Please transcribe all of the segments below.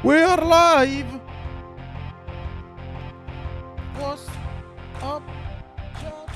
We are live! What's up, Jape?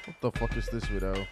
What the fuck is this video?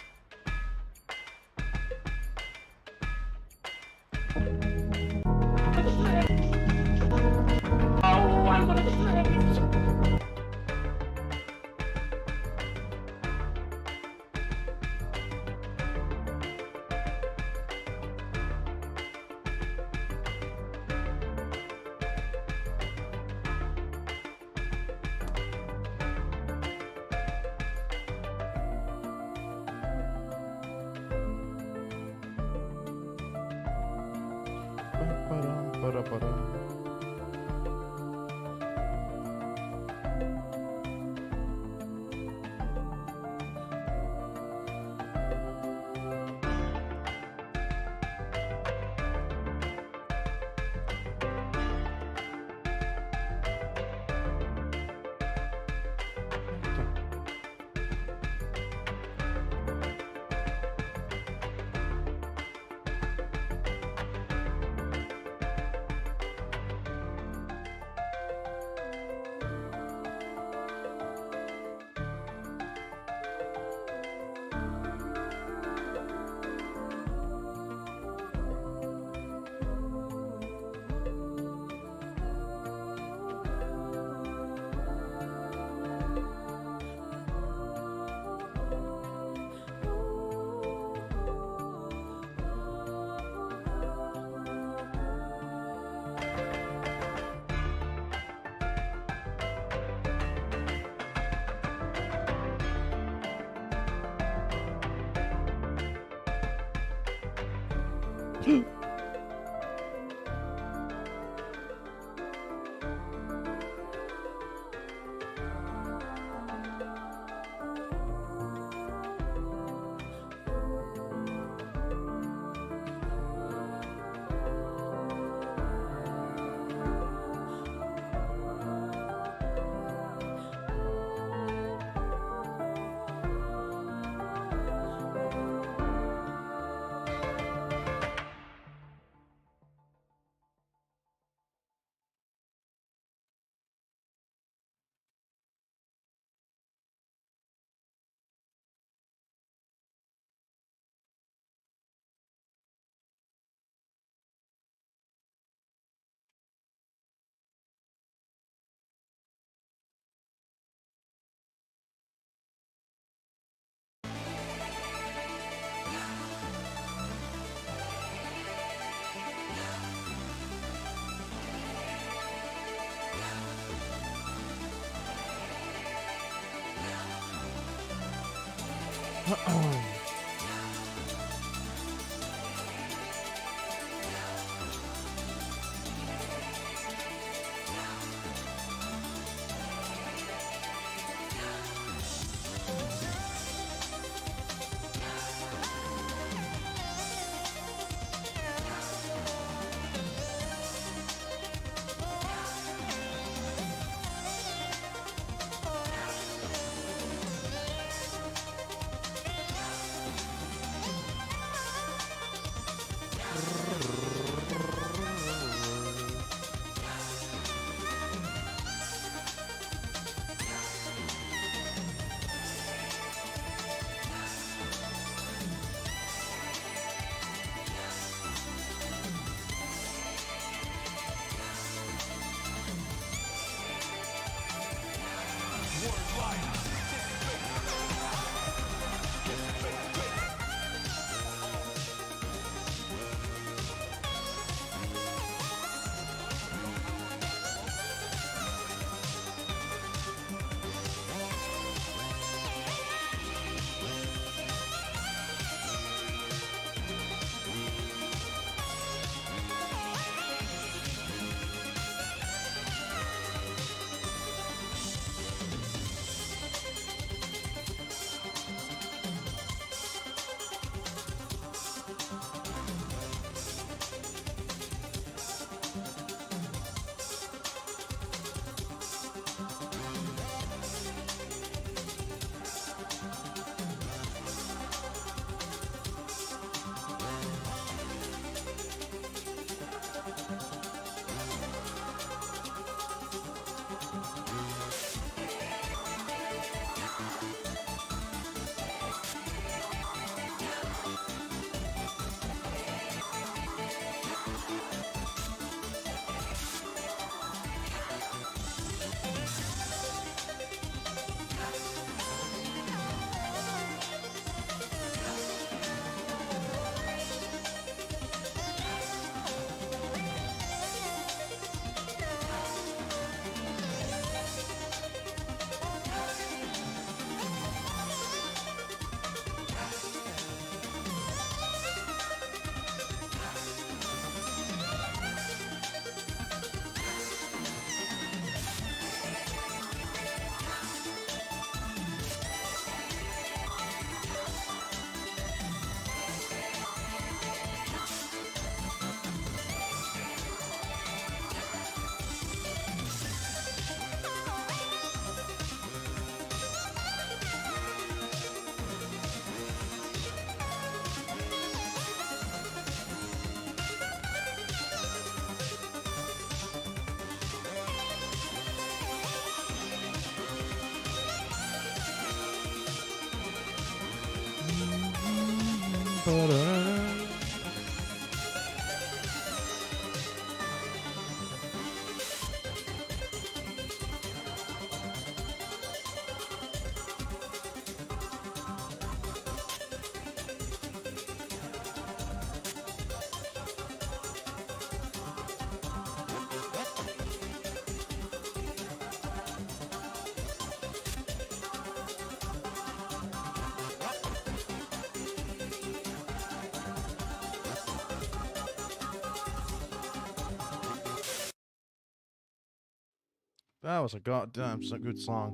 That was a goddamn so good song.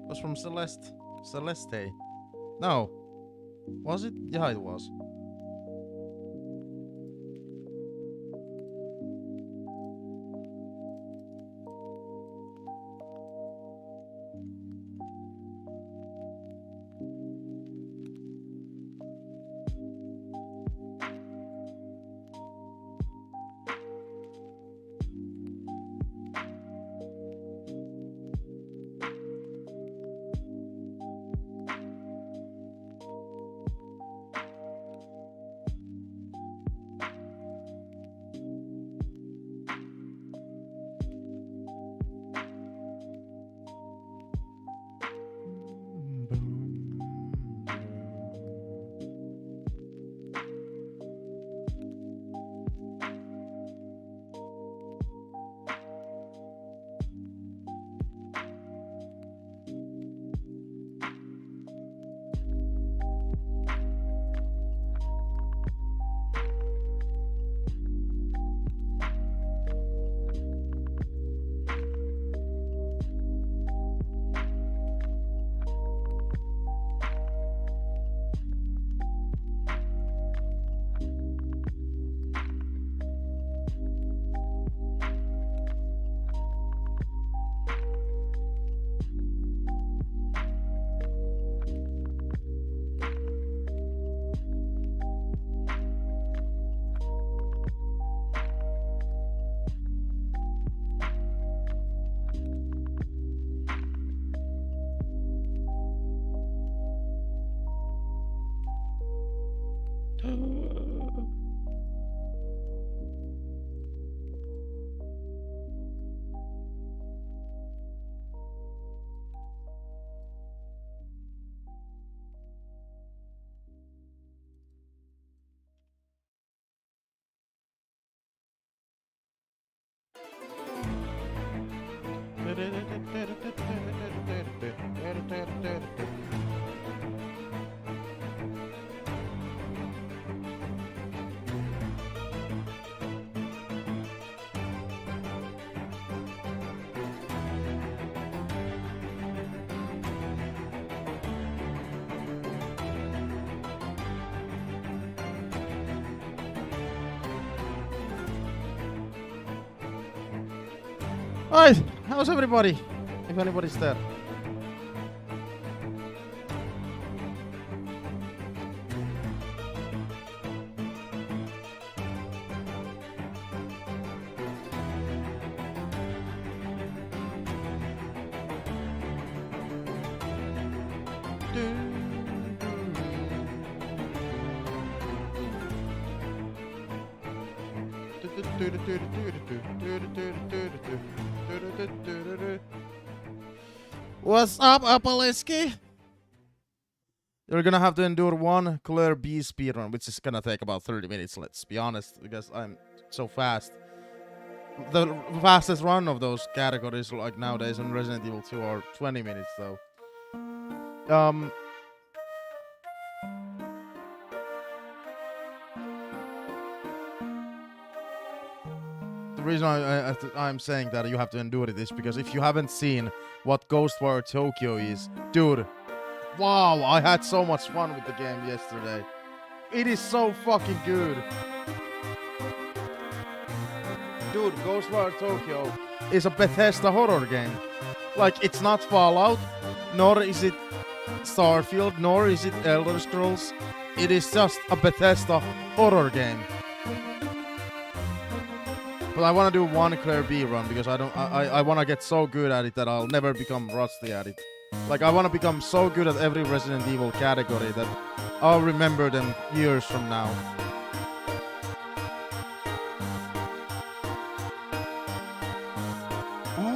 It was from Celeste. Celeste. No. Was it? Yeah, it was. Alright, how's everybody? If anybody's there. What's up, Apaleski? You're gonna have to endure one Claire B speedrun, which is gonna take about 30 minutes, let's be honest, because I'm so fast. The fastest run of those categories, like nowadays on Resident Evil 2, are 20 minutes, though. The reason I'm saying that you have to endure it is because if you haven't seen what GhostWire Tokyo is, dude, wow, I had so much fun with the game yesterday. It is so fucking good. Dude, GhostWire Tokyo is a Bethesda horror game. Like, it's not Fallout, nor is it Starfield, nor is it Elder Scrolls. It is just a Bethesda horror game. But I want to do one Claire B run because I want to get so good at it that I'll never become rusty at it. Like, I want to become so good at every Resident Evil category that I'll remember them years from now.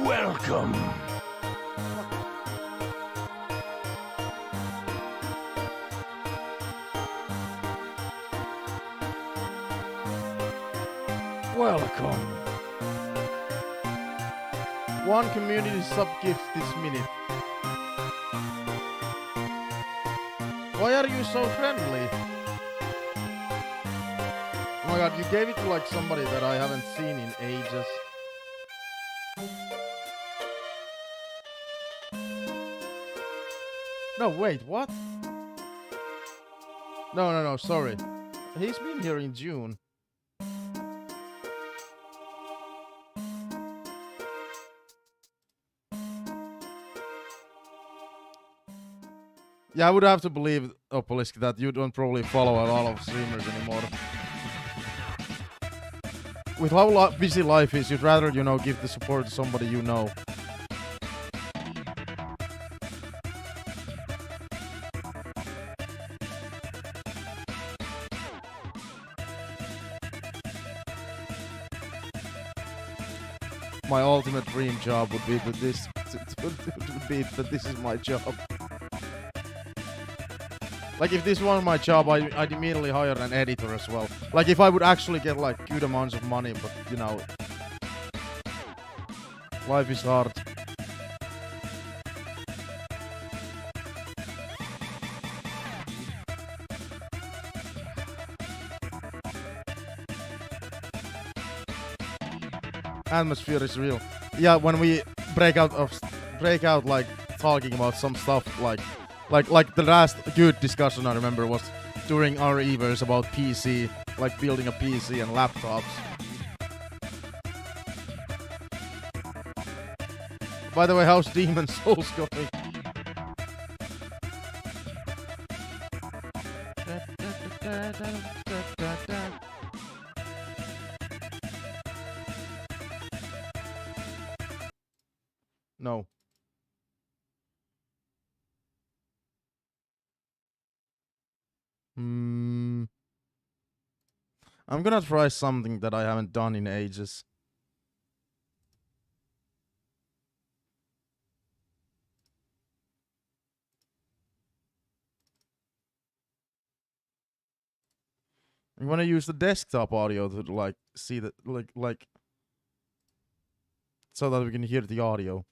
Welcome. Welcome. One community sub gift this minute. Why are you so friendly? Oh my god, you gave it to like somebody that I haven't seen in ages. No, wait, what? No, sorry. He's been here in June. Yeah, I would have to believe, Polisk, that you don't probably follow a lot of streamers anymore. With how busy life is, you'd rather, you know, give the support to somebody you know. My ultimate dream job would be that this is my job. Like, if this was my job, I'd immediately hire an editor as well. Like, if I would actually get, like, good amounts of money, but, you know, life is hard. Atmosphere is real. Yeah, when we break out, like, talking about some stuff, like the last good discussion I remember was during RE2 about PC, like building a PC and laptops. By the way, how's Demon Souls going? No. I'm gonna try something that I haven't done in ages. I'm gonna use the desktop audio to, like, see that, like, so that we can hear the audio.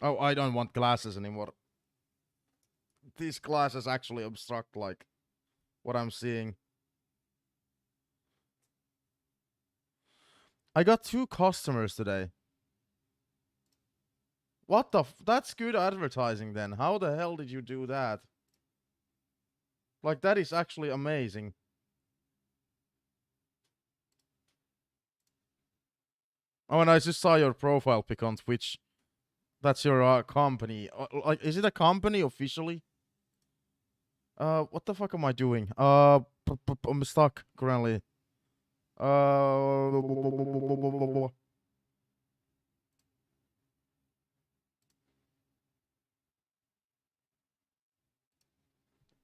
Oh, I don't want glasses anymore. These glasses actually obstruct, like, what I'm seeing. I got 2 customers today. What the that's good advertising then. How the hell did you do that? Like, that is actually amazing. Oh, and I just saw your profile pic on Twitch. That's your company. Like, is it a company officially? What the fuck am I doing? I'm stuck currently.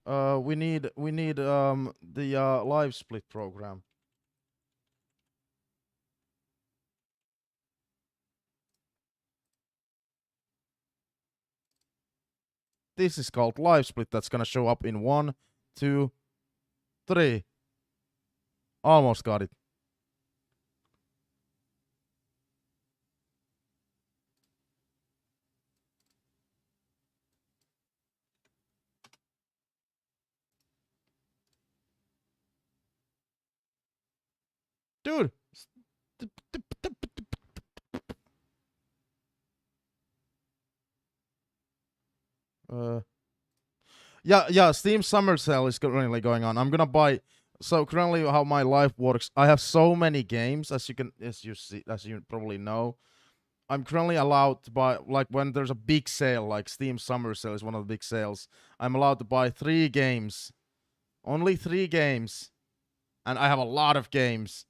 We need the live split program. This is called live split. That's gonna show up in 1, 2, 3. Almost got it. Dude. Yeah, Steam Summer Sale is currently going on. I'm gonna buy. So currently, how my life works, I have so many games, as you probably know. I'm currently allowed to buy, like, when there's a big sale, like Steam Summer Sale is one of the big sales. I'm allowed to buy 3 games, only 3 games, and I have a lot of games.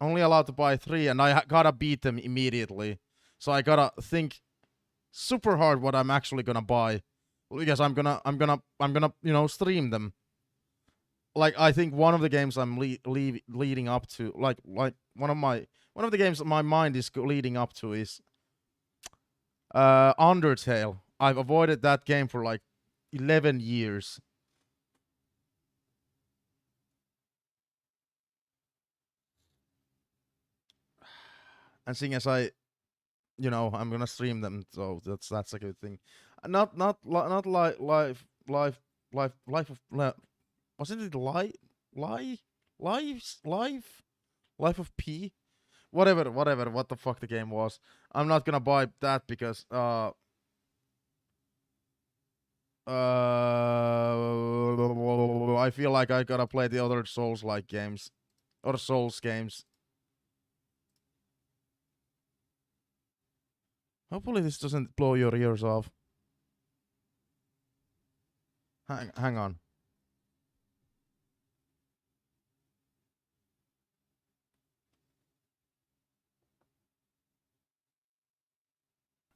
only allowed to buy 3, and I gotta beat them immediately. So I gotta think super hard what I'm actually gonna buy, because I'm gonna stream them. Like, I think one of the games I'm leading up to, like one of the games that my mind is leading up to is Undertale. I've avoided that game for like 11 years. And seeing as I'm gonna stream them, so that's a good thing. Not life of wasn't it life of P, whatever what the fuck the game was. I'm not gonna buy that because I feel like I gotta play the other Souls-like games or Souls games. Hopefully this doesn't blow your ears off. Hang on.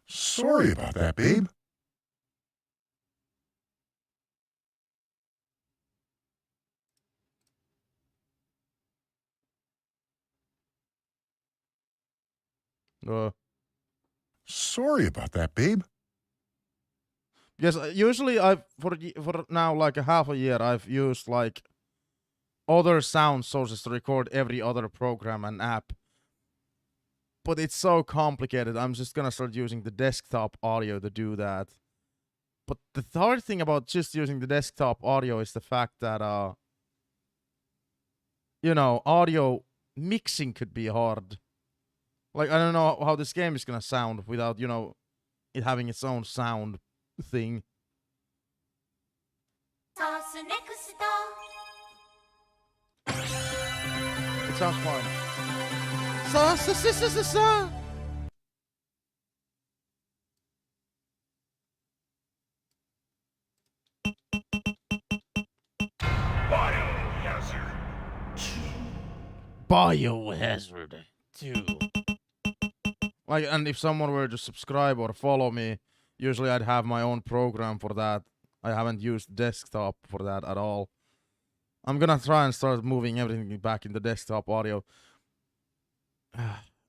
Sorry about that, babe. Sorry about that, babe. Because usually for now like a half a year I've used like other sound sources to record every other program and app. But it's so complicated. I'm just gonna start using the desktop audio to do that. But the hard thing about just using the desktop audio is the fact that audio mixing could be hard. Like, I don't know how this game is gonna sound without, it having its own sound thing. It sounds fine. Biohazard 2. Like, and if someone were to subscribe or follow me, usually I'd have my own program for that. I haven't used desktop for that at all. I'm gonna try and start moving everything back in the desktop audio.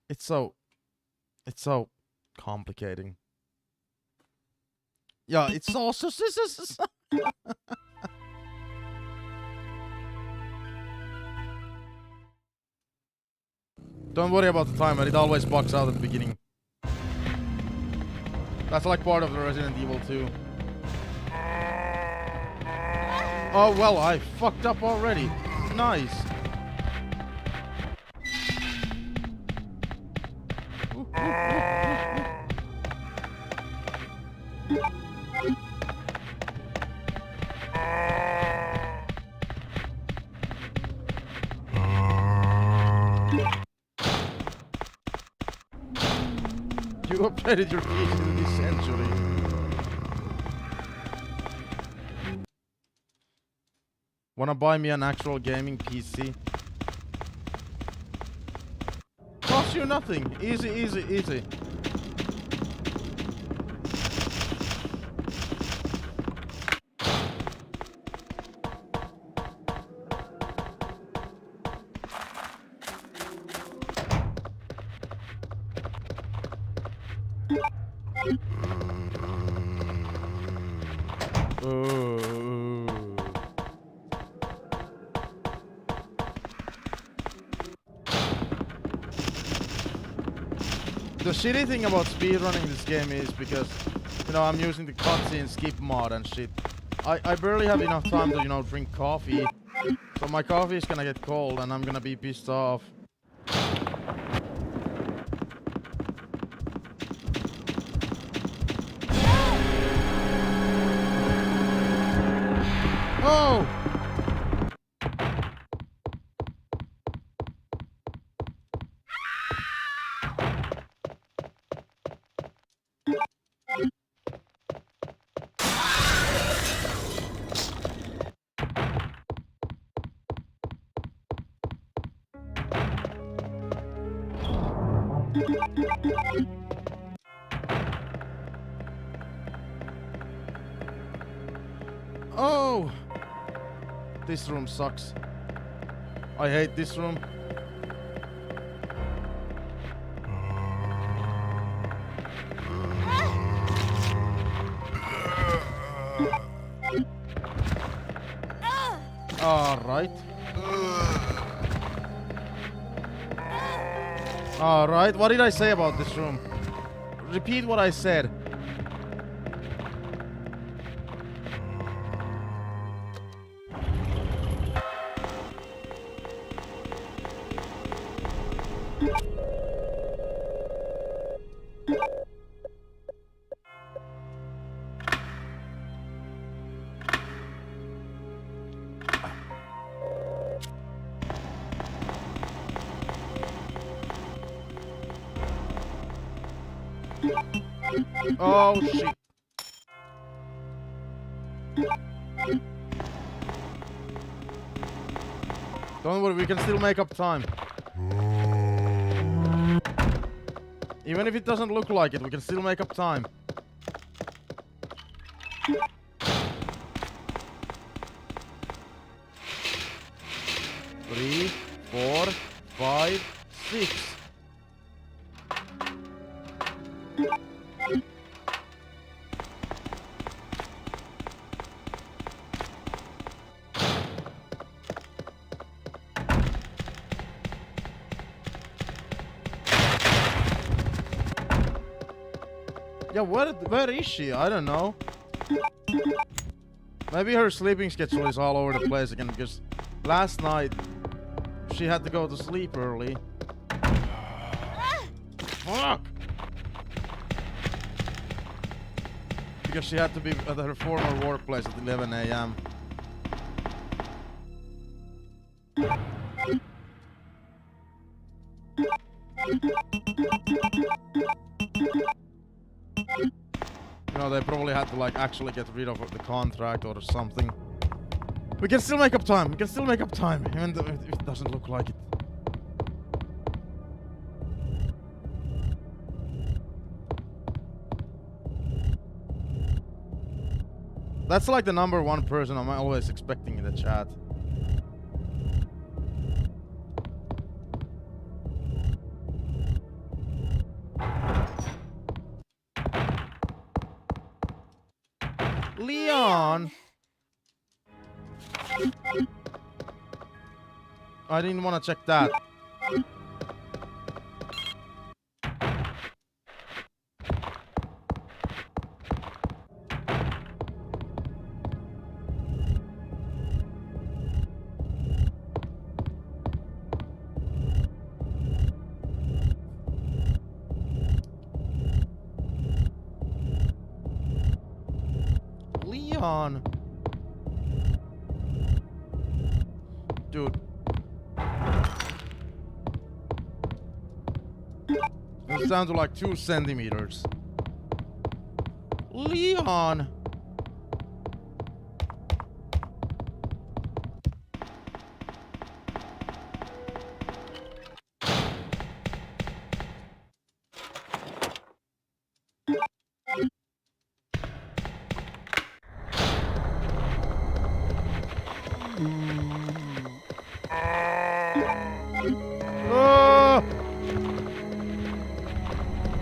It's so complicating. Yeah, it's also Don't worry about the timer, it always bugs out at the beginning. That's like part of the Resident Evil 2. Oh, well, I fucked up already. Nice. You upgraded your PC in this century. Wanna buy me an actual gaming PC? Costs you nothing. Easy, easy, easy. The shitty thing about speedrunning this game is because, I'm using the cutscene skip mod and shit. I barely have enough time to, drink coffee. So my coffee is gonna get cold and I'm gonna be pissed off. Oh! Oh! This room sucks. I hate this room. Alright. Alright, what did I say about this room? Repeat what I said. Oh shit. Don't worry, we can still make up time. Even if it doesn't look like it, we can still make up time. Three, 4, 5, 6. Yeah, where is she? I don't know. Maybe her sleeping schedule is all over the place again, because last night she had to go to sleep early. Fuck! Because she had to be at her former workplace at 11 a.m. You know, they probably had to like actually get rid of the contract or something. We can still make up time. We can still make up time, even though it doesn't look like it. That's like the #1 person I'm always expecting in the chat. Leon! I didn't want to check that. Leon! Dude. It's down to like 2 centimeters. Leon!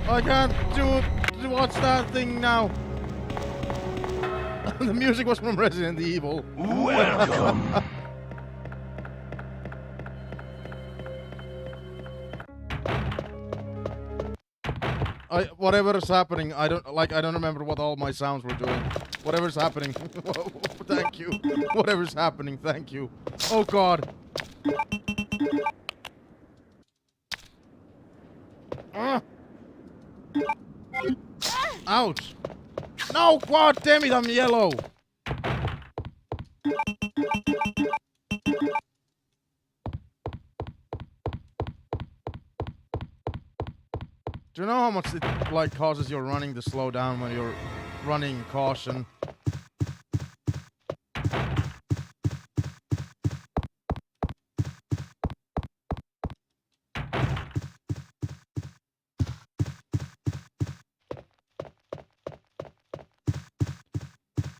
I can't watch that thing now. The music was from Resident Evil. Welcome. Whatever's happening, I don't remember what all my sounds were doing. Whatever's happening. Thank you. Whatever's happening, thank you. Oh god. Ouch! No, god damn it, I'm yellow! Do you know how much it like causes your running to slow down when you're running caution?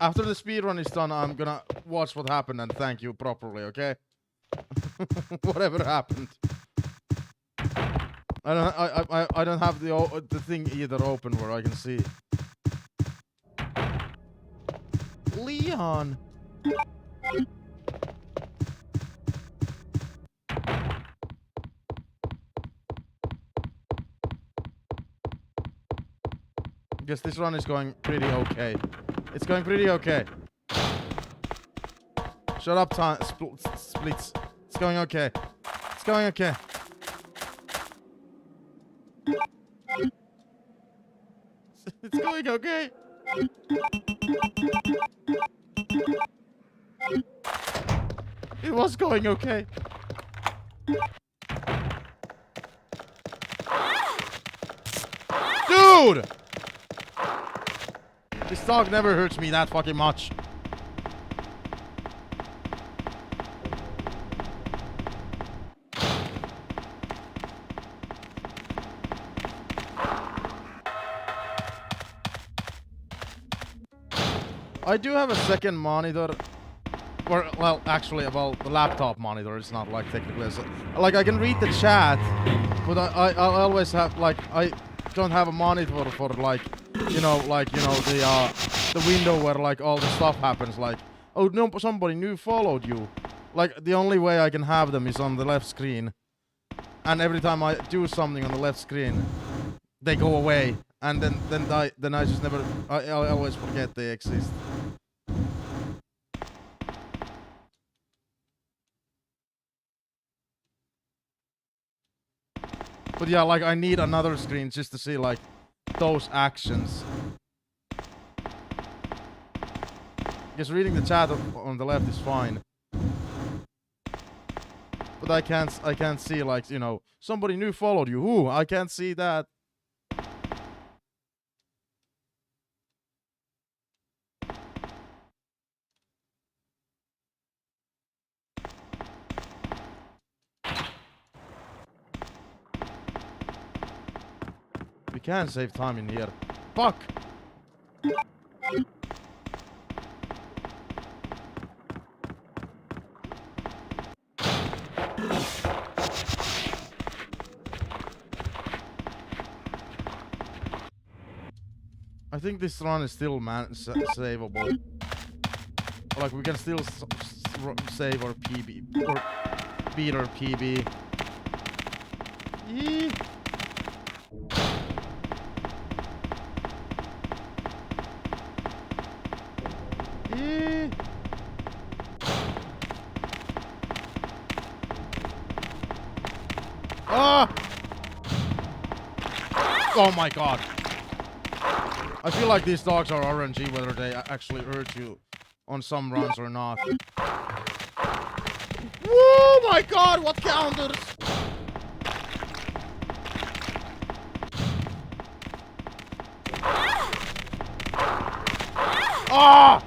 After the speedrun is done, I'm gonna watch what happened and thank you properly, okay? Whatever happened. I don't have the thing either open where I can see. Leon. Guess this run is going pretty okay. It's going pretty okay. Shut up, Splits. It's going okay. It's going okay. It's going okay. It was going okay. Dude! This dog never hurts me that fucking much. I do have a second monitor. Or, well, actually, well, the laptop monitor. It's not like technically, like I can read the chat, but I always have like I don't have a monitor for like the window where like all the stuff happens. Like, oh no, somebody new followed you. Like the only way I can have them is on the left screen, and every time I do something on the left screen, they go away, and then I just never. I always forget they exist. But yeah, like I need another screen just to see like those actions. Because reading the chat on the left is fine. But I can't see like, you know, somebody new followed you. Ooh, I can't see that. We can save time in here. Fuck! I think this run is still savable. Like we can still save our PB or beat our PB. Yee. Yee. Ah! Oh my god. I feel like these dogs are RNG whether they actually hurt you on some runs or not. Oh my god, what counters? Ah!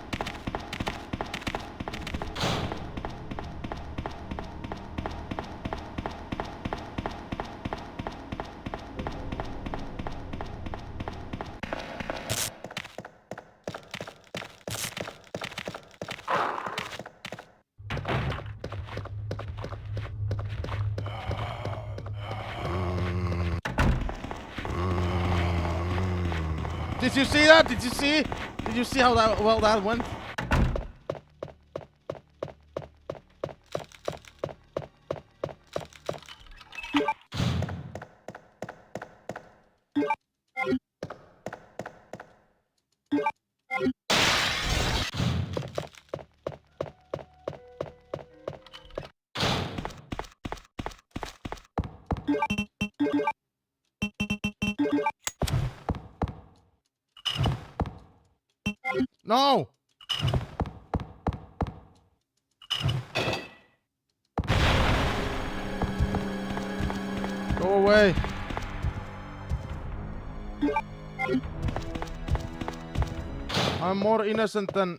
Did you see that? Did you see? Did you see how well that went? No! Go away. I'm more innocent than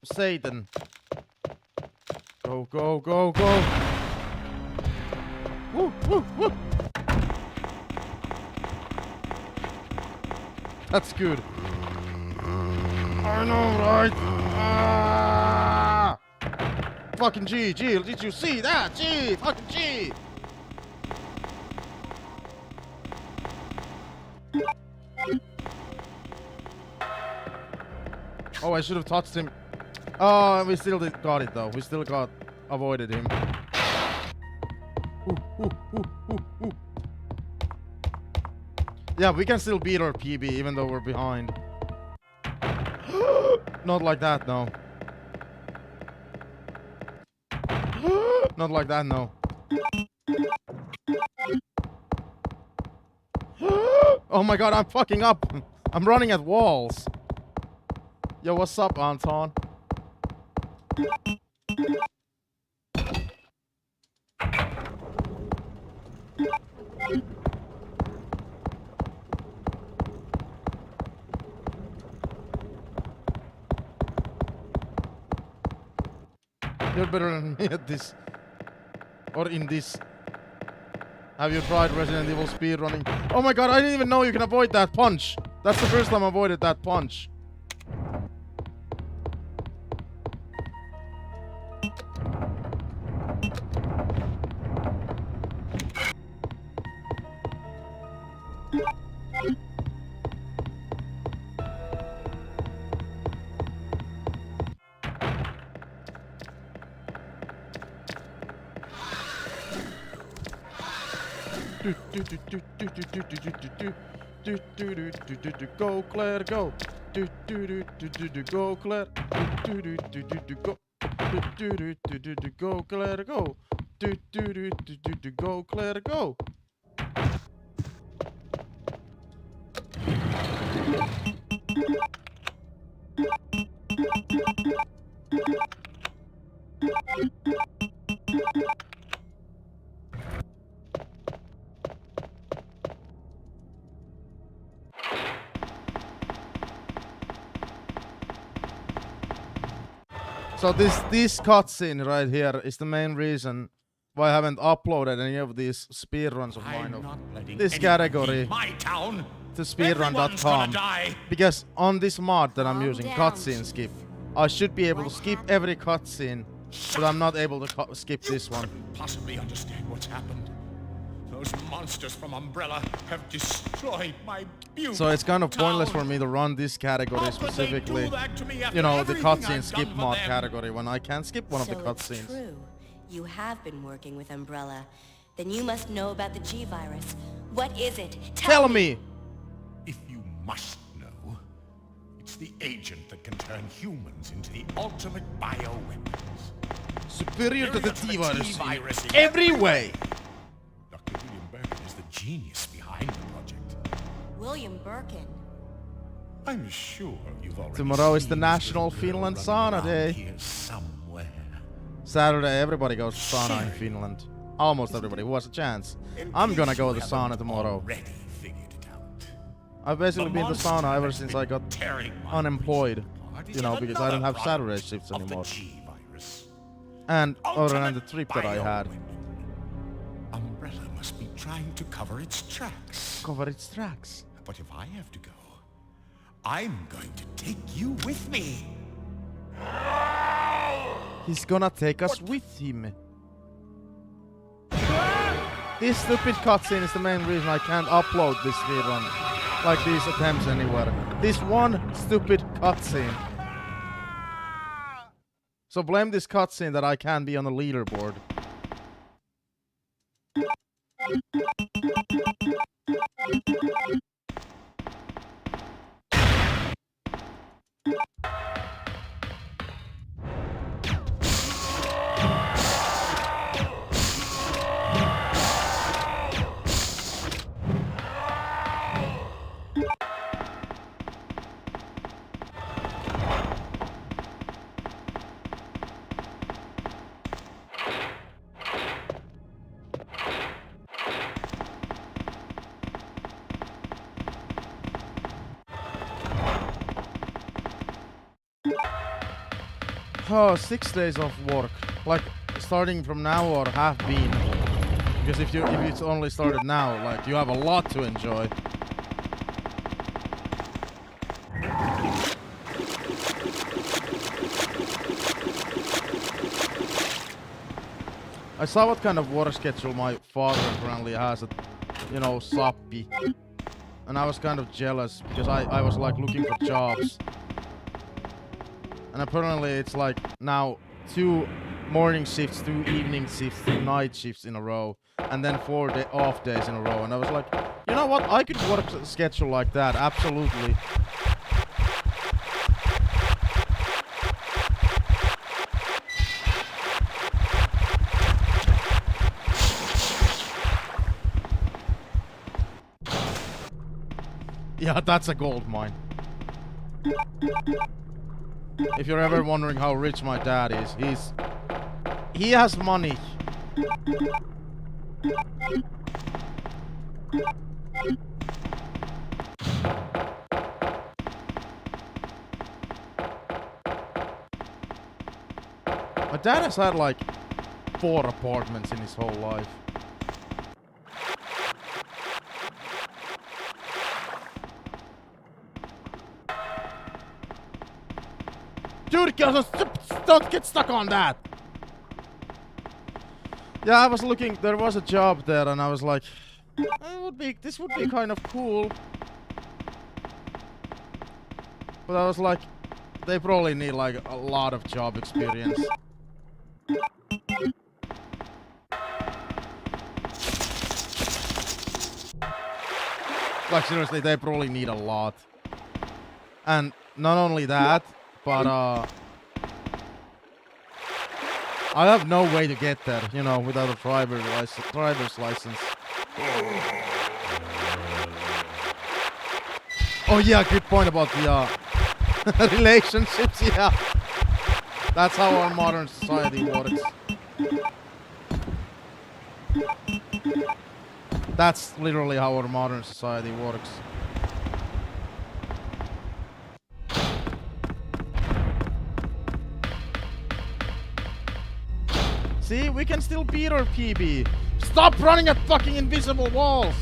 Satan. Go, go, go, go. Woo, woo, woo. That's good. I know, right? Ah! Fucking G, did you see that? G, fucking G! Oh, I should have touched him. Oh, we still got it though. We still avoided him. Ooh. Yeah, we can still beat our PB even though we're behind. Not like that, no. Not like that, no. Oh my god, I'm fucking up. I'm running at walls. Yo, what's up, Anton? You're better than me at this. Or in this. Have you tried Resident Evil speedrunning? Oh my god, I didn't even know you can avoid that punch. That's the first time I avoided that punch. Go Claire, go. Go Claire. Go. Go Claire, go. Go Claire, go. So this cutscene right here is the main reason why I haven't uploaded any of these speedruns of mine of this category to speedrun.com, because on this mod that I'm using, cutscene skip, I should be able to skip every cutscene, but I'm not able to skip this one. Possibly understand what's happened. Those monsters from Umbrella have destroyed my beautiful So it's kind of pointless for me to run this category specifically, you know, the cutscene skip mod category, when I can't skip one of the cutscenes. True. You have been working with Umbrella. Then you must know about the G-Virus. What is it? Tell me! If you must know, it's the agent that can turn humans into the ultimate bioweapons. Superior to the T-Virus in every way! Dr. William Birkin is the genius behind the project. William Birkin. I'm sure you've already Tomorrow is seen the this National little girl Finland running Sauna around Day. here somewhere. Saturday, everybody goes to sauna in Finland. Almost everybody who has a chance. I'm gonna go to the sauna tomorrow. Already figured it out. I've basically been to sauna ever since I got unemployed. You know, because I don't have Saturday shifts anymore. And other than the trip that I had. Umbrella must be trying to cover its tracks. Cover its tracks. But if I have to go, I'm going to take you with me. He's gonna take us with him. This stupid cutscene is the main reason I can't upload this speedrun, like these attempts anywhere. This one stupid cutscene. So blame this cutscene that I can't be on the leaderboard. Oh, 6 days of work. Like, starting from now or have been. Because if it's only started now, like, you have a lot to enjoy. I saw what kind of water schedule my father apparently has at, you know, Sappi. And I was kind of jealous because I was like looking for jobs. And apparently it's like now 2 morning shifts, 2 evening shifts, 2 night shifts in a row. And then 4 off days in a row. And I was like, you know what? I could work a schedule like that. Absolutely. Yeah, that's a gold mine. If you're ever wondering how rich my dad is, he has money. My dad has had like 4 apartments in his whole life. Dude, don't get stuck on that! Yeah, I was looking, there was a job there and I was like, this would be kind of cool. But I was like, they probably need like a lot of job experience. Like seriously, they probably need a lot. And not only that, but I have no way to get there, you know, without a driver's license. Oh yeah, good point about the relationships, yeah. That's how our modern society works. That's literally how our modern society works. See, we can still beat our PB. Stop running at fucking invisible walls!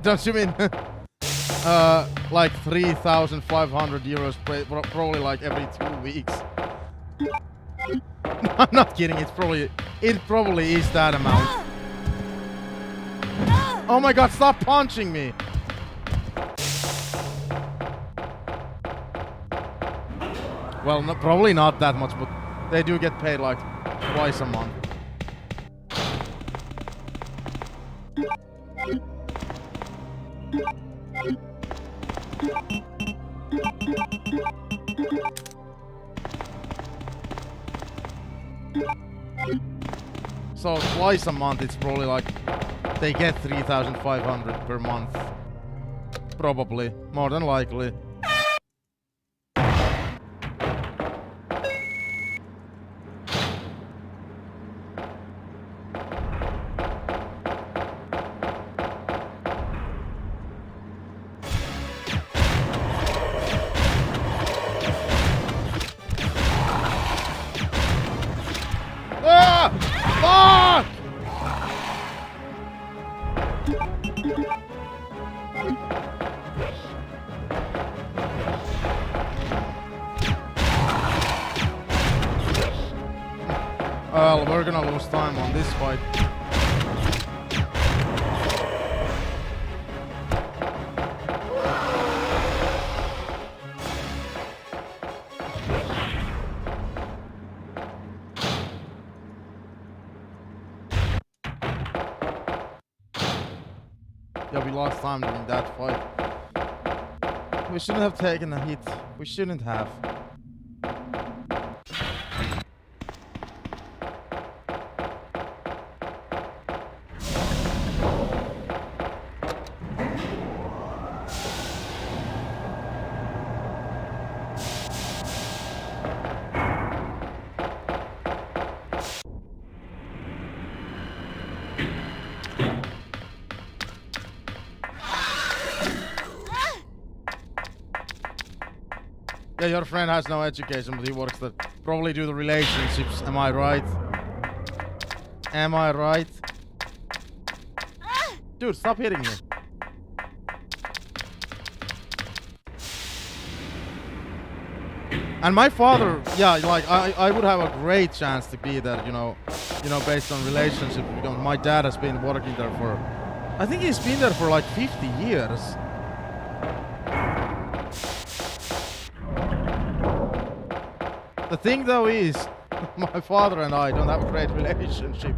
Don't you mean like 3,500 euros probably like every 2 weeks? I'm not kidding, it probably is that amount. Oh my god, stop punching me! Well, probably not that much, but they do get paid like twice a month. So twice a month, it's probably like they get 3,500 per month. Probably, more than likely. Well, we're gonna lose time on this fight. Yeah, we lost time during that fight. We shouldn't have taken a hit. We shouldn't have. Yeah, your friend has no education, but he works there. Probably due to relationships. Am I right? Am I right? Dude, stop hitting me. And my father, yeah, like I would have a great chance to be there, you know, based on relationship. Because my dad has been working there for, I think he's been there for like 50 years. The thing though is, my father and I don't have a great relationship.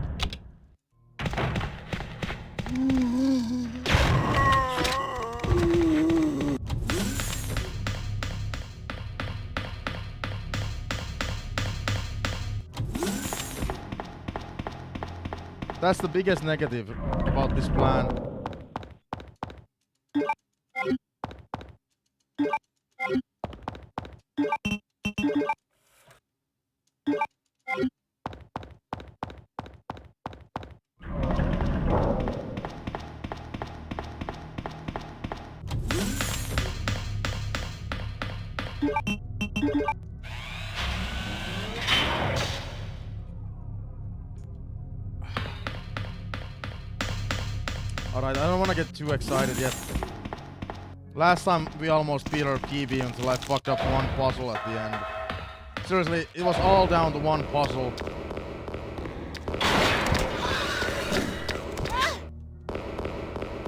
That's the biggest negative about this plan. Alright, I don't want to get too excited yet. Last time we almost beat our PB until I fucked up one puzzle at the end. Seriously, it was all down to one puzzle.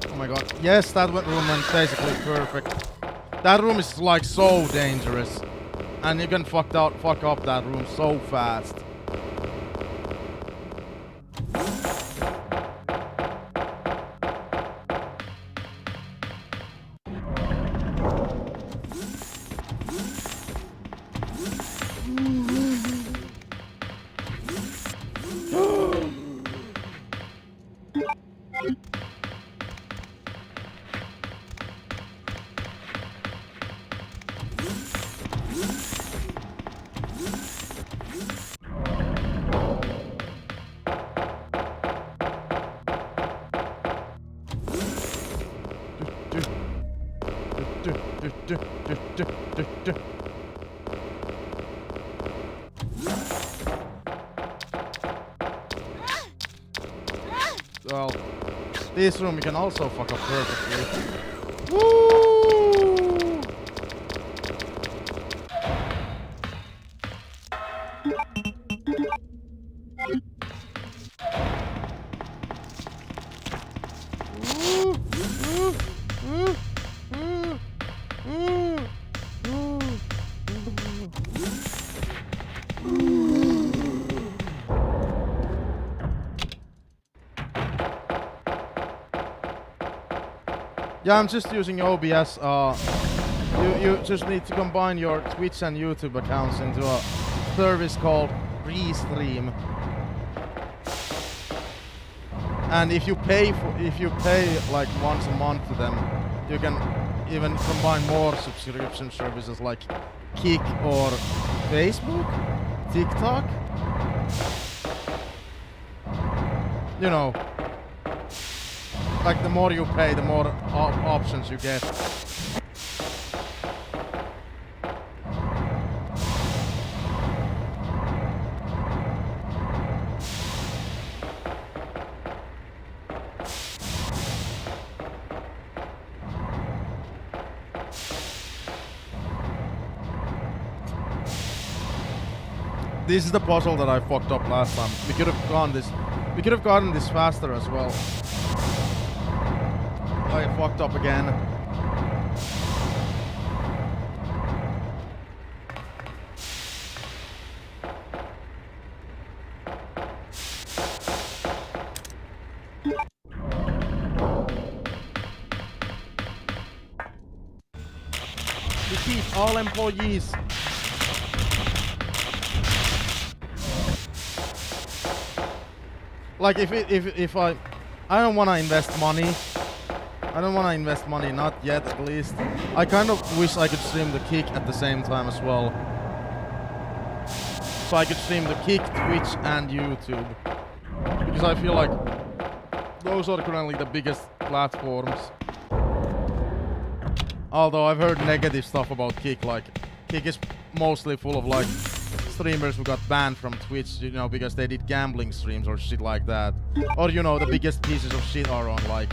Oh my god. Yes, that room went basically perfect. That room is like so dangerous. And you can fuck up that room so fast. Well, this room you can also fuck up perfectly. Woo! Yeah, I'm just using OBS. You just need to combine your Twitch and YouTube accounts into a service called Restream. And if you pay like once a month to them, you can even combine more subscription services like Kick or Facebook, TikTok. You know. Like the more you pay, the more options you get. This is the puzzle that I fucked up last time. We could have gotten this faster as well. I fucked up again. Defeat all employees. Like if I don't want to invest money. I don't want to invest money, not yet at least. I kind of wish I could stream the Kick at the same time as well. So I could stream the Kick, Twitch and YouTube. Because I feel like those are currently the biggest platforms. Although I've heard negative stuff about Kick, like Kick is mostly full of like streamers who got banned from Twitch, you know, because they did gambling streams or shit like that. Or, you know, the biggest pieces of shit are on like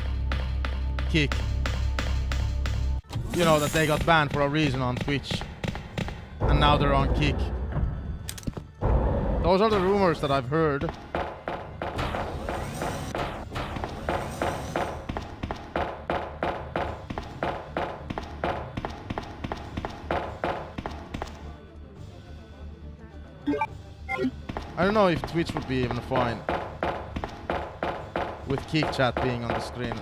Kick. You know, that they got banned for a reason on Twitch. And now they're on Kick. Those are the rumors that I've heard. I don't know if Twitch would be even fine with Kick chat being on the screen.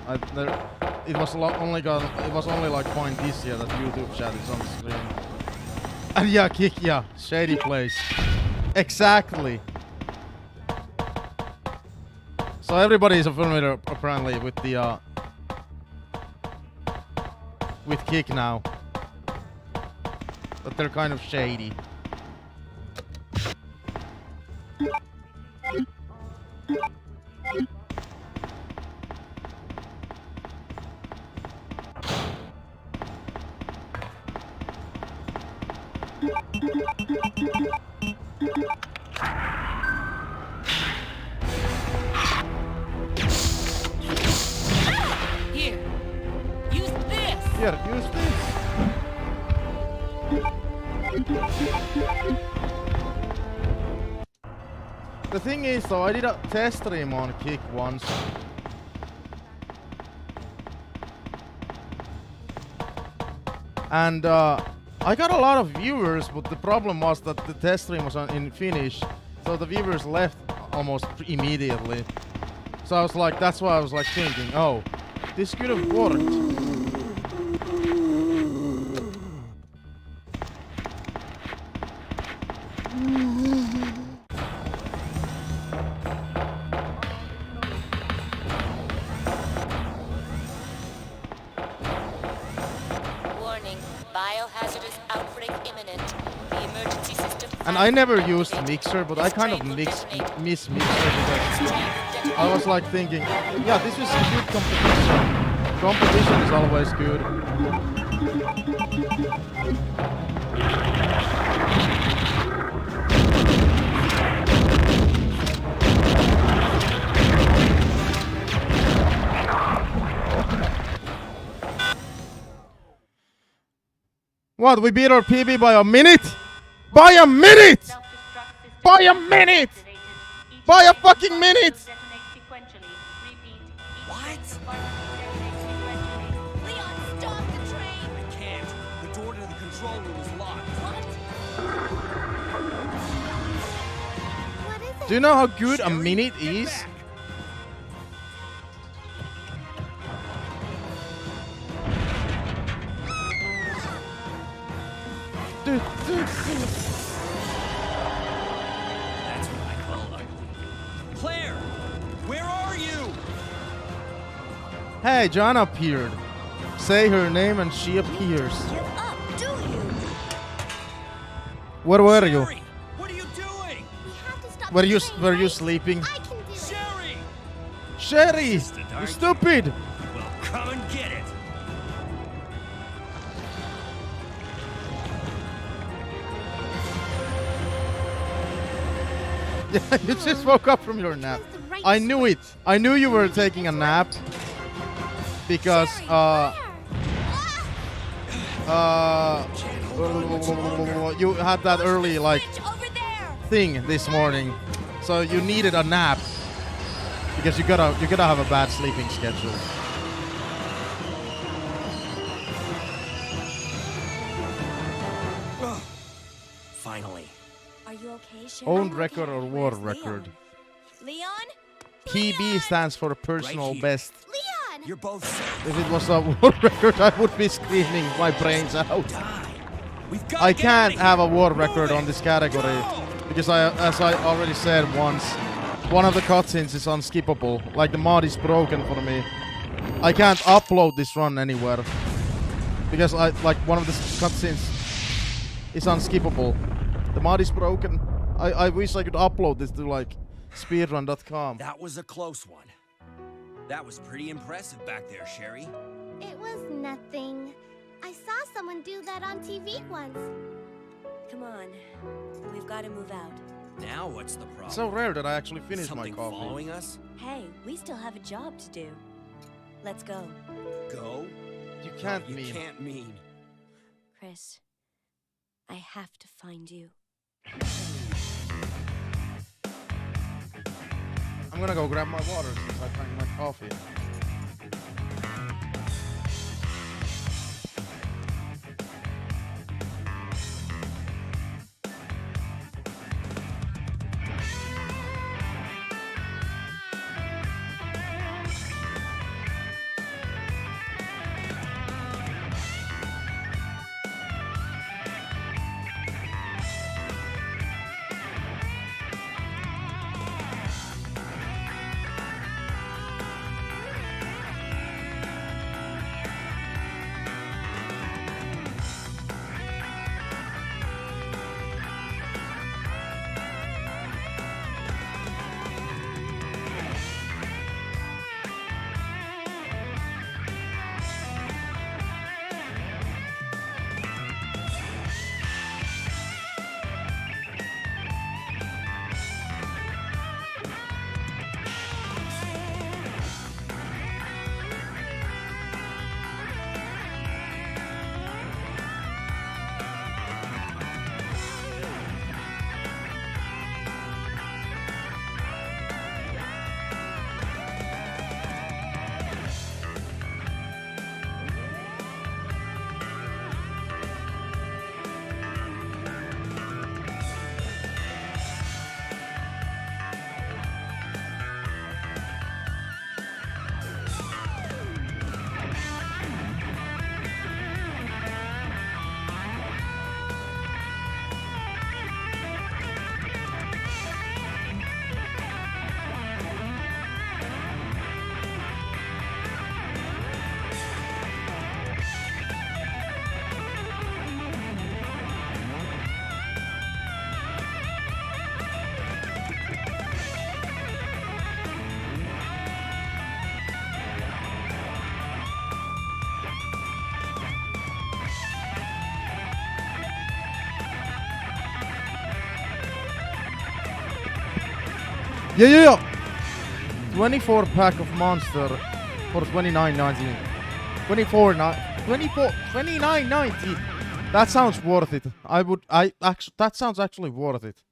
It was only like fine this year that YouTube chat is on the screen. And yeah, Kick, yeah, shady place. Exactly. So everybody is familiar apparently with the with Kick now. But they're kind of shady. Here, use this. Here, use this. The thing is though, I did a test stream on Kick once. And I got a lot of viewers, but the problem was that the test stream was in Finnish. So the viewers left almost immediately. So I was like, that's why I was like thinking, oh, this could have worked. And I never used Mixer, but I kind of miss Mixer because I was like thinking, yeah, this is a good competition. Competition is always good. What, we beat our PB by a minute? By a minute! By a minute! By a fucking minute! What? Leon, stop the train! I can't. The door to the control room is locked. What is it? Do you know how good a minute is? That's what I call ugly. Claire! Where are you? Hey, John appeared. Say her name and she appears. Give up, do you? Where were you? Sherry! What are you doing? We have to stop Were the you train, were you right? sleeping? I can do it. Sherry! Sherry! Just a You dark- stupid! Well, come and get it. Yeah, you just woke up from your nap. Choose the right I knew it. I knew you were taking a nap because Sherry, where? you had that early like Switch over there. thing this morning, so you needed a nap because you gotta have a bad sleeping schedule. Finally. Are you okay, Sherry? Owned record or world Where's record? Leon? PB stands for personal Right here. best. Leon! You're both If it was a world record, I would be screaming my brains out. die. We've got I can't have a world record on this category because as I already said once, one of the cutscenes is unskippable. Like the mod is broken for me. I can't upload this run anywhere because one of the cutscenes is unskippable. The mod is broken. I wish I could upload this to like speedrun.com. That was a close one. That was pretty impressive back there, Sherry. It was nothing. I saw someone do that on TV once. Come on. We've got to move out. Now what's the problem? It's so rare that I actually finish Something my coffee. following us? Hey, we still have a job to do. Let's go. Go? You can't You mean. can't mean. Chris, I have to find you. I'm gonna go grab my water since I drank my coffee. Yeah. 24 pack of Monster for 29.90. 29.90. That sounds worth it. That sounds actually worth it.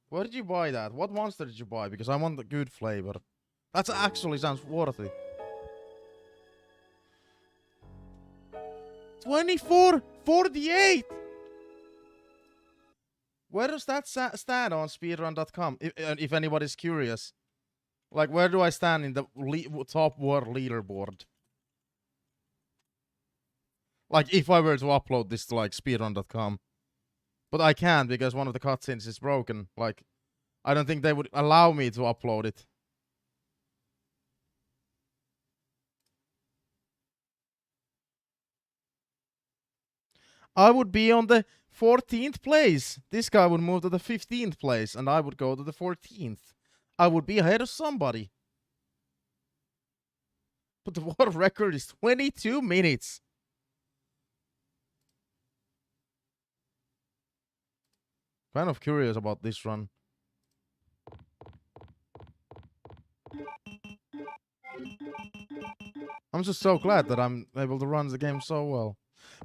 Where did you buy that? What monster did you buy? Because I want the good flavor. That actually sounds worth it. 24.48. Where does that stand on speedrun.com? If anybody's curious, like where do I stand in the top world leaderboard? Like if I were to upload this to like speedrun.com, but I can't because one of the cutscenes is broken. Like I don't think they would allow me to upload it. I would be on the 14th place. This guy would move to the 15th place, and I would go to the 14th. I would be ahead of somebody. But the world record is 22 minutes. Kind of curious about this run. I'm just so glad that I'm able to run the game so well.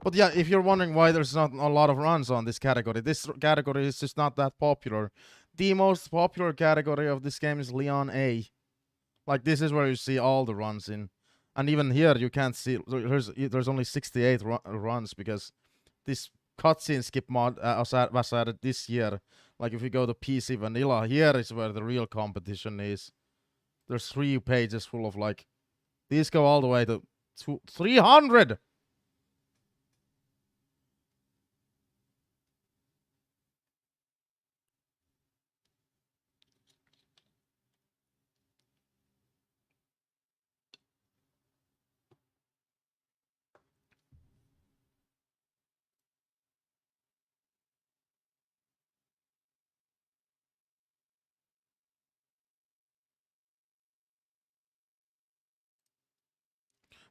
But yeah, if you're wondering why there's not a lot of runs on this category is just not that popular. The most popular category of this game is Leon A. Like, this is where you see all the runs in. And even here, you can't see, there's only 68 runs because this cutscene skip mod was added this year. Like, if you go to PC Vanilla, here is where the real competition is. There's 3 pages full of, like, these go all the way to 300!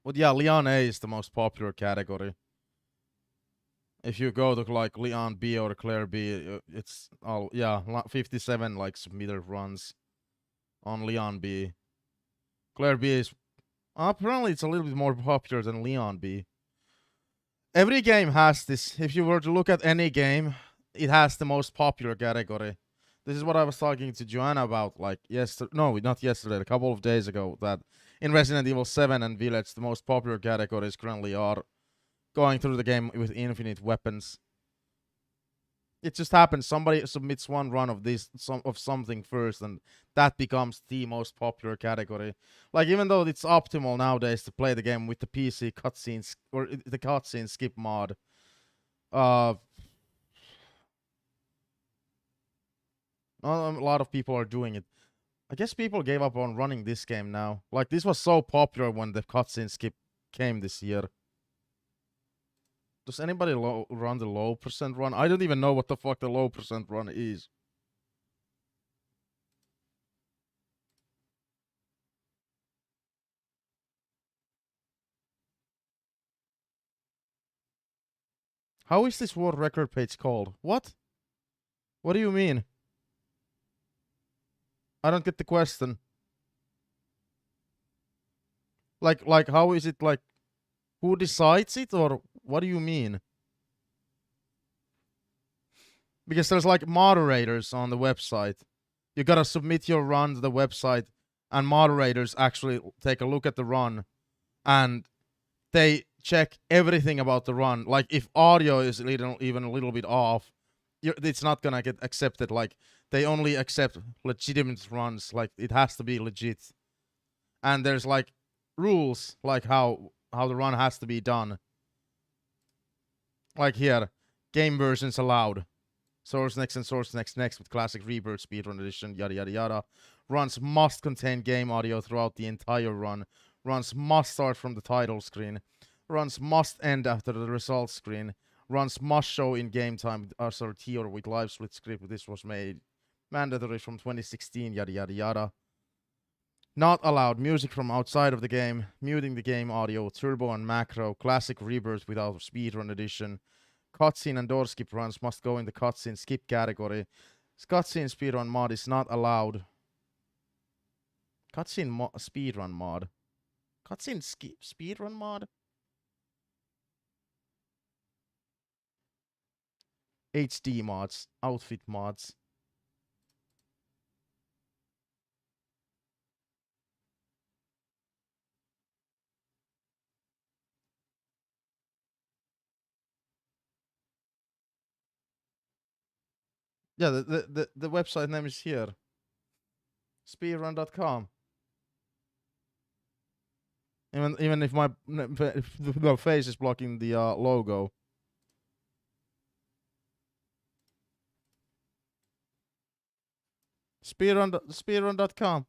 But yeah, Leon A is the most popular category. If you go to like Leon B or Claire B, it's all 57 like submitted runs on Leon B. Claire B is apparently it's a little bit more popular than Leon B. Every game has this. If you were to look at any game, it has the most popular category. This is what I was talking to Joanna about, like yesterday. No, not yesterday. A couple of days ago. That in Resident Evil 7 and Village, the most popular categories currently are going through the game with infinite weapons. It just happens. Somebody submits one run of something first, and that becomes the most popular category. Like, even though it's optimal nowadays to play the game with the PC cutscenes or the cutscene skip mod, not a lot of people are doing it. I guess people gave up on running this game now. Like, this was so popular when the cutscene skip came this year. Does anybody run the low percent run? I don't even know what the fuck the low percent run is. How is this world record page called? What? What do you mean? I don't get the question. Like how is it like? Who decides it, or what do you mean? Because there's like moderators on the website. You gotta submit your run to the website, and moderators actually take a look at the run, and they check everything about the run. Like, if audio is even a little bit off, it's not gonna get accepted. Like, they only accept legitimate runs. Like, it has to be legit. And there's like rules, like how the run has to be done. Like here, game versions allowed. Source next and source next with classic rebirth speedrun edition, yada yada yada. Runs must contain game audio throughout the entire run. Runs must start from the title screen. Runs must end after the results screen. Runs must show in game time with SRT or with live split script. This was made mandatory from 2016, yada yada yada. Not allowed music from outside of the game. Muting the game audio, turbo and macro. Classic rebirth without speedrun edition. Cutscene and door skip runs must go in the cutscene skip category. Cutscene speedrun mod is not allowed. Cutscene speedrun mod. Cutscene speedrun mod? HD mods. Outfit mods. Yeah, the website name is here. Speedrun.com. Even if my the face is blocking the logo. Speedrun.com.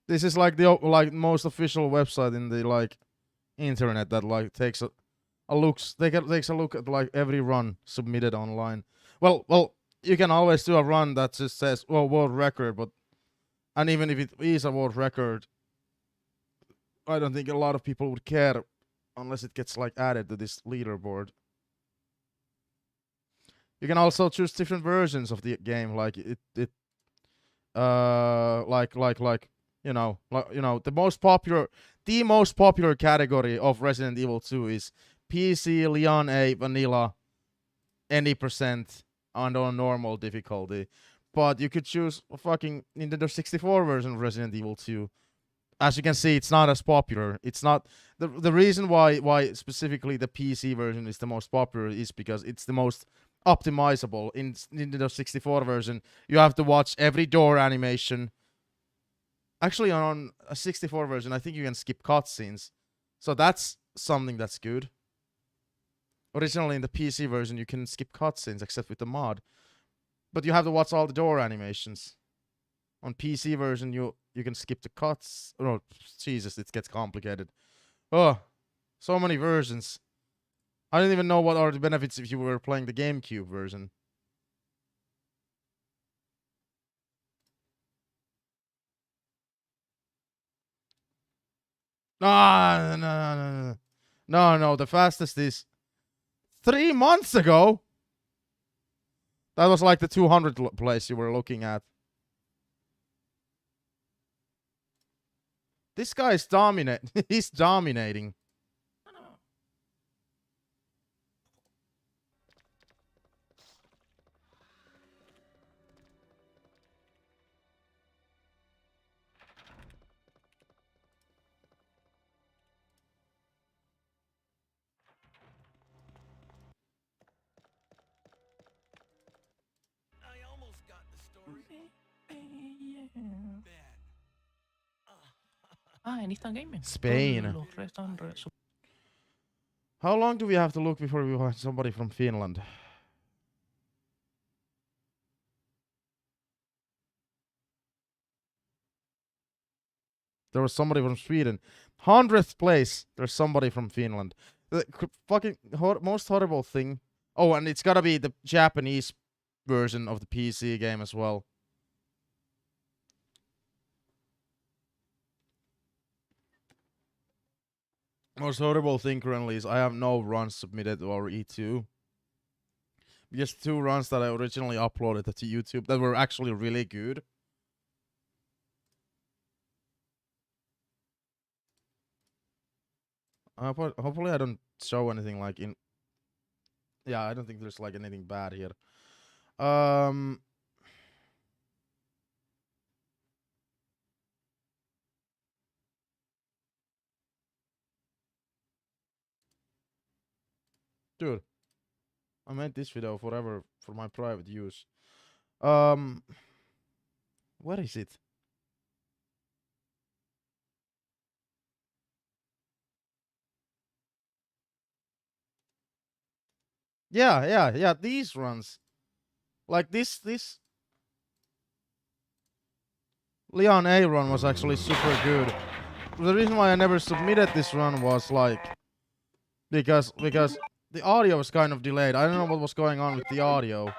This is like the most official website in the like internet that like takes a look takes a look at like every run submitted online. Well, you can always do a run that just says world record, but and even if it is a world record, I don't think a lot of people would care unless it gets like added to this leaderboard. You can also choose different versions of the game, like like the most popular category of Resident Evil 2 is PC, Leon A, Vanilla, any percent, and on normal difficulty. But you could choose a fucking Nintendo 64 version of Resident Evil 2. As you can see, it's not as popular. It's not the reason why specifically the PC version is the most popular is because it's the most optimizable. In Nintendo 64 version, you have to watch every door animation. Actually, on a 64 version, I think you can skip cutscenes. So that's something that's good. Originally, in the PC version, you can skip cutscenes, except with the mod. But you have to watch all the door animations. On PC version, you can skip the cuts. Oh, Jesus, it gets complicated. Oh, so many versions. I don't even know what are the benefits if you were playing the GameCube version. No, the fastest is 3 months ago. That was like the 200 place you were looking at. This guy is he's dominating. I almost got the story. En gaming. Spain. How long do we have to look before we find somebody from Finland? There was somebody from Sweden. 100th place. There's somebody from Finland. The fucking most horrible thing. Oh, and it's gotta be the Japanese version of the PC game as well. Most horrible thing currently is I have no runs submitted to RE2. Just 2 runs that I originally uploaded to YouTube that were actually really good. But hopefully I don't show anything like in... Yeah, I don't think there's like anything bad here. Dude, I made this video forever for my private use. Where is it? Yeah, these runs. Like this Leon A run was actually super good. The reason why I never submitted this run was like because the audio was kind of delayed. I don't know what was going on with the audio.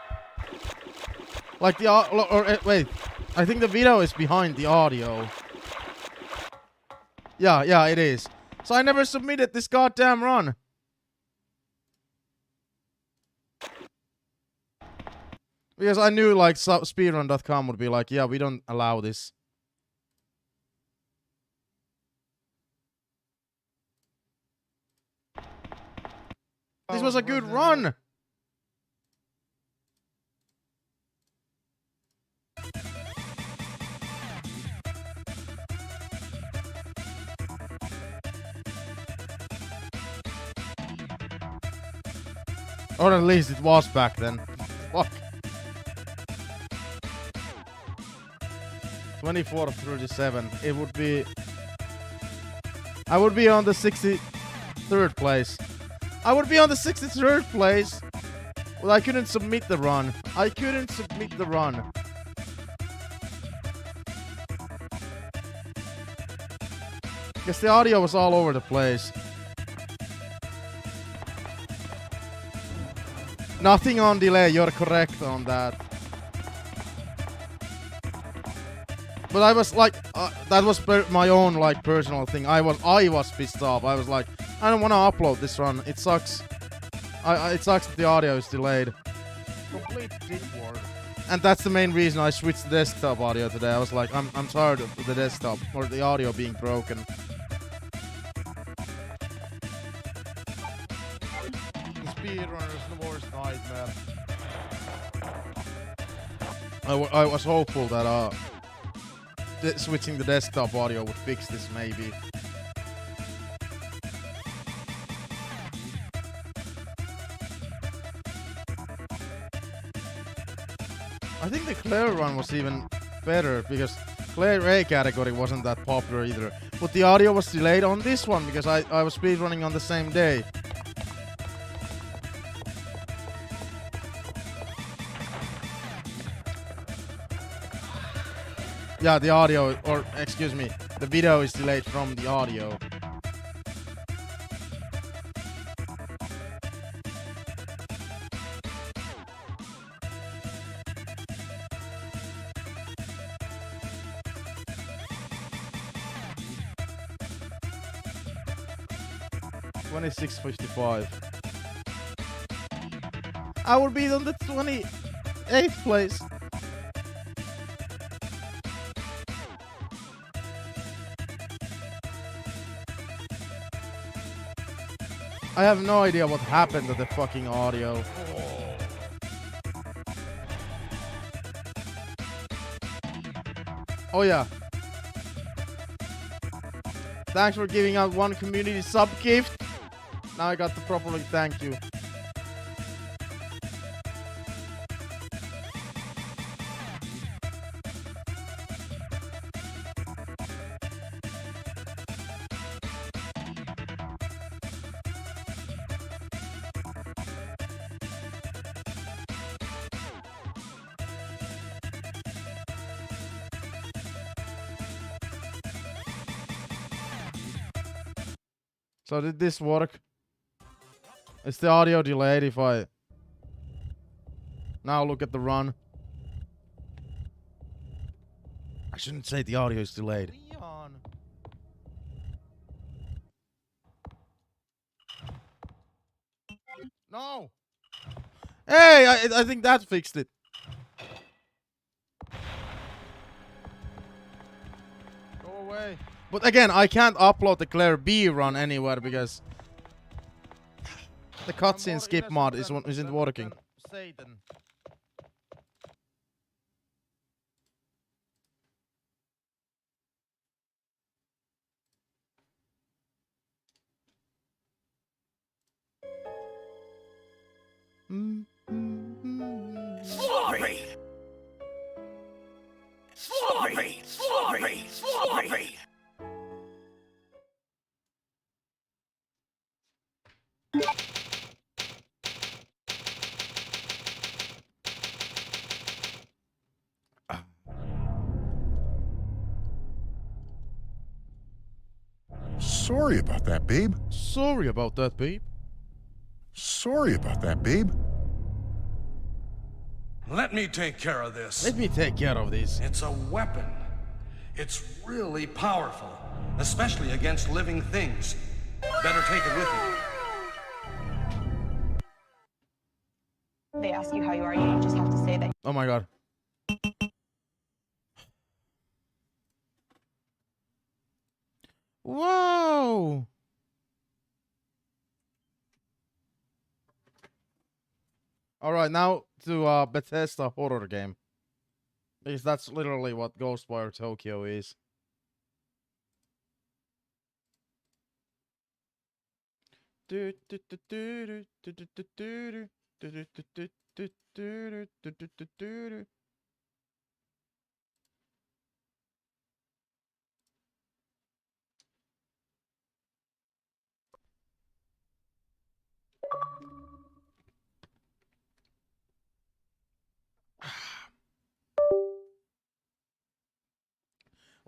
Like the wait, I think the video is behind the audio. Yeah, it is. So I never submitted this goddamn run. Because I knew like speedrun.com would be like, yeah, we don't allow this. This was a good run. Or at least it was back then. Fuck. 24 37. It would be... I would be on the 63rd place. I would be on the 63rd place. Well, I couldn't submit the run. Because the audio was all over the place. Nothing on delay, you're correct on that. But I was like, that was my own like personal thing. I was pissed off. I was like, I don't want to upload this run. It sucks. It sucks that the audio is delayed. Complete dickwork. And that's the main reason I switched to desktop audio today. I was like, I'm tired of the desktop or the audio being broken. The speedrunner is the worst nightmare. I was hopeful that switching the desktop audio would fix this maybe. I think the Claire run was even better because Claire A category wasn't that popular either. But the audio was delayed on this one because I was speedrunning on the same day. Yeah, the audio, or excuse me, the video is delayed from the audio. 26:55. I will be on the 28th place. I have no idea what happened to the fucking audio. Oh yeah. Thanks for giving out one community sub gift. Now I got to properly thank you. So did this work? Is the audio delayed if I... Now look at the run. I shouldn't say the audio is delayed. Leon. No! Hey, I think that fixed it. Go away. But again, I can't upload the Claire B run anywhere because the cutscene skip mod isn't working. Satan. Sloppy! Sloppy! Sloppy! Sloppy! Sorry about that, babe. Sorry about that, babe. Sorry about that, babe. Let me take care of this. Let me take care of this. It's a weapon. It's really powerful, especially against living things. Better take it with you. They ask you how you are, you just have to say that. Oh my god. Whoa! Alright, now to Bethesda horror game. Because that's literally what GhostWire Tokyo is.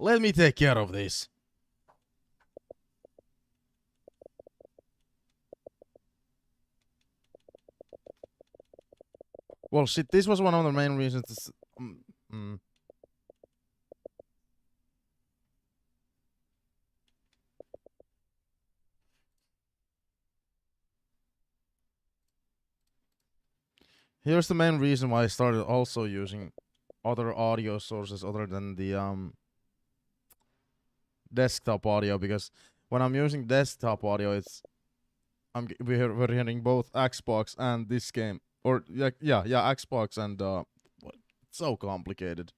Let me take care of this. Well, shit, this was one of the main reasons. Here's the main reason why I started also using other audio sources other than the desktop audio, because when I'm using desktop audio, it's we're hearing both Xbox and this game, or yeah, Xbox and it's so complicated.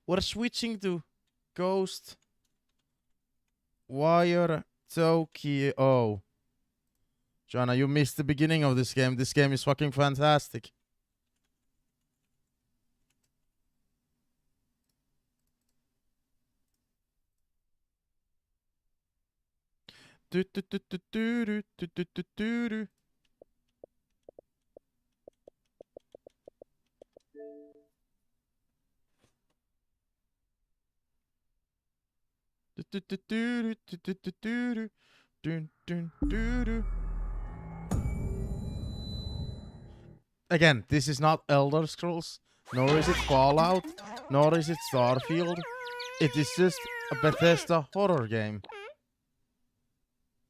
We're switching to GhostWire Tokyo. Joanna, you missed the beginning of this game. This game is fucking fantastic. Again, this is not Elder Scrolls, nor is it Fallout, nor is it Starfield. It is just a Bethesda horror game.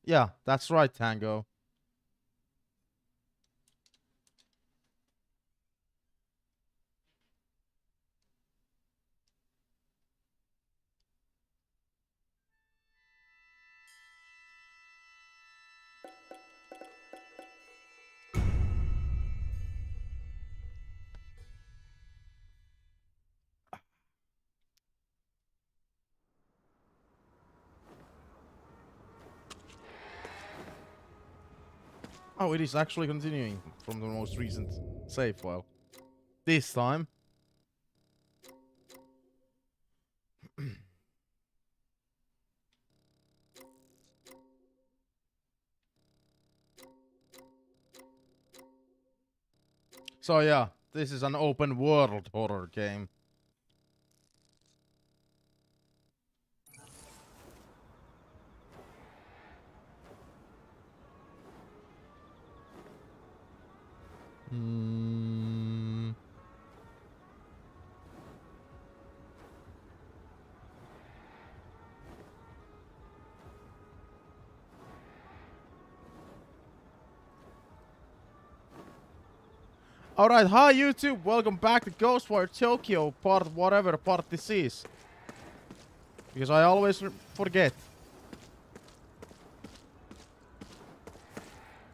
Yeah, that's right, Tango. Oh, it is actually continuing from the most recent save file. This time. So yeah, this is an open world horror game. Alright, hi YouTube, welcome back to GhostWire Tokyo, part whatever part this is. Because I always forget.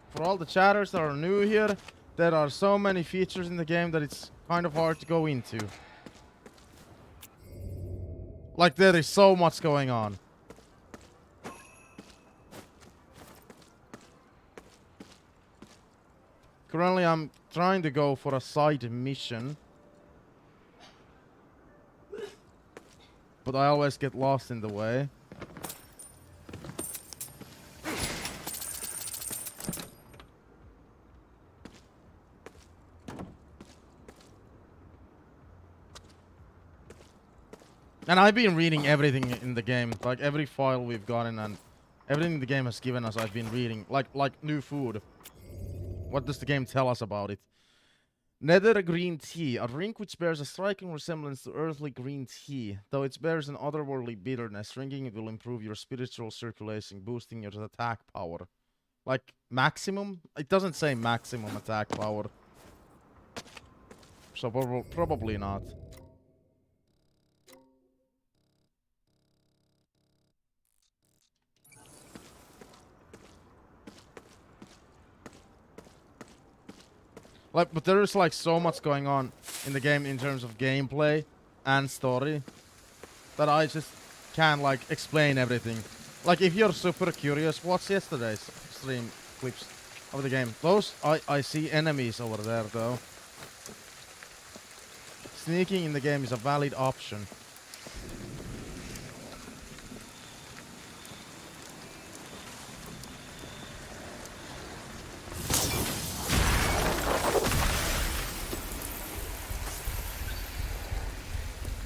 For all the chatters that are new here, there are so many features in the game that it's kind of hard to go into. Like, there is so much going on. Currently, I'm trying to go for a side mission. But I always get lost in the way. And I've been reading everything in the game, like every file we've gotten and everything the game has given us, I've been reading, like new food. What does the game tell us about it? Nether green tea, a drink which bears a striking resemblance to earthly green tea. Though it bears an otherworldly bitterness, drinking it will improve your spiritual circulation, boosting your attack power. Like, maximum? It doesn't say maximum attack power. So probably not. Like, but there is like so much going on in the game in terms of gameplay and story that I just can't like explain everything. Like, if you're super curious, watch yesterday's stream clips of the game. Those I see enemies over there though. Sneaking in the game is a valid option.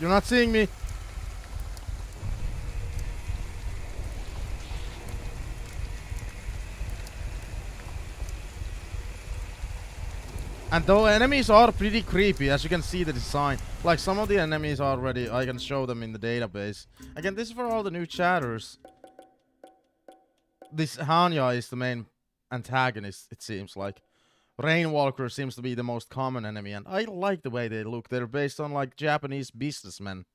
You're not seeing me. And though enemies are pretty creepy, as you can see the design. Like, some of the enemies already, I can show them in the database. Again, this is for all the new chatters. This Hanya is the main antagonist, it seems like. Rainwalker seems to be the most common enemy, and I like the way they look. They're based on, like, Japanese businessmen.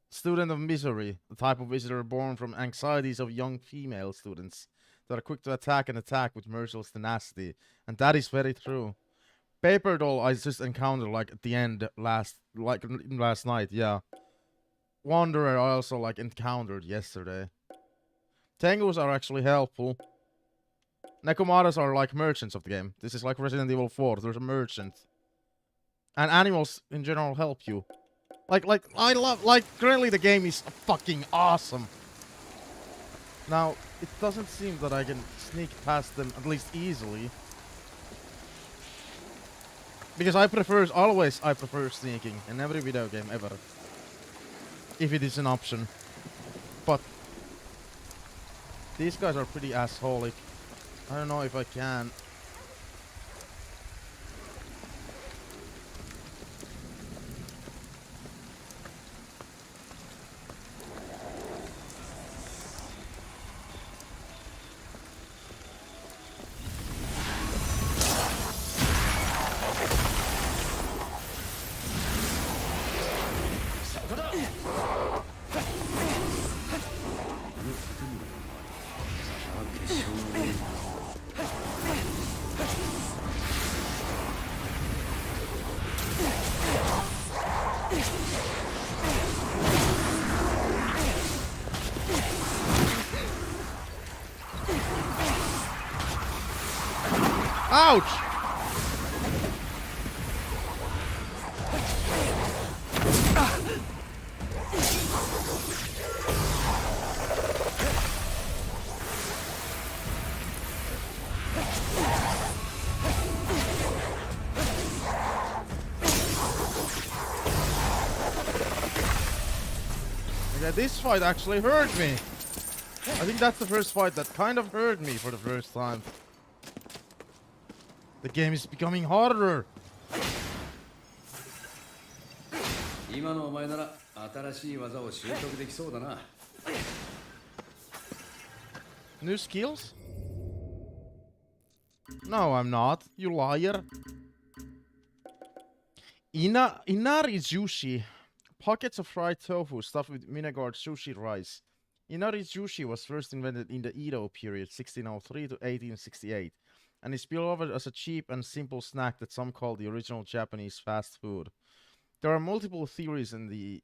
Student of misery, the type of visitor born from anxieties of young female students that are quick to attack and attack with merciless tenacity. And that is very true. Paper Doll I just encountered, like, at the end last night, yeah. Wanderer I also, like, encountered yesterday. Tangos are actually helpful. Nekomaras are like merchants of the game. This is like Resident Evil 4. There's a merchant. And animals in general help you. I love, currently the game is fucking awesome. Now, it doesn't seem that I can sneak past them, at least easily. Because I prefer sneaking in every video game ever. If it is an option. But these guys are pretty assholic. I don't know if I can. Ouch! Okay, this fight actually hurt me. I think that's the first fight that kind of hurt me for the first time. The game is becoming harder. 今のお前なら新しい技を習得できそうだな。New skills? No, I'm not. You liar. Inari Jushi. Pockets of fried tofu stuffed with Minagard sushi rice. Inari Jushi was first invented in the Edo period, 1603 to 1868, and is beloved as a cheap and simple snack that some call the original Japanese fast food. There are multiple theories on the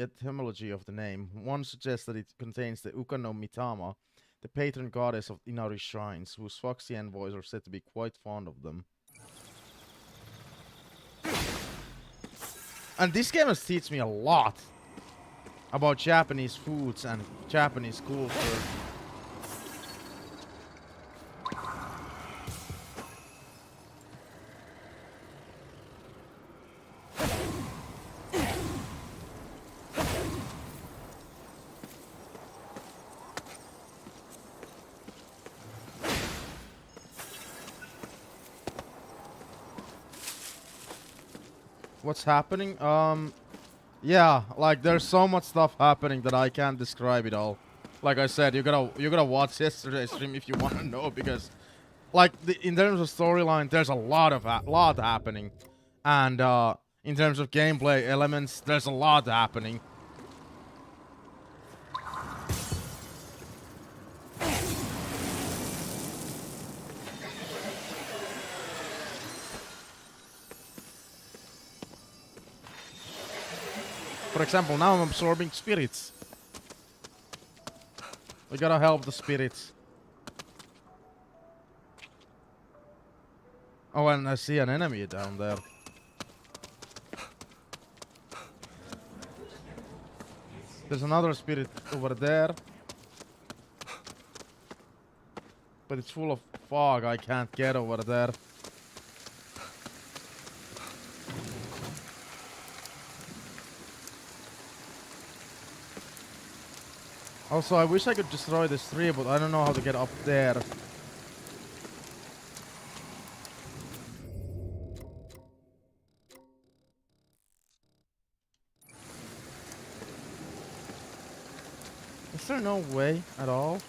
etymology of the name. One suggests that it contains the Uka no Mitama, the patron goddess of Inari shrines, whose foxy envoys are said to be quite fond of them. And this game has taught me a lot about Japanese foods and Japanese culture. What's happening? Yeah, like there's so much stuff happening that I can't describe it all. Like I said, you gotta watch yesterday's stream if you want to know, because like in terms of storyline, there's a lot happening, and in terms of gameplay elements, there's a lot happening. For example, now I'm absorbing spirits. We gotta help the spirits. Oh, and I see an enemy down there. There's another spirit over there. But it's full of fog, I can't get over there. Also, I wish I could destroy this tree, but I don't know how to get up there. Is there no way at all?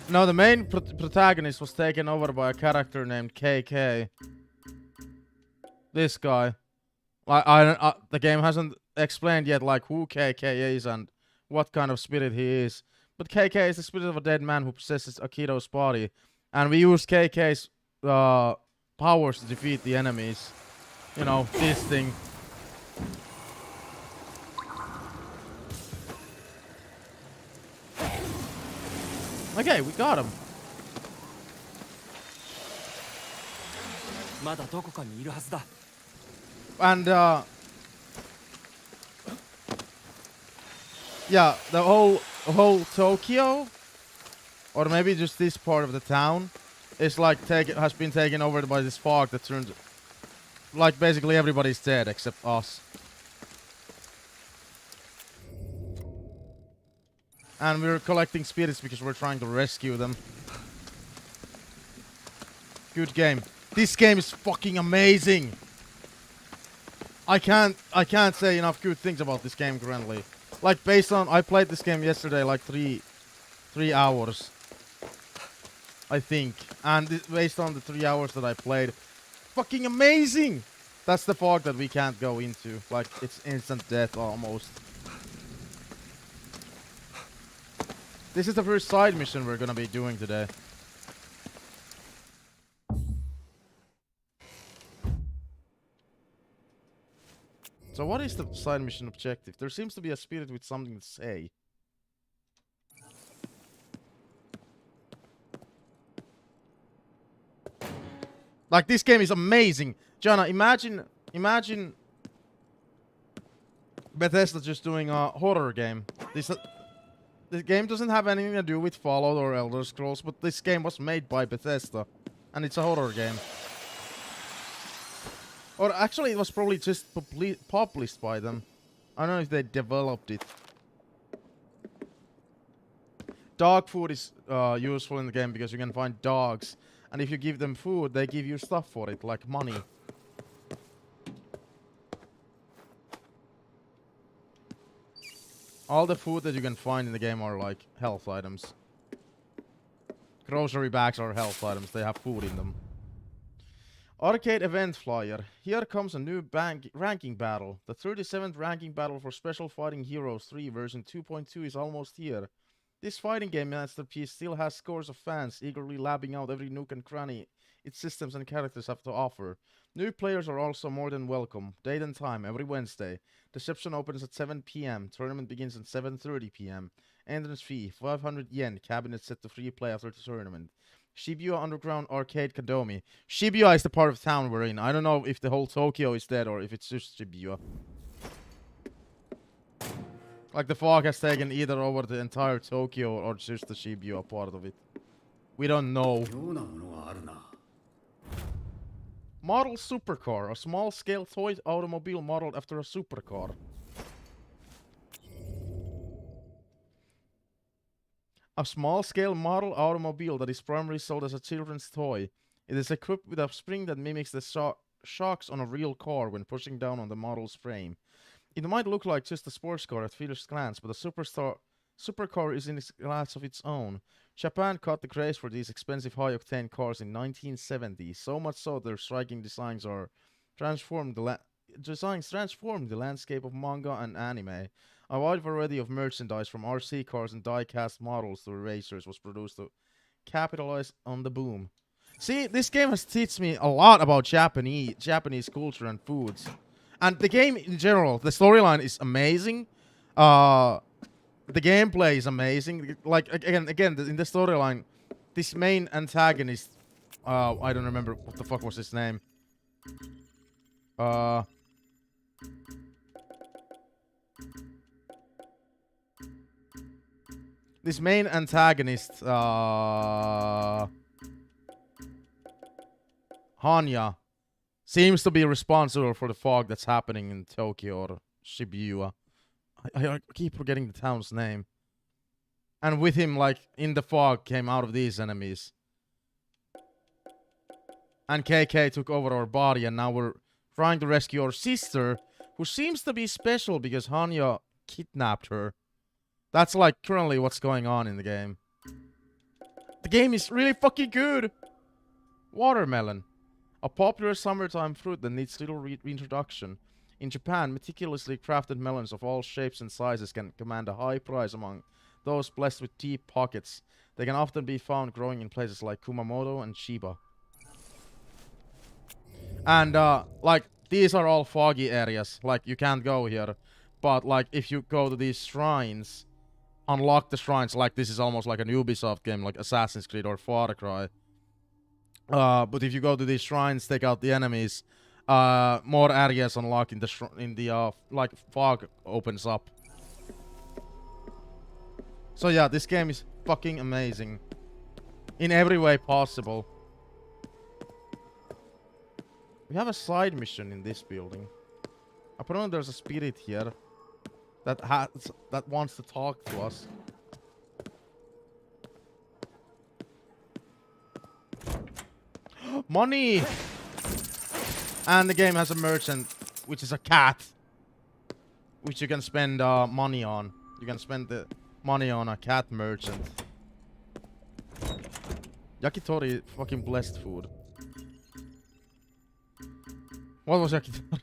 No, the main protagonist was taken over by a character named KK. This guy. The game hasn't explained yet, like, who KK is and what kind of spirit he is. But KK is the spirit of a dead man who possesses Akito's body. And we use KK's powers to defeat the enemies. You know, this thing. Okay, we got him. And yeah, the whole Tokyo, or maybe just this part of the town, is like has been taken over by this fog that turns, like basically everybody's dead except us. And we're collecting spirits because we're trying to rescue them. Good game. This game is fucking amazing. I can't say enough good things about this game currently. Like based on, I played this game yesterday like 3 hours, I think. And based on the 3 hours that I played, fucking amazing. That's the fog that we can't go into. Like, it's instant death almost. This is the first side mission we're gonna be doing today. So what is the side mission objective? There seems to be a spirit with something to say. Like, this game is amazing. Jana, imagine Bethesda just doing a horror game. This game doesn't have anything to do with Fallout or Elder Scrolls, but this game was made by Bethesda, and it's a horror game. Or actually, it was probably just published by them. I don't know if they developed it. Dog food is useful in the game because you can find dogs, and if you give them food, they give you stuff for it, like money. All the food that you can find in the game are like health items. Grocery bags are health items, they have food in them. Arcade event flyer. Here comes a new ranking battle. The 37th ranking battle for Special Fighting Heroes 3 version 2.2 is almost here. This fighting game masterpiece still has scores of fans eagerly lapping out every nook and cranny its systems and characters have to offer. New players are also more than welcome. Date and time, every Wednesday. Reception opens at 7 p.m. Tournament begins at 7:30 p.m. Entrance fee, 500 yen. Cabinet set to free play after the tournament. Shibuya Underground Arcade Kadomi. Shibuya is the part of town we're in. I don't know if the whole Tokyo is dead or if it's just Shibuya. Like, the fog has taken either over the entire Tokyo or just the Shibuya part of it. We don't know. Model supercar. A small-scale toy automobile modeled after a supercar. A small-scale model automobile that is primarily sold as a children's toy. It is equipped with a spring that mimics the shocks on a real car when pushing down on the model's frame. It might look like just a sports car at first glance, but a supercar is in a class of its own. Japan caught the craze for these expensive high-octane cars in 1970, so much so their striking designs transformed the landscape of manga and anime. A wide variety of merchandise from RC cars and die-cast models to racers was produced to capitalize on the boom. See, this game has taught me a lot about Japanese culture and foods. And the game in general, the storyline is amazing. The gameplay is amazing. Like, again, in the storyline, this main antagonist, I don't remember what the fuck was his name. This main antagonist, Hanya, seems to be responsible for the fog that's happening in Tokyo or Shibuya. I keep forgetting the town's name. And with him, like, in the fog came out of these enemies. And KK took over our body, and now we're trying to rescue our sister, who seems to be special because Hanya kidnapped her. That's, like, currently what's going on in the game. The game is really fucking good! Watermelon. A popular summertime fruit that needs little reintroduction. In Japan, meticulously crafted melons of all shapes and sizes can command a high price among those blessed with deep pockets. They can often be found growing in places like Kumamoto and Chiba. And, like, these are all foggy areas. Like, you can't go here. But, like, if you go to these shrines, unlock the shrines, like, this is almost like an Ubisoft game, like Assassin's Creed or Far Cry. But if you go to these shrines, take out the enemies, more areas unlock in the like, fog opens up. So yeah, this game is fucking amazing. In every way possible. We have a side mission in this building. Apparently there's a spirit here that wants to talk to us. Money! And the game has a merchant, which is a cat, which you can spend money on. You can spend the money on a cat merchant. Yakitori, fucking blessed food. What was yakitori?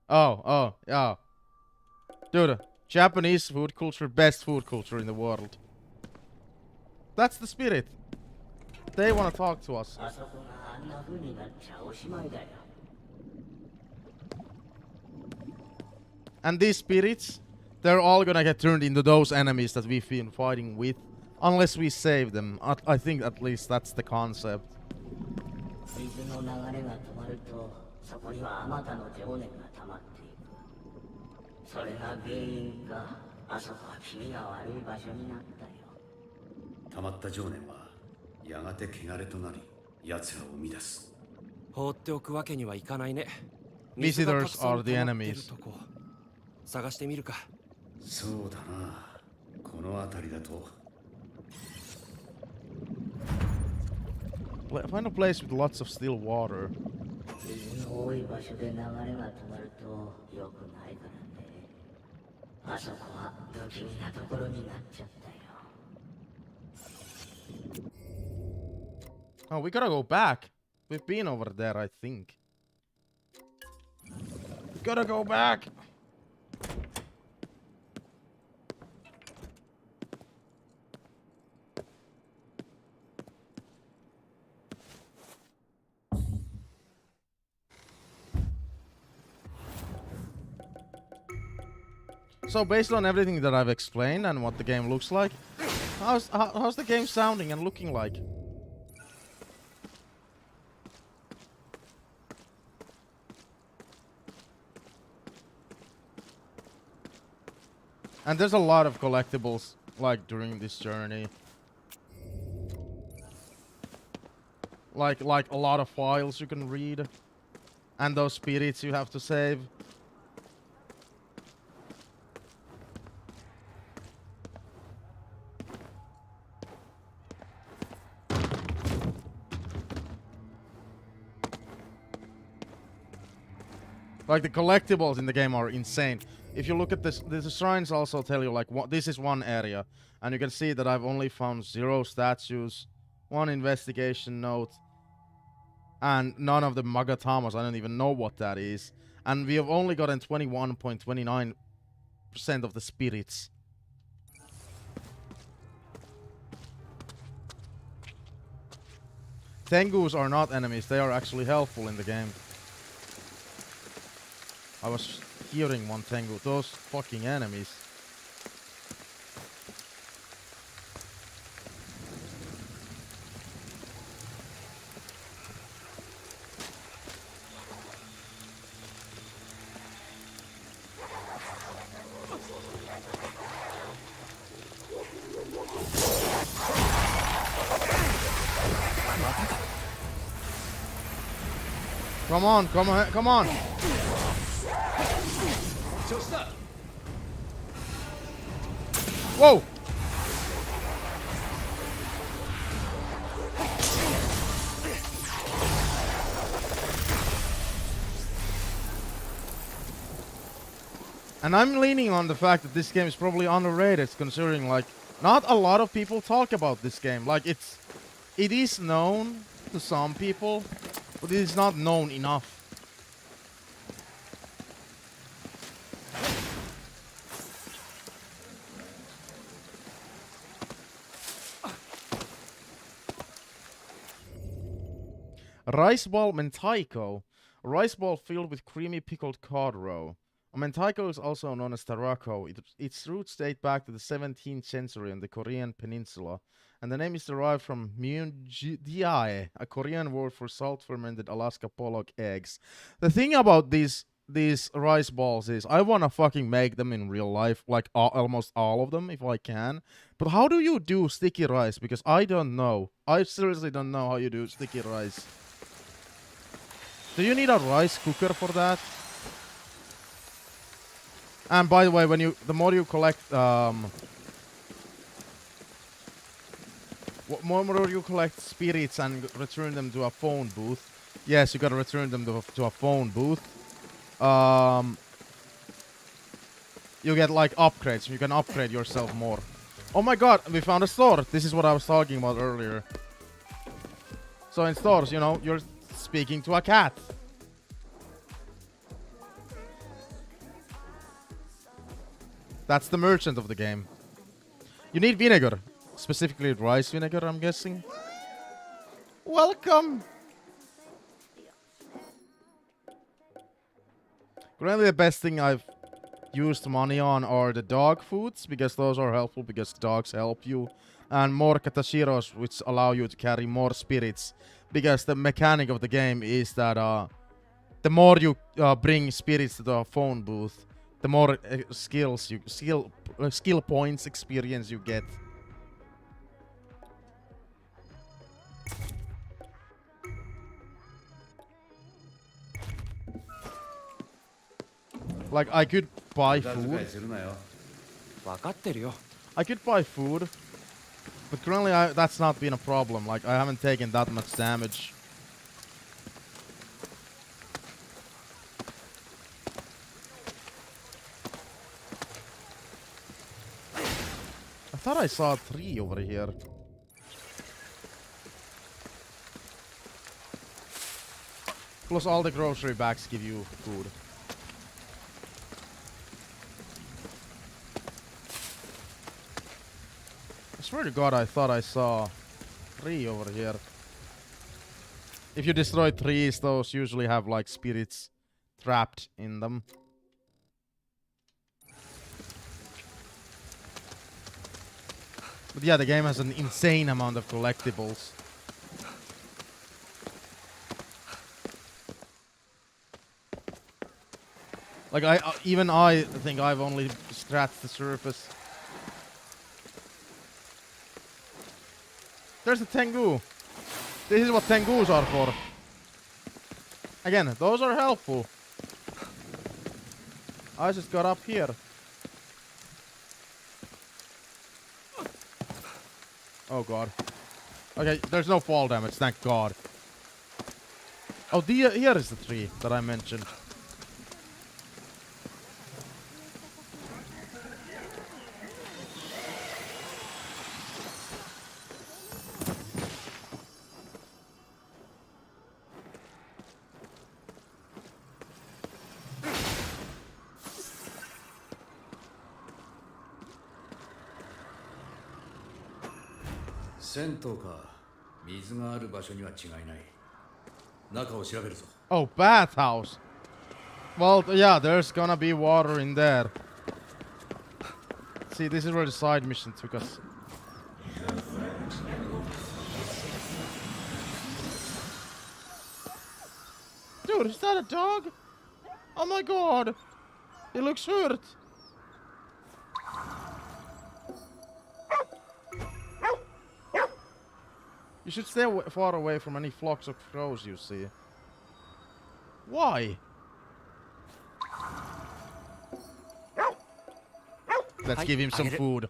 Oh, yeah. Dude, Japanese food culture, best food culture in the world. That's the spirit. They want to talk to us. And these spirits, they're all gonna get turned into those enemies that we've been fighting with. Unless we save them. I think at least that's the concept. Visitors are the enemies. Find a place with lots of still water. Oh, we gotta go back. We've been over there, I think. Gotta go back. So based on everything that I've explained and what the game looks like, how's the game sounding and looking like? And there's a lot of collectibles like during this journey. Like a lot of files you can read. And those spirits you have to save. Like the collectibles in the game are insane. If you look at this, the shrines also tell you like what this is one area, and you can see that I've only found 0 statues, 1 investigation note, and none of the Magatamas. I don't even know what that is, and we have only gotten 21.29% of the spirits. Tengus are not enemies; they are actually helpful in the game. I was hearing one Tengu. Those fucking enemies. Come on, come on, come on! Whoa! And I'm leaning on the fact that this game is probably underrated, considering like not a lot of people talk about this game. Like it is known to some people, but it is not known enough. Rice ball mentaiko. A rice ball filled with creamy pickled cod roe. A mentaiko is also known as tarako. Its roots date back to the 17th century on the Korean peninsula, and the name is derived from myunjiae, a Korean word for salt-fermented Alaska pollock eggs. The thing about these rice balls is I want to fucking make them in real life, like almost all of them if I can. But how do you do sticky rice? Because I don't know. I seriously don't know how you do sticky rice. Do you need a rice cooker for that? And by the way, the more you collect, more you collect spirits and return them to a phone booth. Yes, you gotta return them to a phone booth. You get like upgrades. You can upgrade yourself more. Oh my god, we found a store. This is what I was talking about earlier. So in stores, you know, you're speaking to a cat. That's the merchant of the game. You need vinegar. Specifically rice vinegar, I'm guessing. Welcome! Currently the best thing I've used money on are the dog foods, because those are helpful, because dogs help you. And more katashiros, which allow you to carry more spirits. Because the mechanic of the game is that the more you bring spirits to the phone booth, the more skill points, experience you get. Like, I could buy food. I could buy food. But currently, that's not been a problem. Like, I haven't taken that much damage. I thought I saw 3 over here. Plus, all the grocery bags give you food. I swear to God, I thought I saw 3 over here. If you destroy trees, those usually have like spirits trapped in them. But yeah, the game has an insane amount of collectibles. Like, even I think I've only scratched the surface. There's a Tengu. This is what Tengus are for. Again, those are helpful. I just got up here. Oh god. Okay, there's no fall damage, thank god. Oh, here is the tree that I mentioned. Oh, bathhouse. Well, yeah, there's gonna be water in there. See, this is where the side mission took us. Dude, is that a dog? Oh my god. He looks hurt. You should stay far away from any flocks of crows you see. Why? Let's give him some food.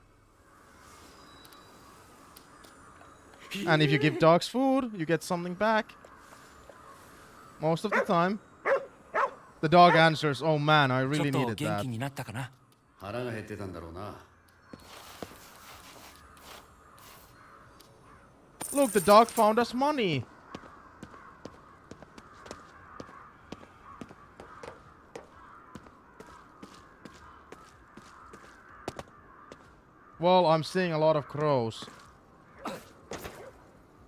And if you give dogs food, you get something back. Most of the time. The dog answers, oh man, I really needed that. Look, the dog found us money. Well, I'm seeing a lot of crows.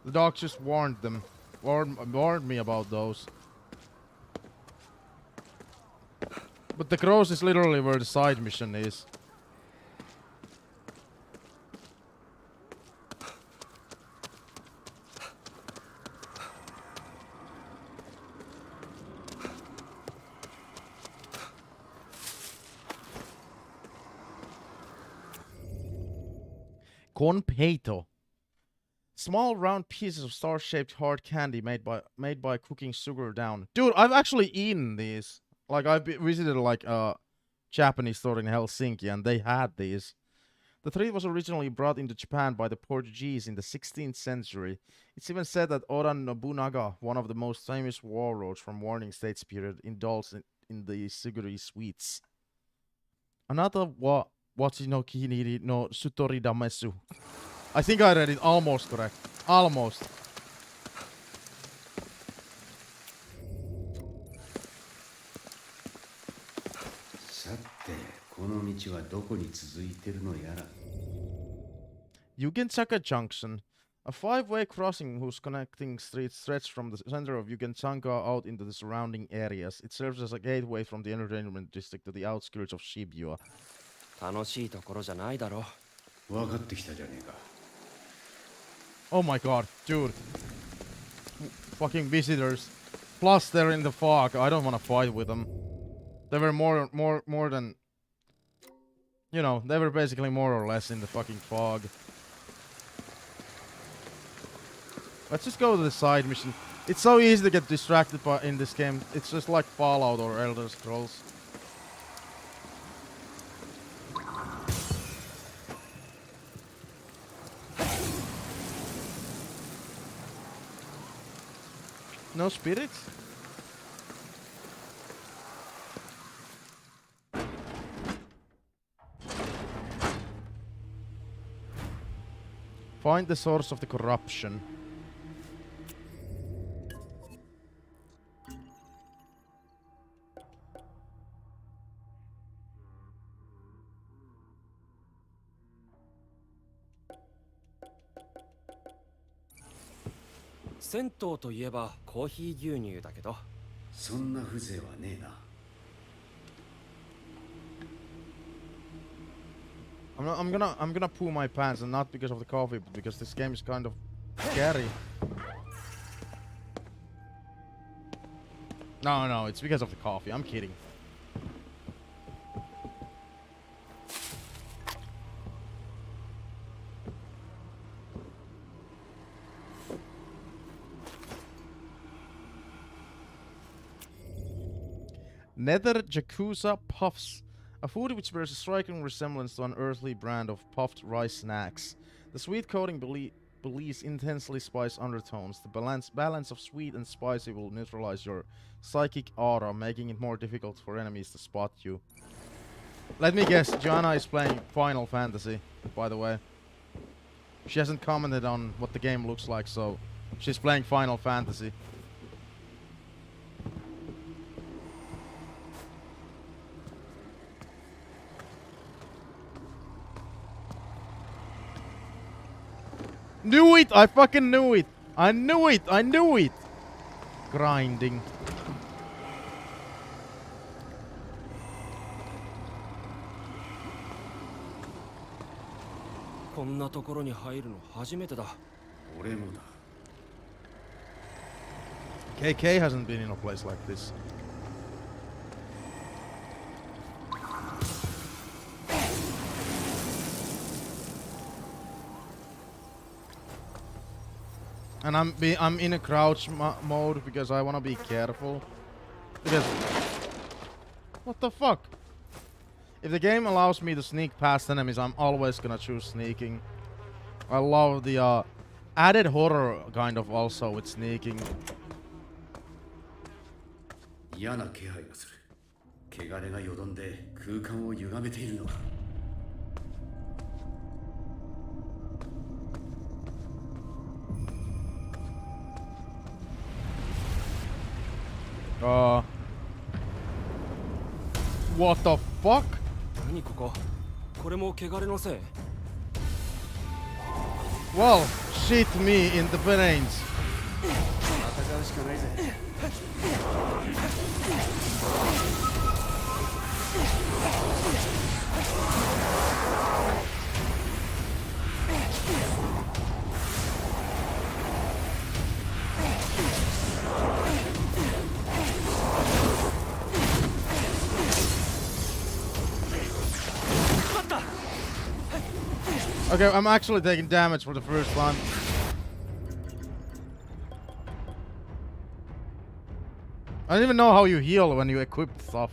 The dog just warned them. Warned me about those. But the crows is literally where the side mission is. Conpeito. Small round pieces of star-shaped hard candy made by cooking sugar down. Dude, I've actually eaten these. Like, I visited like a Japanese store in Helsinki and they had these. The treat was originally brought into Japan by the Portuguese in the 16th century. It's even said that Oda Nobunaga, one of the most famous warlords from Warring States period, indulged in the sugary sweets. Another Wachi no Kiniri no Sutori Damesu. I think I read it almost correct. Almost. の道はどこに続いてるのやら。Yugenchaka Junction. A five-way crossing whose connecting streets stretch from the center of Yugenchaka out into the surrounding areas. It serves as a gateway from the entertainment district to the outskirts of Shibuya. 楽しいところじゃないだろ。分かってきたじゃねえか。 Oh my god, dude. Fucking visitors. Plus they're in the fog. I don't want to fight with them. They were more than... You know, they were basically more or less in the fucking fog. Let's just go to the side mission. It's so easy to get distracted in this game. It's just like Fallout or Elder Scrolls. No spirits? Find the source of the corruption.銭湯といえばコーヒー牛乳だけど。そんな風情はねえな。I'm gonna poo my pants, and not because of the coffee, but because this game is kind of scary. No, it's because of the coffee. I'm kidding. Nether Yakuza Puffs. A food which bears a striking resemblance to an earthly brand of puffed rice snacks. The sweet coating belies intensely spiced undertones. The balance of sweet and spicy will neutralize your psychic aura, making it more difficult for enemies to spot you. Let me guess, Joanna is playing Final Fantasy, by the way. She hasn't commented on what the game looks like, so she's playing Final Fantasy. Knew it! I fucking knew it! I knew it! I knew it! Grinding. KK hasn't been in a place like this. And I'm in a crouch mode because I want to be careful. Because what the fuck? If the game allows me to sneak past enemies, I'm always gonna choose sneaking. I love the added horror kind of also with sneaking. 嫌な気配がする。汚れがよどんで空間を歪めているのか。What the fuck? 何ここ？これも汚れのせい？ Well, shit me in the brains. 戦うしかないぜ。Okay, I'm actually taking damage for the first time. I don't even know how you heal when you equip stuff.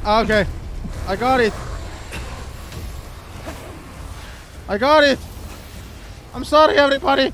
Okay, I got it. I got it. I'm sorry, everybody.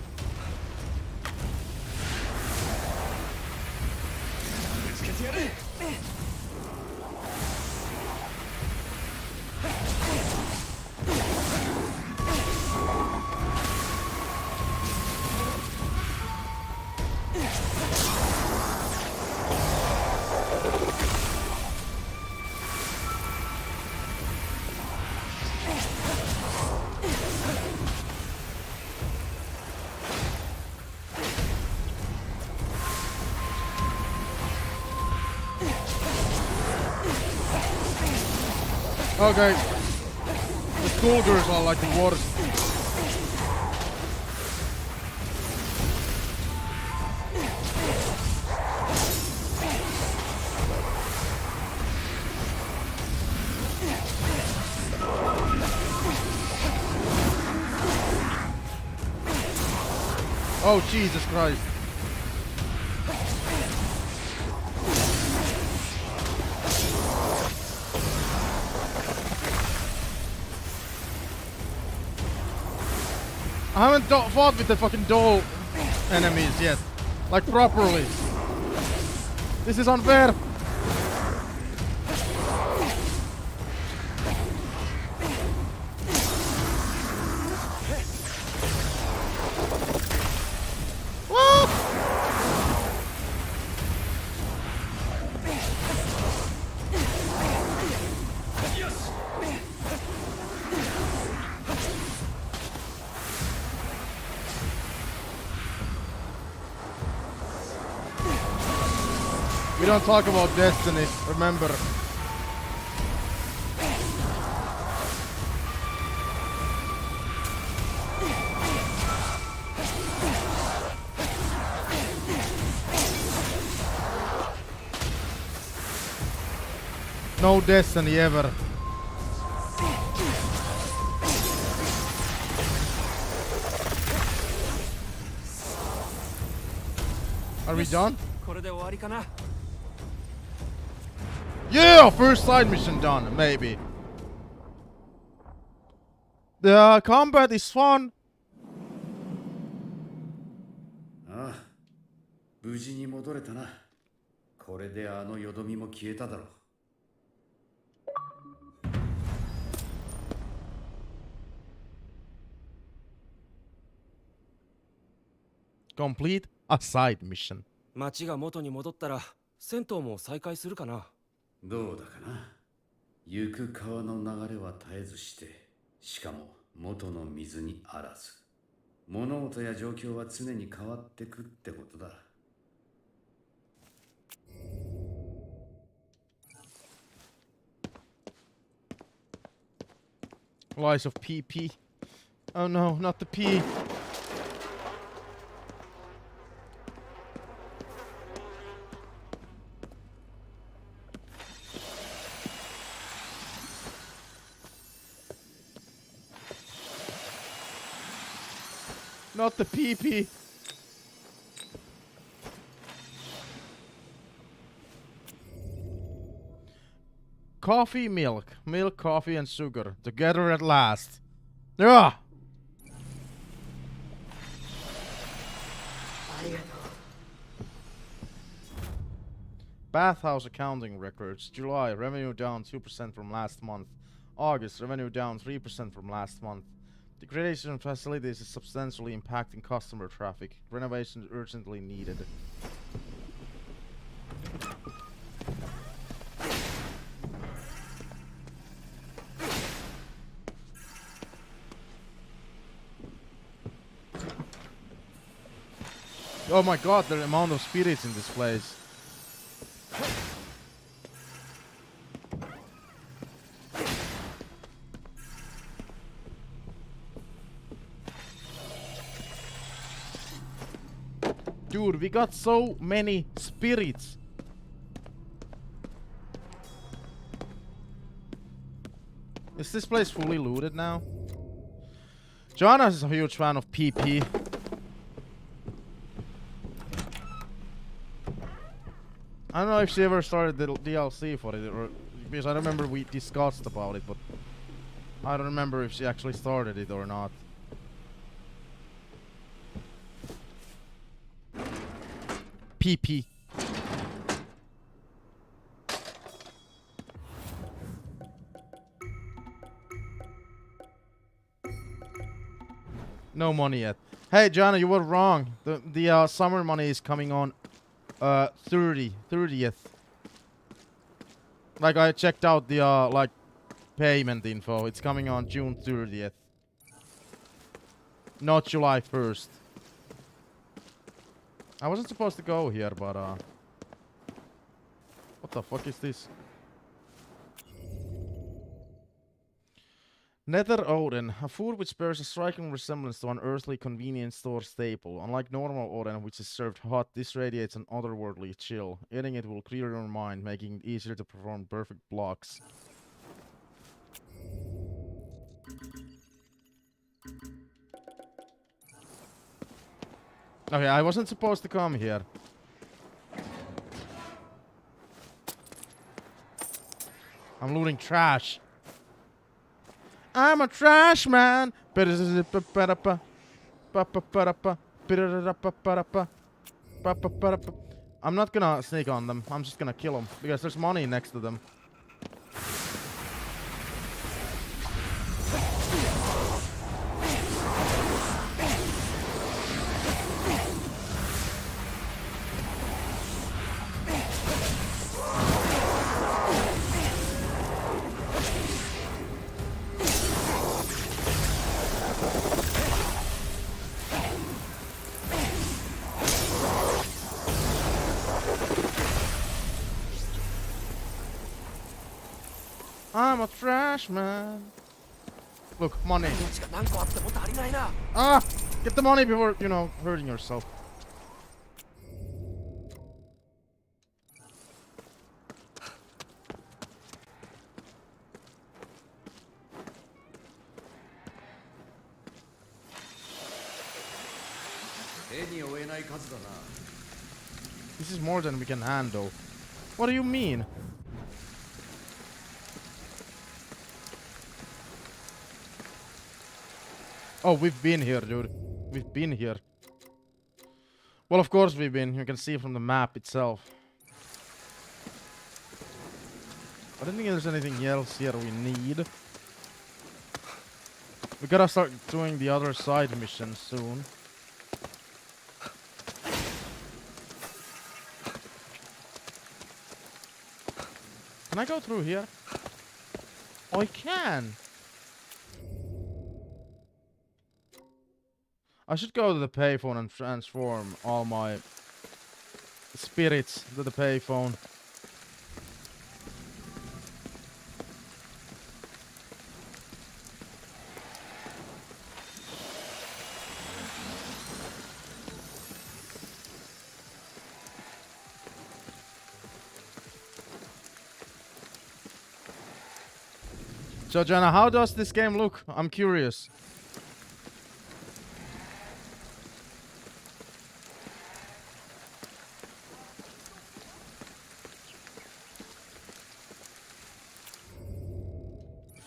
Okay. The schoolgirls are like the worst. Oh, Jesus Christ. I haven't fought with the fucking doll enemies yet. Like, properly. This is unfair. We don't talk about destiny, remember. No destiny ever. Are we done? Yeah, first side mission done, maybe. The combat is fun. ああ、無事に戻れたな。これであのよどみも消えただろう。Complete a side mission. 街が元に戻ったら銭湯も再開するかな。どうだかな。行く川の流れは絶えずして、しかも元の水にあらず。物事や状況は常に変わってくってことだ。Lies of PP. Oh no, not the P. Not the PP. Coffee, milk. Milk, coffee, and sugar. Together at last. Ugh! Bathhouse accounting records. July, revenue down 2% from last month. August, revenue down 3% from last month. Degradation facilities is substantially impacting customer traffic. Renovation urgently needed. Oh my god, the amount of spirits in this place. Dude, we got so many spirits. Is this place fully looted now? Joanna is a huge fan of PP. I don't know if she ever started the DLC for it, or because I remember we discussed about it, but I don't remember if she actually started it or not. PP. No money yet. Hey, Joanna, you were wrong. The summer money is coming on 30th. Like, I checked out the like payment info. It's coming on June 30th. Not July 1st. I wasn't supposed to go here, but what the fuck is this? Nether Odin, a food which bears a striking resemblance to an earthly convenience store staple. Unlike normal Odin, which is served hot, this radiates an otherworldly chill. Eating it will clear your mind, making it easier to perform perfect blocks. Okay, I wasn't supposed to come here. I'm looting trash. I'm a trash man. I'm not gonna sneak on them. I'm just gonna kill them because there's money next to them. I'm a trash man. Look, money. Ah! Get the money before, you know, hurting yourself. This is more than we can handle. What do you mean? Oh, we've been here, dude. We've been here. Well, of course we've been. You can see from the map itself. I don't think there's anything else here we need. We gotta start doing the other side missions soon. Can I go through here? Oh, I can! I should go to the payphone and transform all my spirits to the payphone. So, Jenna, how does this game look? I'm curious.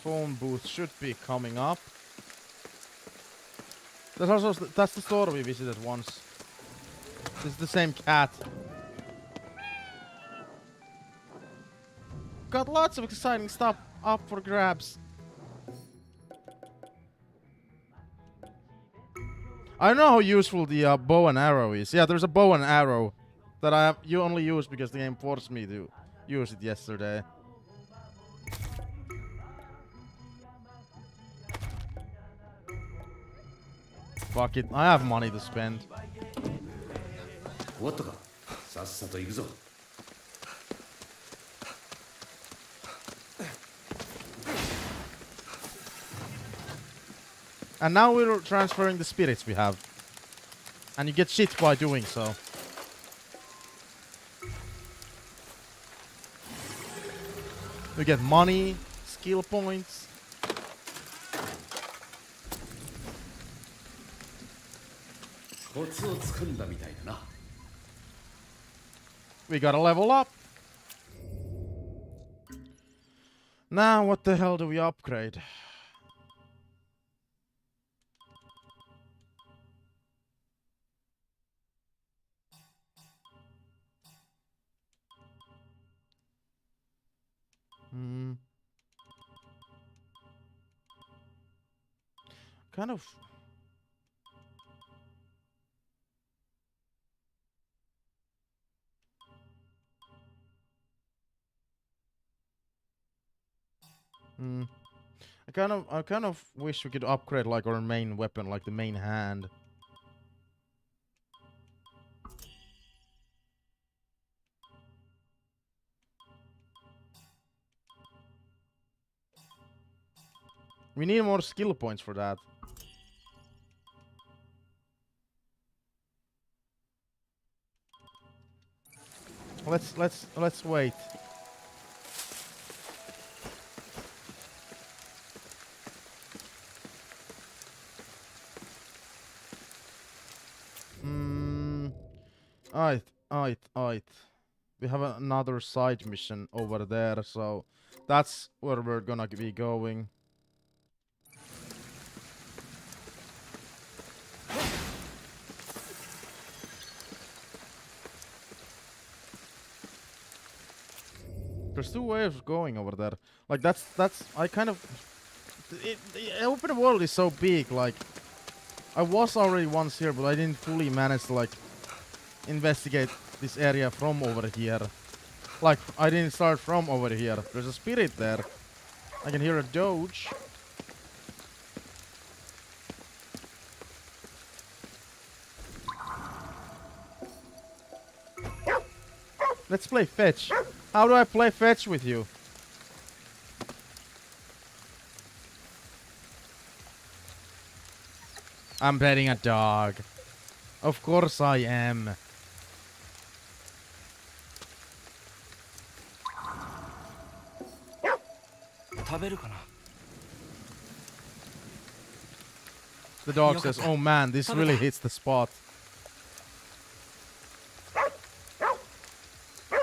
Phone booth should be coming up. That's the store we visited once. This is the same cat. Got lots of exciting stuff up for grabs. I don't know how useful the bow and arrow is. Yeah, there's a bow and arrow that you only use because the game forced me to use it yesterday. Fuck it, I have money to spend. And now we're transferring the spirits we have. And you get shit by doing so. We get money, skill points. We gotta level up. Now what the hell do we upgrade? Kind of. I kind of wish we could upgrade like our main weapon, like the main hand. We need more skill points for that. Let's wait. Alright. We have another side mission over there, so that's where we're gonna be going. There's two ways of going over there. Like that's I kind of the open world is so big. Like I was already once here, but I didn't fully manage to like investigate this area from over here. Like I didn't start from over here. There's a spirit there. I can hear a doge. Let's play fetch. How do I play fetch with you? I'm petting a dog. Of course I am. The dog says, "Oh man, this really hits the spot."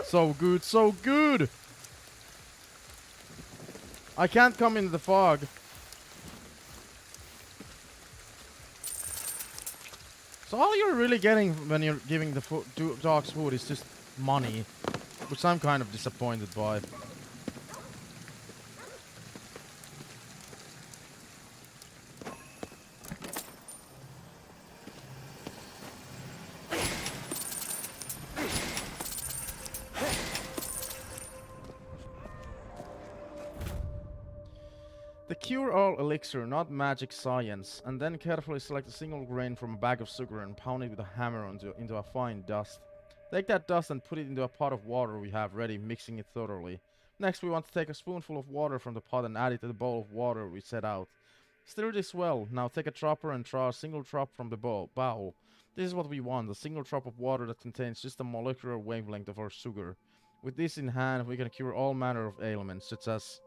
So good, so good! I can't come in the fog. So all you're really getting when you're giving the dogs food is just money, which I'm kind of disappointed by. The cure-all elixir, not magic science, and then carefully select a single grain from a bag of sugar and pound it with a hammer into a fine dust. Take that dust and put it into a pot of water we have ready, mixing it thoroughly. Next we want to take a spoonful of water from the pot and add it to the bowl of water we set out. Stir this well. Now take a dropper and draw a single drop from the bowl. This is what we want, a single drop of water that contains just a molecular wavelength of our sugar. With this in hand, we can cure all manner of ailments, such as...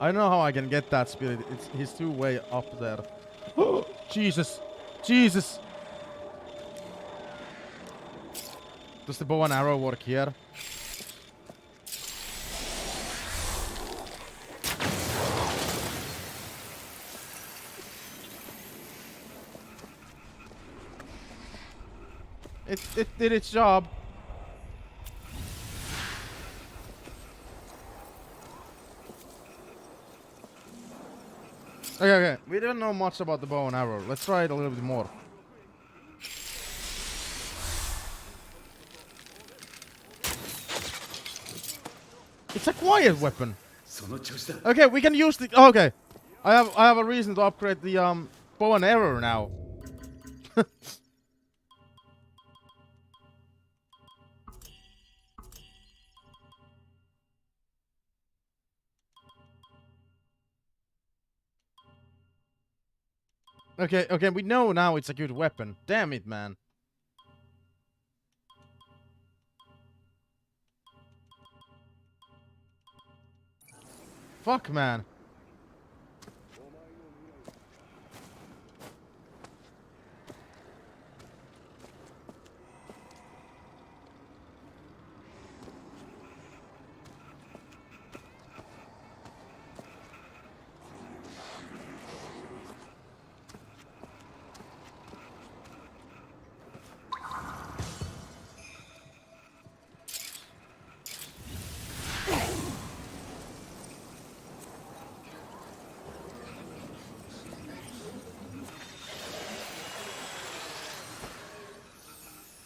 I don't know how I can get that spirit. He's too way up there. Jesus! Jesus! Does the bow and arrow work here? It did its job. Okay. We don't know much about the bow and arrow. Let's try it a little bit more. It's a quiet weapon. Okay, we can use the... Okay. I have a reason to upgrade the bow and arrow now. Okay, we know now it's a good weapon. Damn it, man. Fuck, man.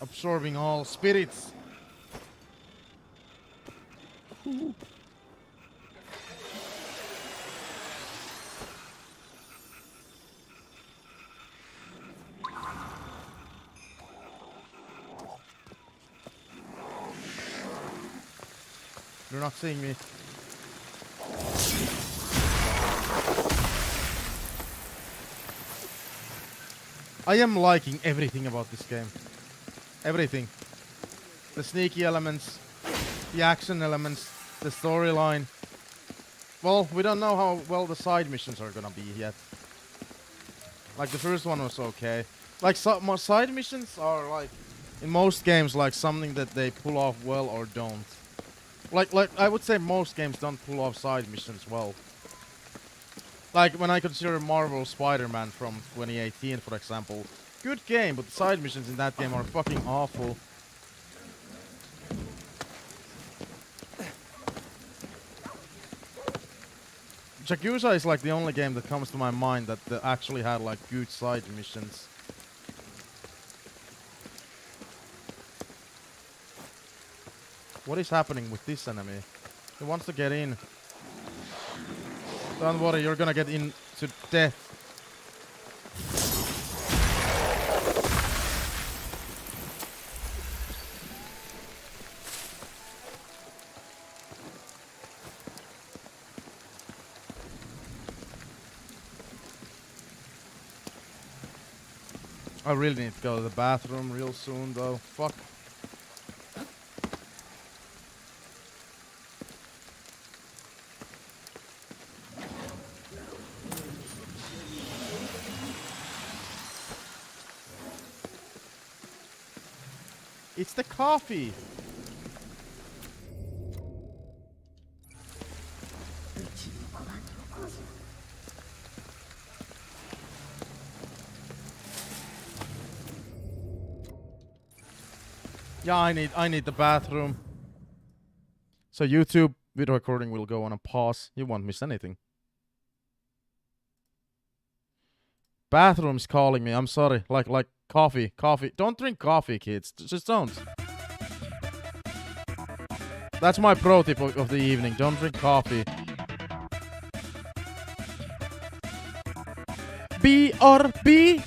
Absorbing all spirits. You're not seeing me. I am liking everything about this game. Everything. The sneaky elements, the action elements, the storyline. Well, we don't know how well the side missions are gonna be yet. Like, the first one was okay. Like, side missions are, like, in most games, like, something that they pull off well or don't. Like, I would say most games don't pull off side missions well. Like, when I consider Marvel Spider-Man from 2018, for example. Good game, but the side missions in that game are fucking awful. Yakuza is like the only game that comes to my mind that actually had like good side missions. What is happening with this enemy? He wants to get in. Don't worry, you're gonna get in to death. I really need to go to the bathroom real soon though. Fuck. It's the coffee. Yeah, I need the bathroom. So YouTube video recording will go on a pause. You won't miss anything. Bathroom's calling me. I'm sorry. Like coffee. Don't drink coffee, kids. Just don't. That's my pro tip of the evening. Don't drink coffee. BRB.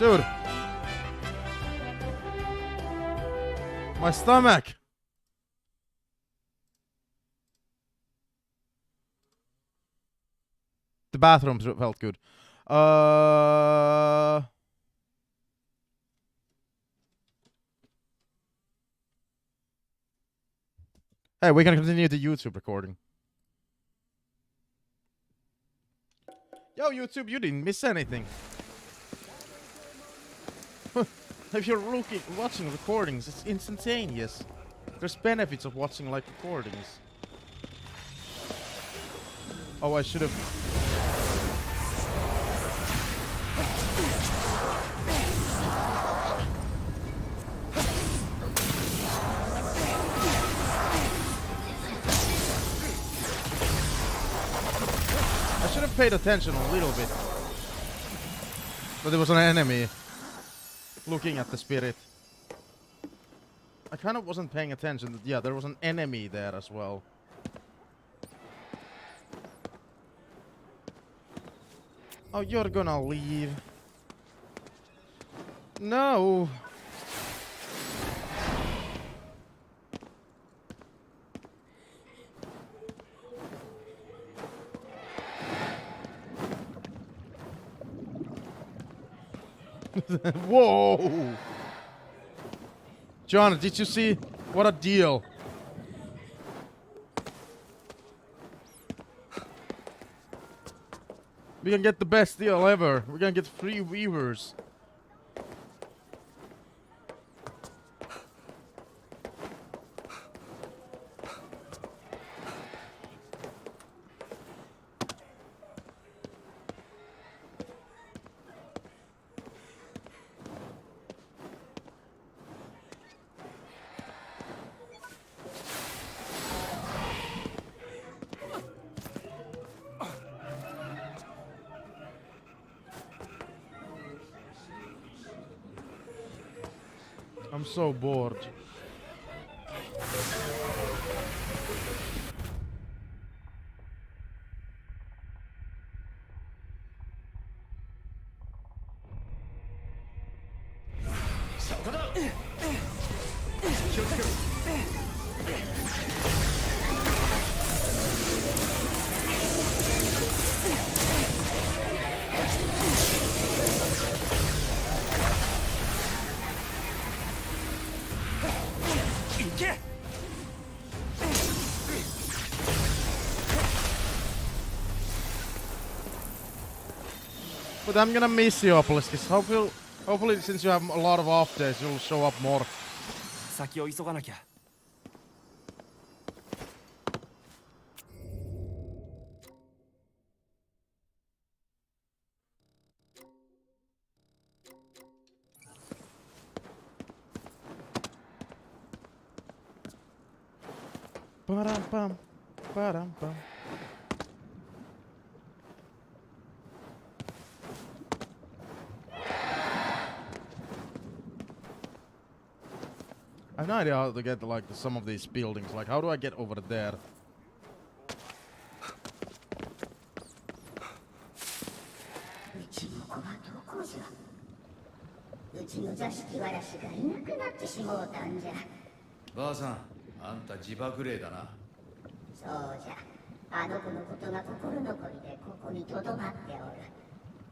Dude. My stomach. The bathrooms felt good. Hey, we can continue the YouTube recording. Yo, YouTube, you didn't miss anything. If you're watching recordings, it's instantaneous. There's benefits of watching like recordings. Oh, I should have. I should have paid attention a little bit. But there was an enemy looking at the spirit. I kind of wasn't paying attention. Yeah, there was an enemy there as well. Oh, you're gonna leave. No. Whoa! John, did you see? What a deal. We can get the best deal ever. We're gonna get free weavers. I'm so bored. But I'm gonna miss you, Opaliskis. Hopefully, since you have a lot of off days, you'll show up more. 先を急がなきゃ。Ba-dum-bum, ba-dum-bum. I have no idea how to get like some of these buildings. Like, how do I get over there? Ba-san, あんた自爆霊だな。そうじゃ。あの子のことが心残りでここに留まっておる。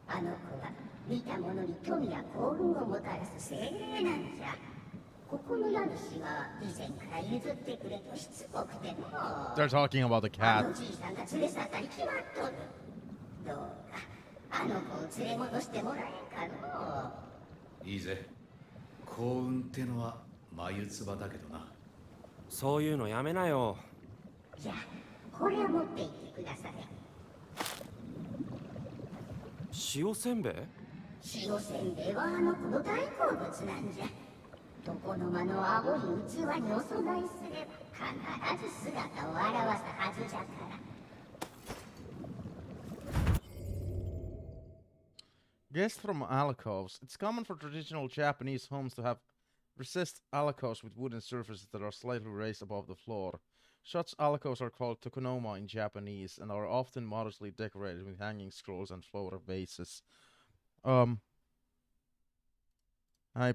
あの子は見た者に富や幸運をもたらす精霊なんじゃ。ここの家主は以前から譲ってくれとしつこくても。They're talking about the あ cat. のじいさんが連れ去ったに決まっとる。どうかあの子を連れ戻してもらえんかのう。いいぜ。幸運ってのは眉唾だけどな。そういうのやめなよ。じゃあこれを持って行ってください。塩せんべい？塩せんべいはあの子の大好物なんじゃ。床の間の青い器にお供えすれば必ず姿を現すはずじゃから。Guest from alcoves. It's common for traditional Japanese homes to have recessed alcoves with wooden surfaces that are slightly raised above the floor. Such alcoves are called tokonoma in Japanese and are often modestly decorated with hanging scrolls and flower vases. Hi,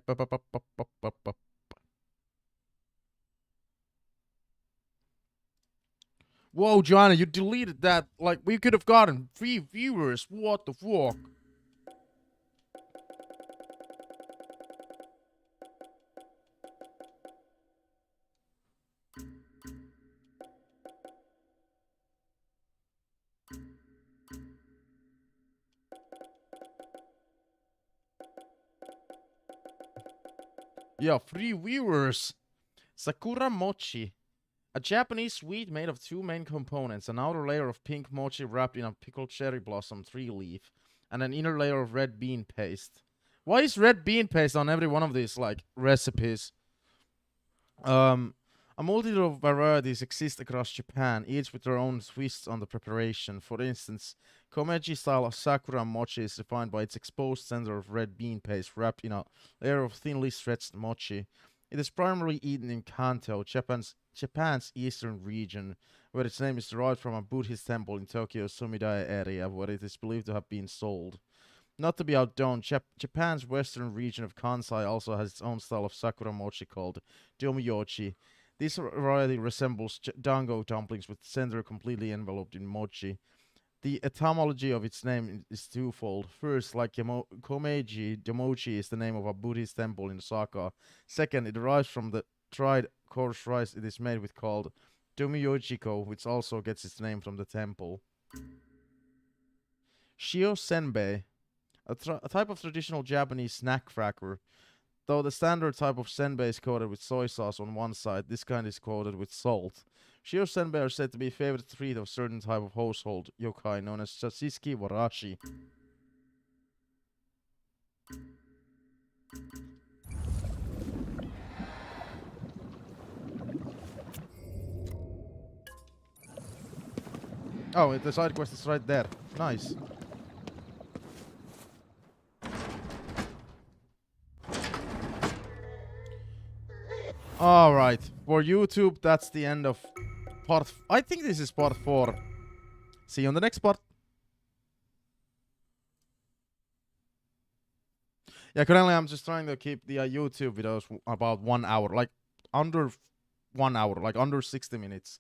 Whoa, Joanna, you deleted that. Like, we could have gotten 3 viewers. What the fuck? Yeah, 3 viewers. Sakura Mochi. A Japanese sweet made of 2 main components. An outer layer of pink mochi wrapped in a pickled cherry blossom 3 leaf. And an inner layer of red bean paste. Why is red bean paste on every one of these, like, recipes? A multitude of varieties exist across Japan, each with their own twists on the preparation. For instance, Komeji style of Sakura mochi is defined by its exposed center of red bean paste wrapped in a layer of thinly stretched mochi. It is primarily eaten in Kanto, Japan's eastern region, where its name is derived from a Buddhist temple in Tokyo's Sumidai area, where it is believed to have been sold. Not to be outdone, Japan's western region of Kansai also has its own style of Sakura mochi called Domiyochi. This variety resembles dango dumplings with the center completely enveloped in mochi. The etymology of its name is twofold. First, like Komeji, Domochi is the name of a Buddhist temple in Osaka. Second, it derives from the dried coarse rice it is made with called Domiyochiko, which also gets its name from the temple. Shio senbei, a type of traditional Japanese snack cracker. Though the standard type of senbei is coated with soy sauce on one side, this kind is coated with salt. Shio senbei are said to be a favorite treat of certain type of household yokai known as Sasiki Warashi. Oh, the side quest is right there. Nice. Alright, for YouTube, that's the end of part... I think this is part 4. See you on the next part. Yeah, currently I'm just trying to keep the YouTube videos about 1 hour. Like, under 1 hour. Like, under 60 minutes.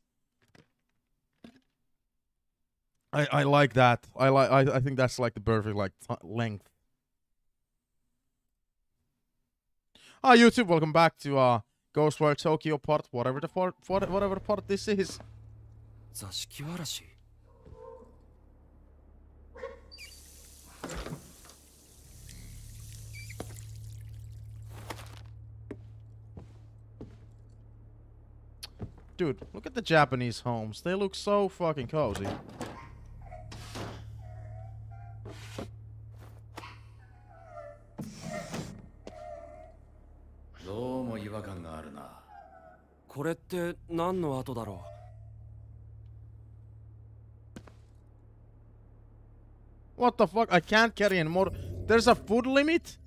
I like that. I think that's like the perfect, like, length. Hi, YouTube. Welcome back to, GhostWire Tokyo part, whatever part this is. Dude, look at the Japanese homes. They look so fucking cozy. What the fuck? I can't carry anymore. There's a food limit?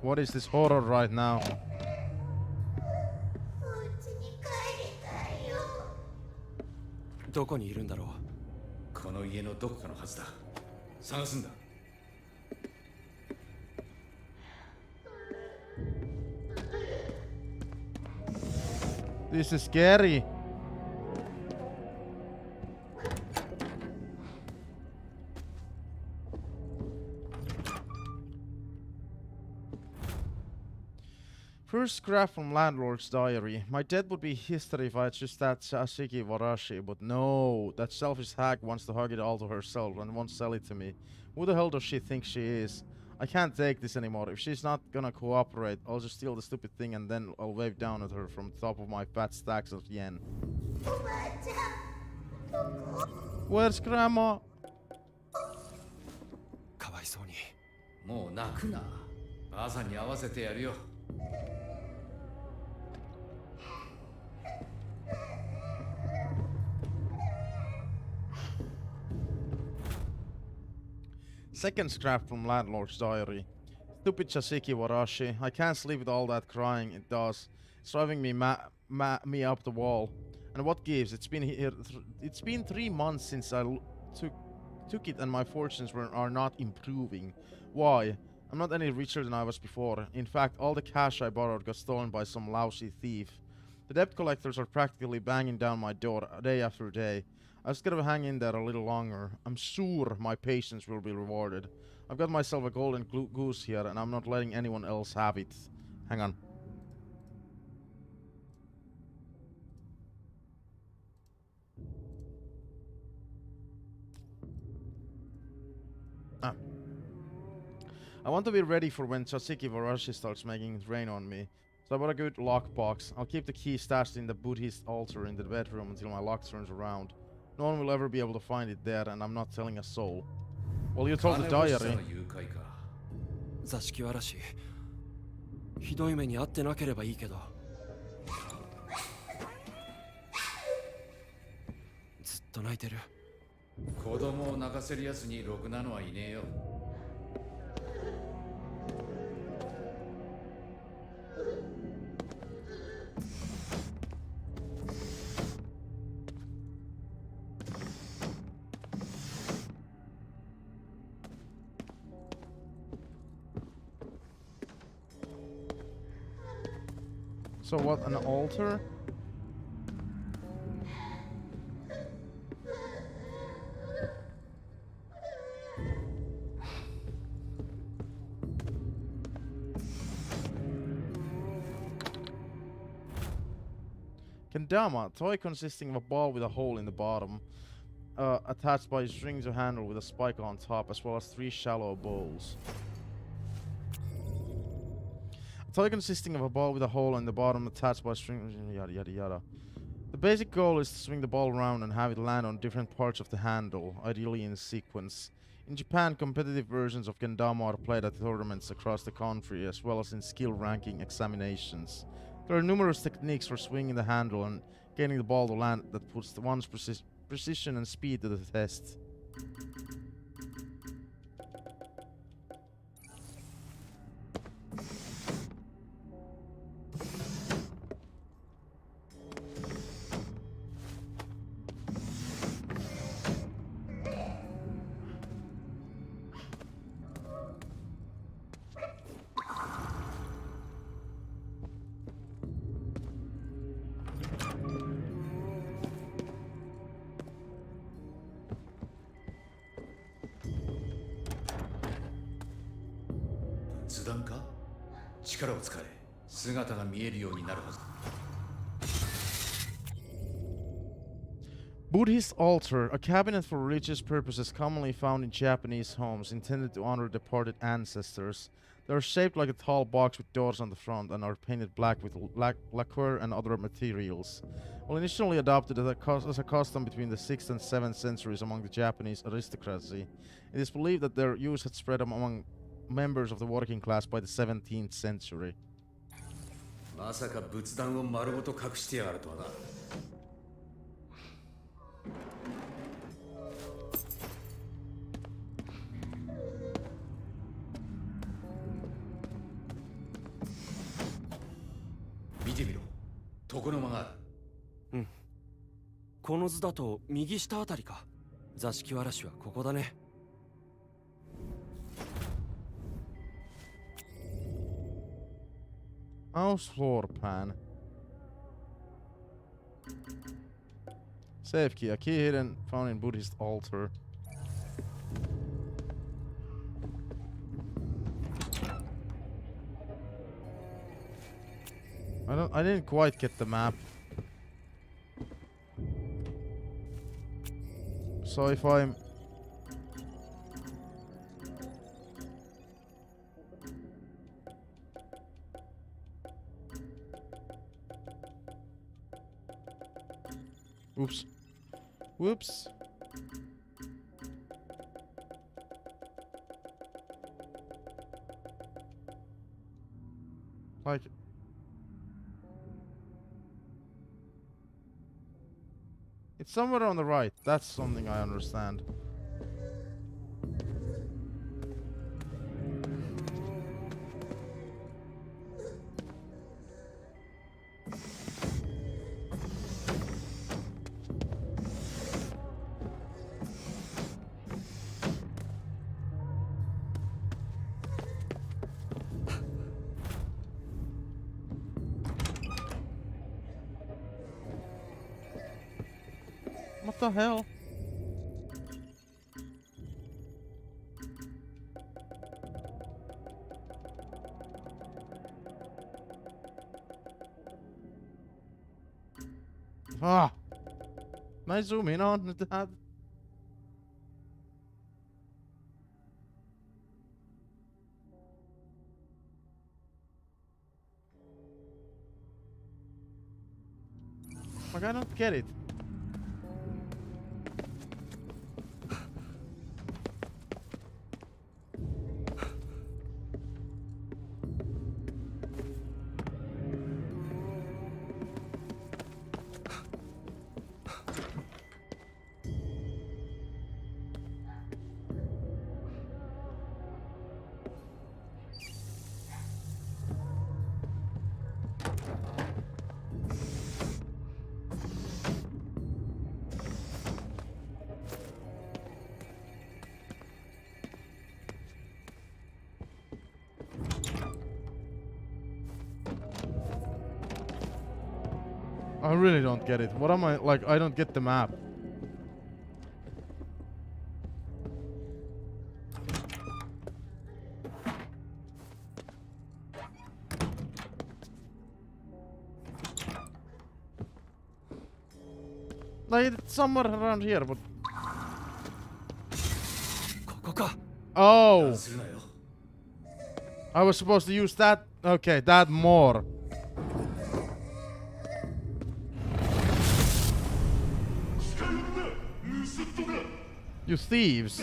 What is this horror right now? This is scary. First graph from Landlord's Diary. My death would be history if I had just that Sasiki Warashi, but no. That selfish hag wants to hug it all to herself and won't sell it to me. Who the hell does she think she is? I can't take this anymore. If she's not gonna cooperate, I'll just steal the stupid thing and then I'll wave down at her from the top of my fat stacks of yen. Where's Grandma? かわいそうに。もう泣くな。ばあさんに合わせてやるよ。Second scrap from Landlord's Diary. Stupid Chasiki Warashi. I can't sleep with all that crying it does. It's driving me me up the wall. And what gives? It's been here. It's been 3 months since I took it, and my fortunes are not improving. Why? I'm not any richer than I was before. In fact, all the cash I borrowed got stolen by some lousy thief. The debt collectors are practically banging down my door day after day. I just gotta hang in there a little longer. I'm sure my patience will be rewarded. I've got myself a golden goose here, and I'm not letting anyone else have it. Hang on. I want to be ready for when Chasiki Warashi starts making it rain on me. So I bought a good lockbox. I'll keep the key stashed in the Buddhist altar in the bedroom until my lock turns around. No one will ever be able to find it there, and I'm not telling a soul. Well, you told the diary. 座敷わらし。ひどい目に遭ってなければいいけど。ずっと泣いてる。子供を泣かせるやつにろくなのはいねえよ。So what, an altar? Kendama, a toy consisting of a ball with a hole in the bottom, attached by a string to handle with a spike on top, as well as 3 shallow bowls. A toy consisting of a ball with a hole in the bottom attached by a string, yada yada yada. The basic goal is to swing the ball around and have it land on different parts of the handle, ideally in sequence. In Japan, competitive versions of Kendama are played at tournaments across the country, as well as in skill ranking examinations. There are numerous techniques for swinging the handle and getting the ball to land that puts one's precision and speed to the test. Buddhist altar, a cabinet for religious purposes commonly found in Japanese homes intended to honor departed ancestors. They are shaped like a tall box with doors on the front and are painted black with lacquer and other materials. While initially adopted as a custom between the 6th and 7th centuries among the Japanese aristocracy, it is believed that their use had spread among members of the working class by the 17th century. まさか仏壇を丸ごと隠してやがるとはな。見てみろ。床の間がある。うん。この図だと右下あたりか。座敷わらしはここだね。Mouse floor pan. Save key. A key hidden found in Buddhist altar. I didn't quite get the map. So if I'm Oops. Whoops. Like... It's somewhere on the right. That's something I understand. What the hell? Ah! Can I zoom in on that? Like, I don't get it. I really don't get it. What am I like? I don't get the map. Like it's somewhere around here, but oh, I was supposed to use that. Okay, that more. You thieves.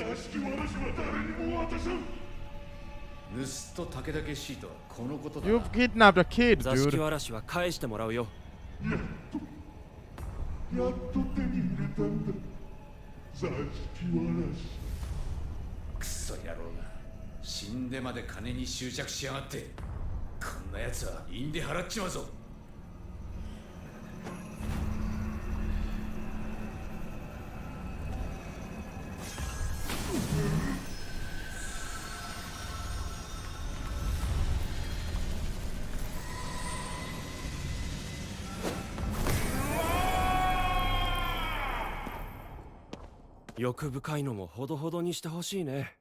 You've kidnapped a kid, dude. やっと手に入れたんだ。座敷わらし。クソ野郎が死んでまで金に執着しやがって。こんな奴は印で払っちまうぞ。欲深いのもほどほどにしてほしいね。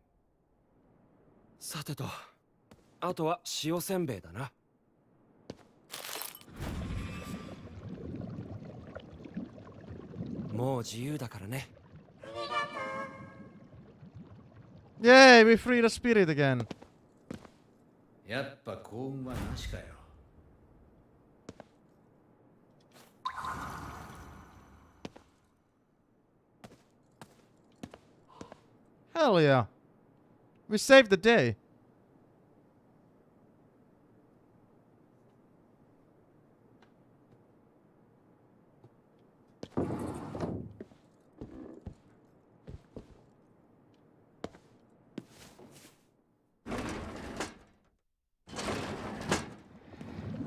さてと、あとは塩せんべいだな。もう自由だからね。Yay, we freed a spirit again. やっぱ幸運はなしかよ。Hell yeah. We saved the day.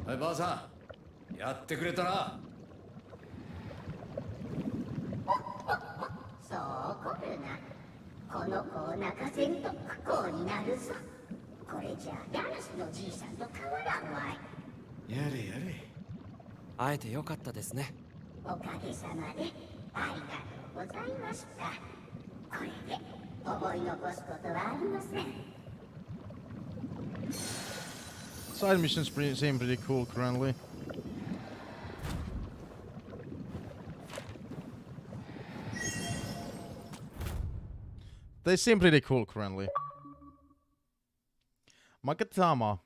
はい、ばあさん、やってくれたな。そう怒るな。この子を泣かせると不幸になるぞ。これじゃヤラスのじいさんと変わらんわい。やれやれ。会えてよかったですね。おかげさまでありがとうございました。これで思い残すことはありません。Side missions seem pretty cool currently. They seem pretty cool currently. Magatama.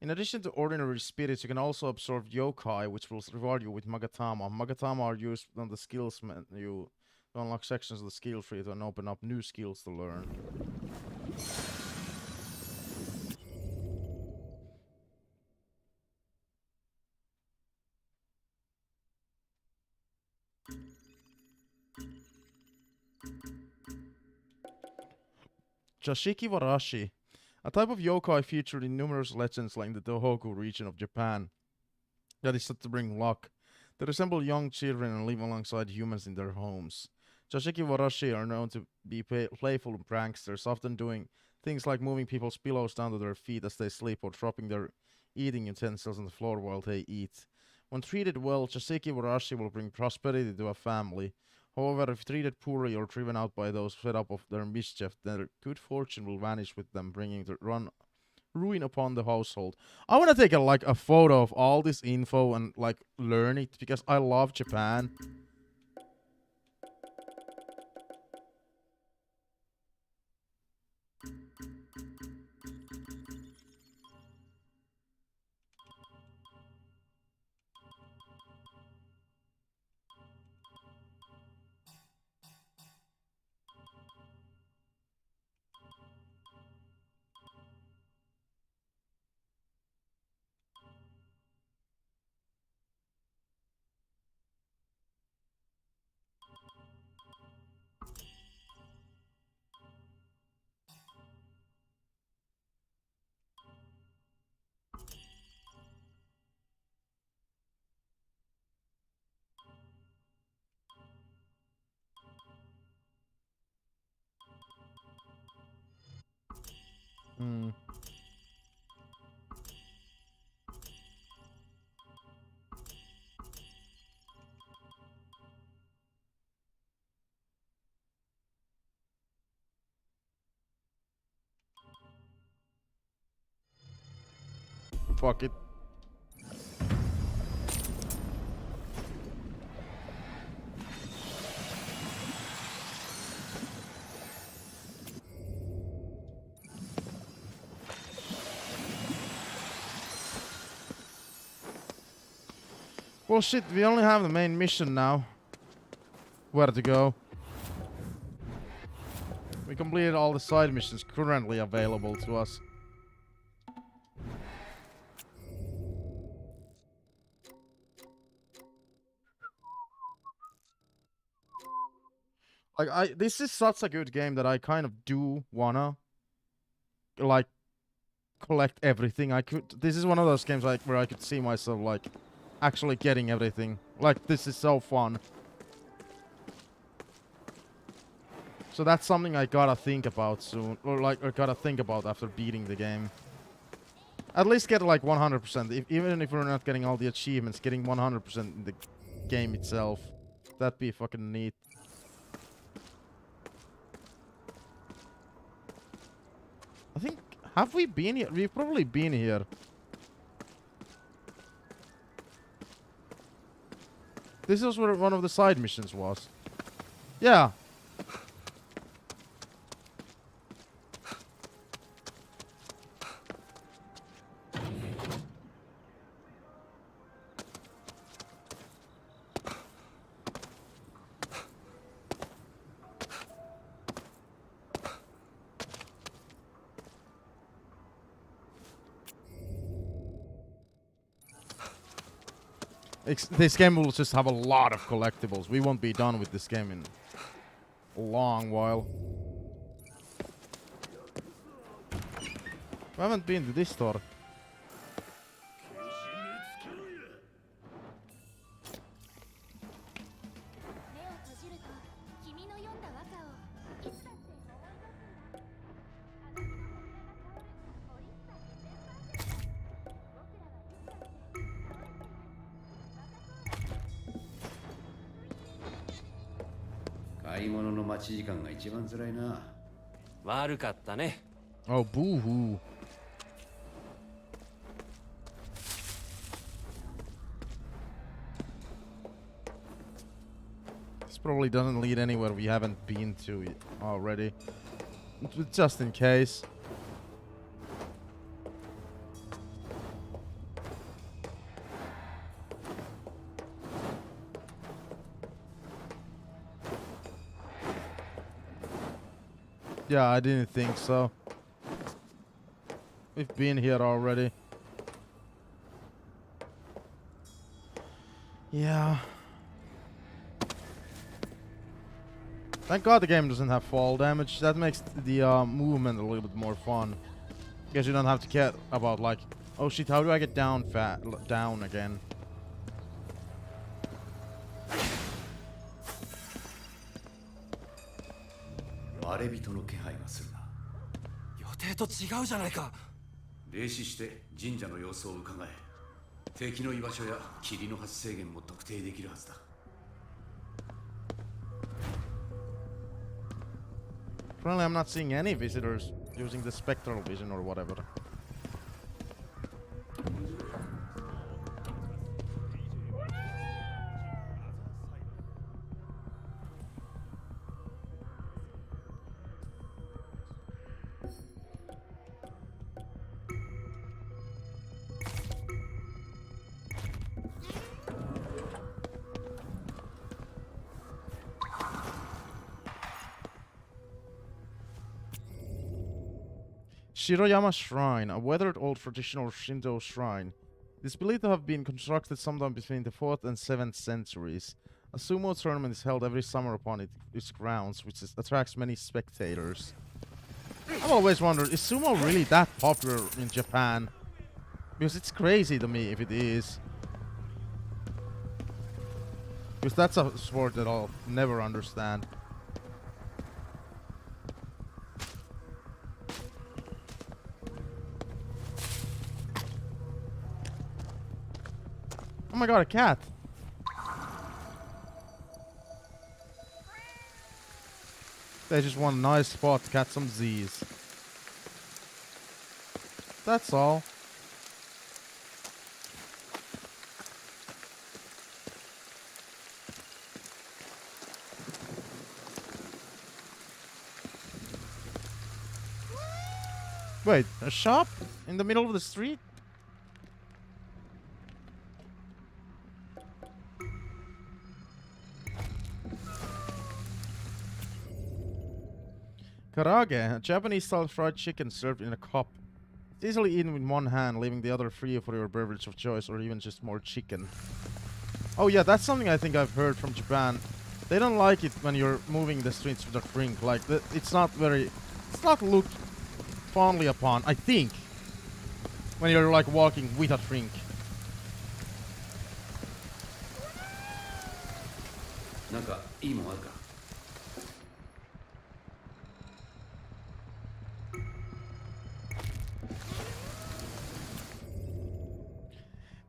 In addition to ordinary spirits, you can also absorb yokai, which will reward you with Magatama. Magatama are used on the skills menu to unlock sections of the skill tree and open up new skills to learn. Jashiki Warashi, a type of yokai featured in numerous legends like in the Tohoku region of Japan that is said to bring luck. They resemble young children and live alongside humans in their homes. Jashiki Warashi are known to be playful pranksters, often doing things like moving people's pillows down to their feet as they sleep or dropping their eating utensils on the floor while they eat. When treated well, Jashiki Warashi will bring prosperity to a family. However, if treated poorly or driven out by those fed up of their mischief, their good fortune will vanish with them, bringing the ruin upon the household. I want to take a photo of all this info and like learn it because I love Japan. Hmm. Fuck it. Well, shit, we only have the main mission now. Where to go? We completed all the side missions currently available to us. Like, this is such a good game that I kind of do wanna, like, collect everything. This is one of those games like where I could see myself, like, actually getting everything. Like, this is so fun. So that's something I gotta think about soon. Or, like, I gotta think about after beating the game. At least get, like, 100%. Even if we're not getting all the achievements, getting 100% in the game itself. That'd be fucking neat. I think... Have we been here? We've probably been here. This is where one of the side missions was. Yeah. This game will just have a lot of collectibles. We won't be done with this game in a long while. We haven't been to this store. Oh, boo-hoo. This probably doesn't lead anywhere we haven't been to already. Just in case. Yeah, I didn't think so. We've been here already. Thank God the game doesn't have fall damage. That makes the movement a little bit more fun. Because you don't have to care about like, oh shit, how do I get down down again? Apparently I'm not seeing any visitors using the spectral vision or whatever. Shiroyama Shrine, a weathered old traditional Shinto shrine. It is believed to have been constructed sometime between the 4th and 7th centuries. A sumo tournament is held every summer upon its grounds, which attracts many spectators. I've always wondered, is sumo really that popular in Japan? Because it's crazy to me if it is. Because that's a sport that I'll never understand. Oh my god, a cat! They just want a nice spot to catch some Z's. That's all. Wait, a shop? In the middle of the street? Karage, a Japanese-style fried chicken served in a cup. It's easily eaten with one hand, leaving the other free for your beverage of choice, or even just more chicken. Oh yeah, that's something I think I've heard from Japan. They don't like it when you're moving the streets with a drink. Like, it's not looked fondly upon, I think, when you're like walking with a drink.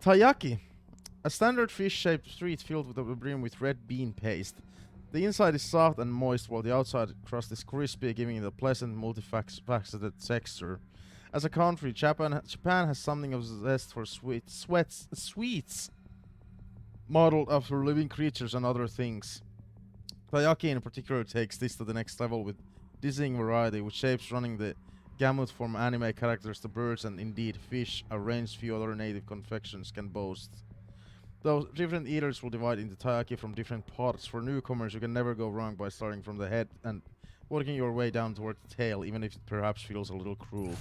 Taiyaki, a standard fish-shaped street filled with a brim with red bean paste. The inside is soft and moist, while the outside crust is crispy, giving it a pleasant, multifaceted texture. As a country, Japan has something of a zest for sweets, modeled after living creatures and other things. Taiyaki in particular takes this to the next level with dizzying variety, with shapes running the gamut from anime characters to birds and indeed fish, a range few other native confections can boast. Though different eaters will divide into taiyaki from different parts, for newcomers you can never go wrong by starting from the head and working your way down toward the tail, even if it perhaps feels a little cruel.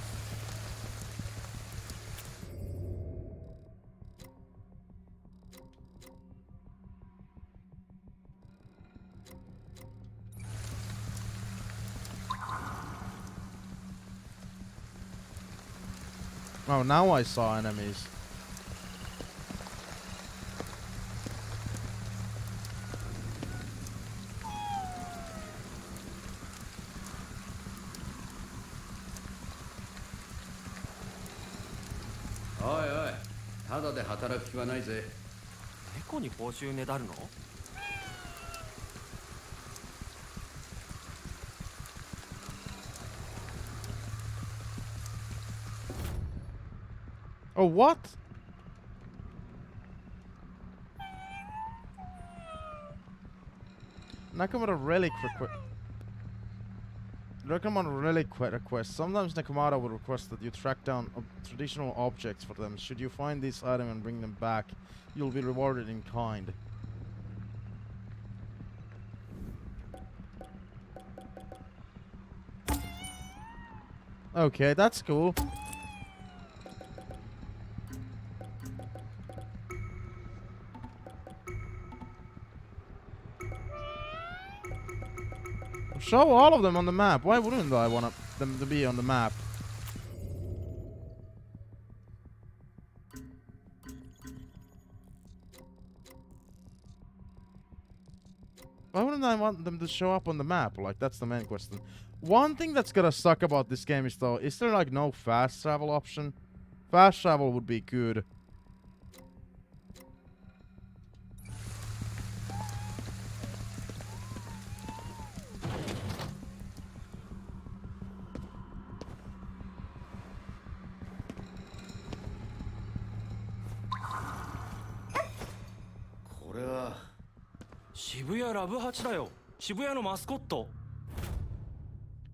Oh, now I saw enemies. Oi, oi. ただで働く気はないぜ。猫に報酬ねだるの? Oh, what? Nakamura relic request. Nakamura relic request. Sometimes Nakamura will request that you track down traditional objects for them. Should you find this item and bring them back, you'll be rewarded in kind. Okay, that's cool. Show all of them on the map. Why wouldn't I want them to be on the map? Why wouldn't I want them to show up on the map? Like, that's the main question. One thing that's gonna suck about this game is, though, is there like no fast travel option? Fast travel would be good. Shibuya Love 8だよ。渋谷のマスコット。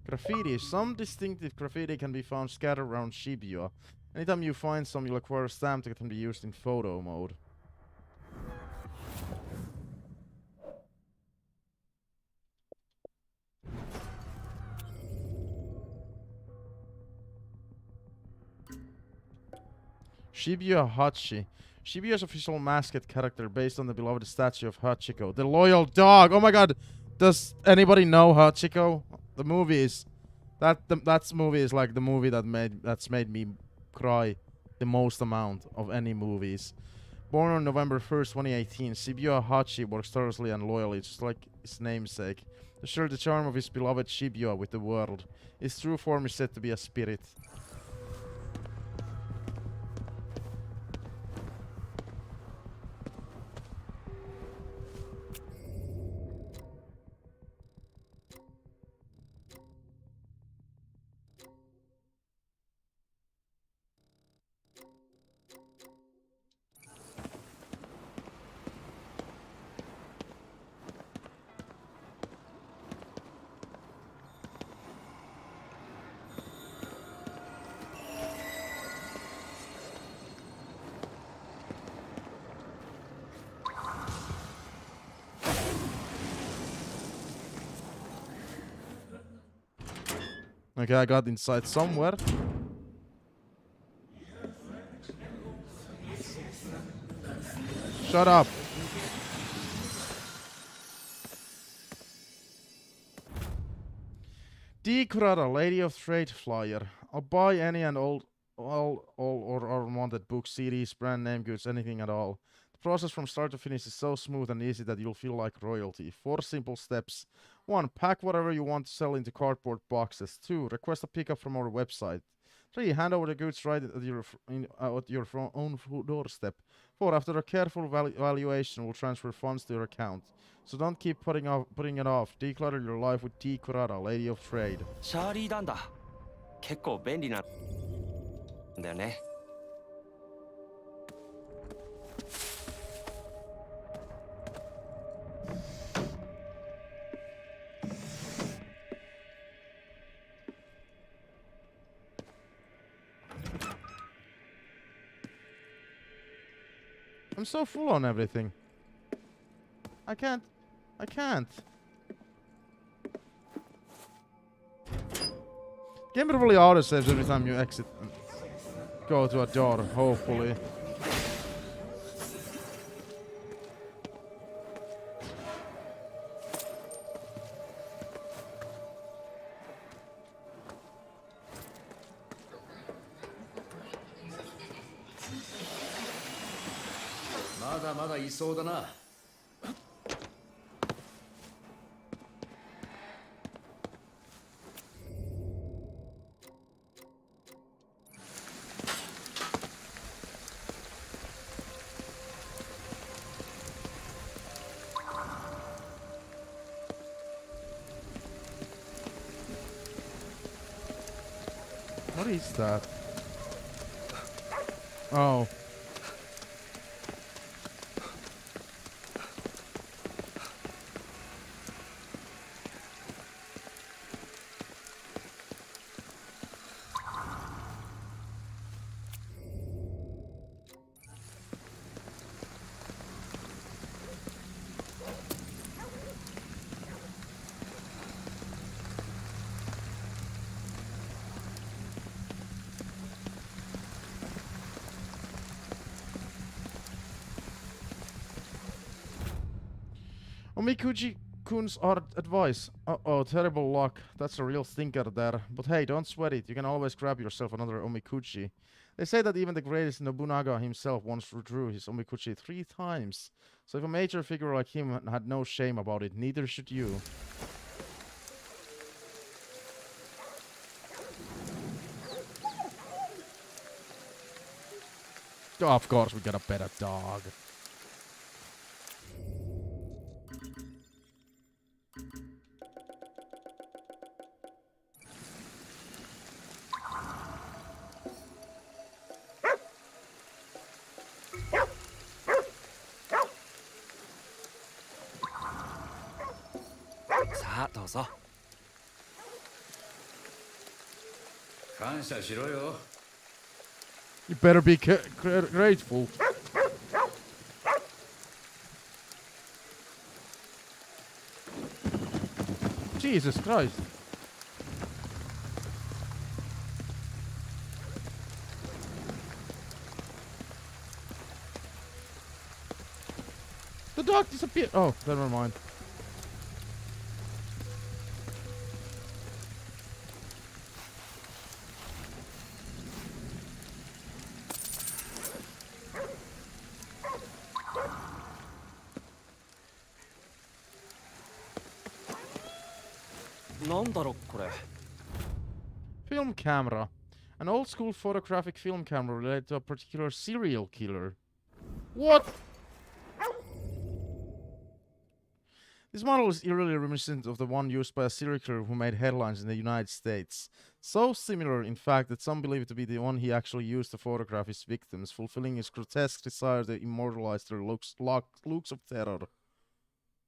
Graffiti. Some distinctive graffiti can be found scattered around Shibuya. Anytime you find some, you'll acquire a stamp that can be used in photo mode. Shibuya Hachi. Shibuya's official mascot character based on the beloved statue of Hachiko, the loyal dog. Oh my god. Does anybody know Hachiko? The movie is that movie is like the movie that's made me cry the most amount of any movies. Born on November 1st, 2018, Shibuya Hachi works tirelessly and loyally, just like his namesake, to share the charm of his beloved Shibuya with the world. His true form is said to be a spirit. Okay, I got inside somewhere. Shut up. D. Kurata, Lady of Trade Flyer. I'll buy any and all or unwanted books, CDs, brand name goods, anything at all. The process from start to finish is so smooth and easy that you'll feel like royalty. 4 simple steps. 1. Pack whatever you want to sell into cardboard boxes. 2. Request a pickup from our website. 3. Hand over the goods right at your own doorstep. 4. After a careful valuation, we'll transfer funds to your account. So don't keep putting it off. Declutter your life with D. Kurata, Lady of Trade. シャーリーダンだ。結構便利なんだよね。I'm so full on everything. I can't. Game probably autosaves every time you exit and go to a door, hopefully. What is that? Oh. Omikuji Kun's advice. Uh-oh, terrible luck. That's a real stinker there. But hey, don't sweat it. You can always grab yourself another omikuchi. They say that even the greatest Nobunaga himself once withdrew his omikuchi 3 times. So if a major figure like him had no shame about it, neither should you. Oh, of course, we got a better dog. You better be grateful. Jesus Christ. The dog disappeared. Oh, never mind. Film camera. An old school photographic film camera related to a particular serial killer. What? This model is eerily reminiscent of the one used by a serial killer who made headlines in the United States. So similar, in fact, that some believe it to be the one he actually used to photograph his victims, fulfilling his grotesque desire to immortalize their looks of terror.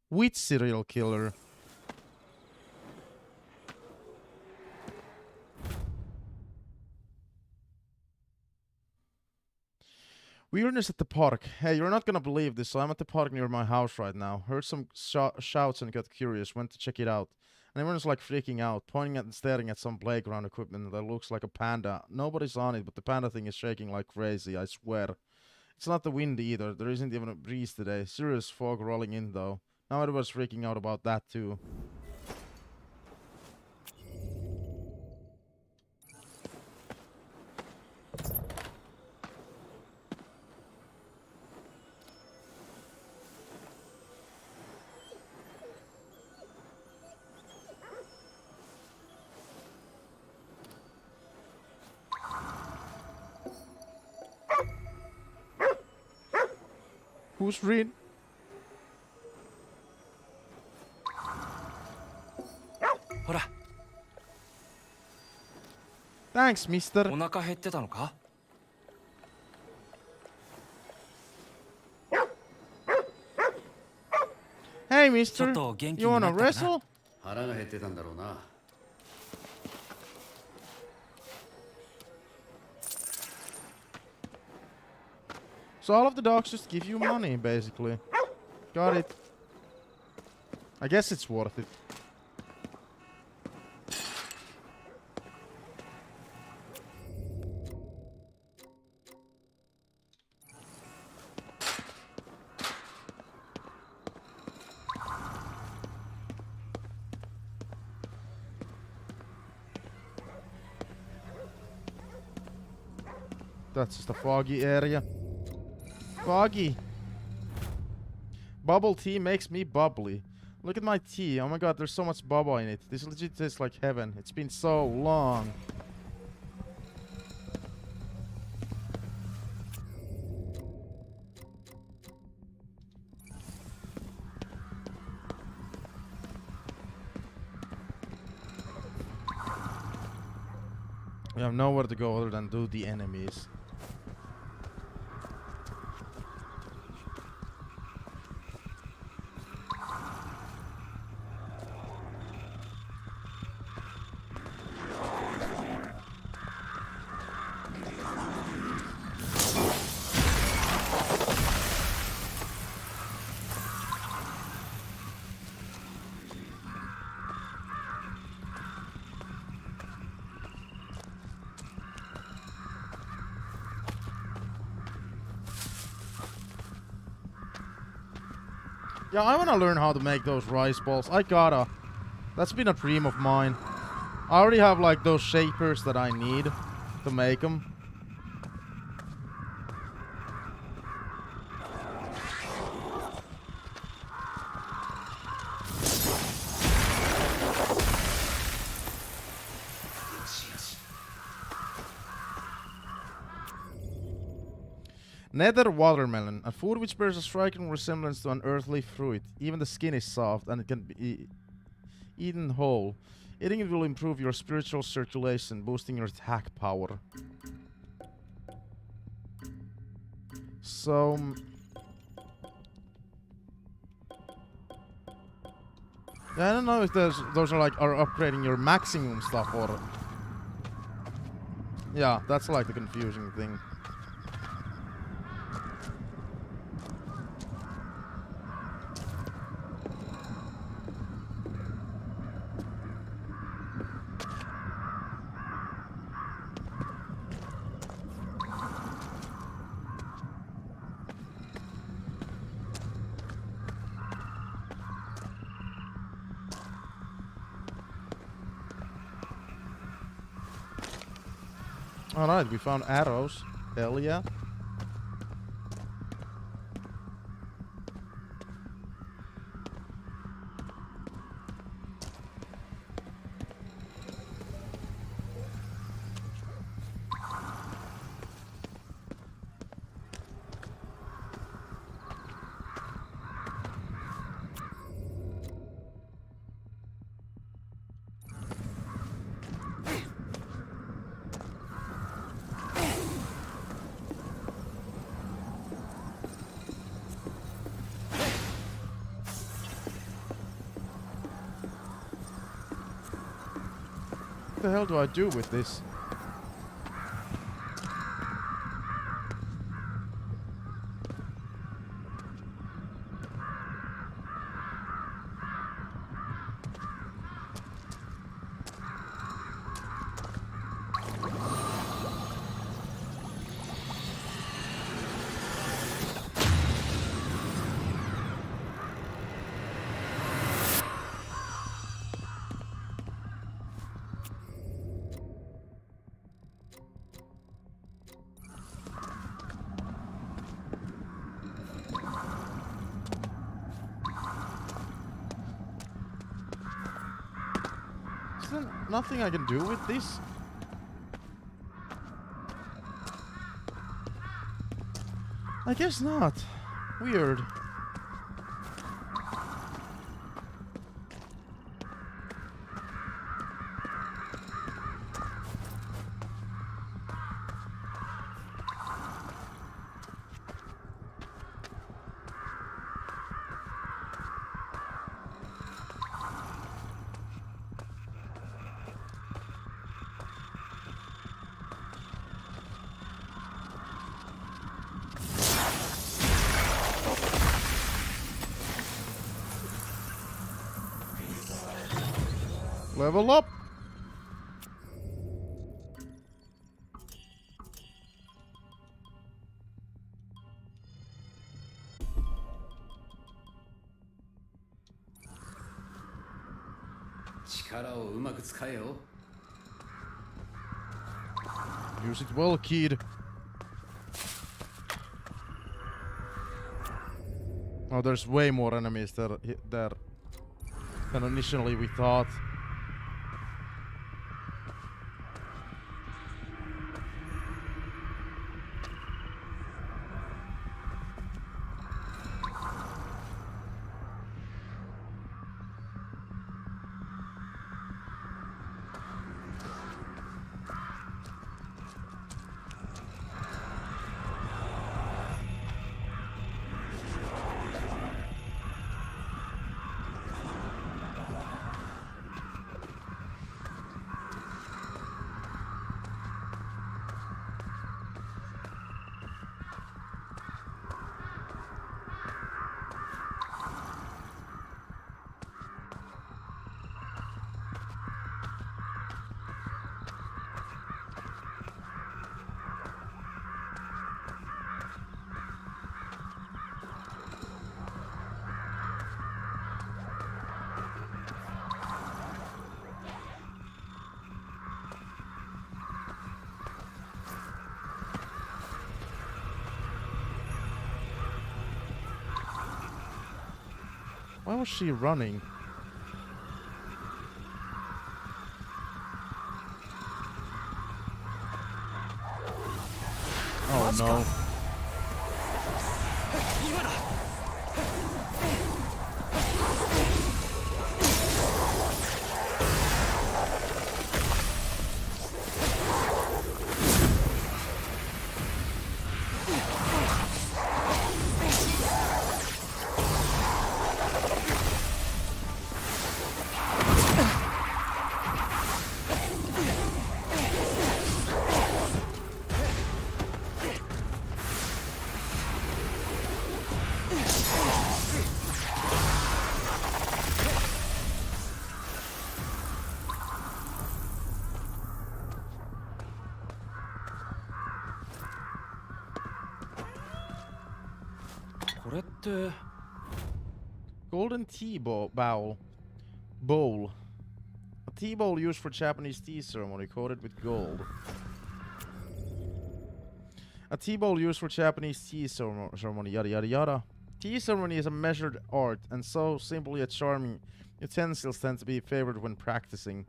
Which serial killer? Weirdness at the park. Hey, you're not gonna believe this, so I'm at the park near my house right now. Heard some shouts and got curious, went to check it out. And everyone's like freaking out, pointing at and staring at some playground equipment that looks like a panda. Nobody's on it, but the panda thing is shaking like crazy, I swear. It's not the wind either, there isn't even a breeze today. Serious fog rolling in though. Now everyone's freaking out about that too. Who's read? Thanks, mister. Hey, mister. You wanna wrestle? So all of the dogs just give you money, basically. Got it. I guess it's worth it. That's just a foggy area. Foggy. Bubble tea makes me bubbly. Look at my tea. Oh my god, there's so much bubble in it. This legit tastes like heaven. It's been so long. We have nowhere to go other than do the enemies. Yeah, I wanna learn how to make those rice balls. I gotta. That's been a dream of mine. I already have like those shapers that I need to make them. Nether watermelon, a food which bears a striking resemblance to an earthly fruit. Even the skin is soft and it can be eaten whole. Eating it will improve your spiritual circulation, boosting your attack power. So... yeah, I don't know if those are like are upgrading your maximum stuff or... yeah, that's like the confusing thing. Alright, we found arrows. Hell yeah. What the hell do I do with this? Is there nothing I can do with this? I guess not. Weird. Level up! Use it well, kid. Oh, there's way more enemies there than initially we thought. Why was she running? Oh no. Golden tea bowl. Bowl. A tea bowl used for Japanese tea ceremony coated with gold. A tea bowl used for Japanese tea ceremony, yada yada yada. Tea ceremony is a measured art, and so simple yet charming utensils tend to be favored when practicing.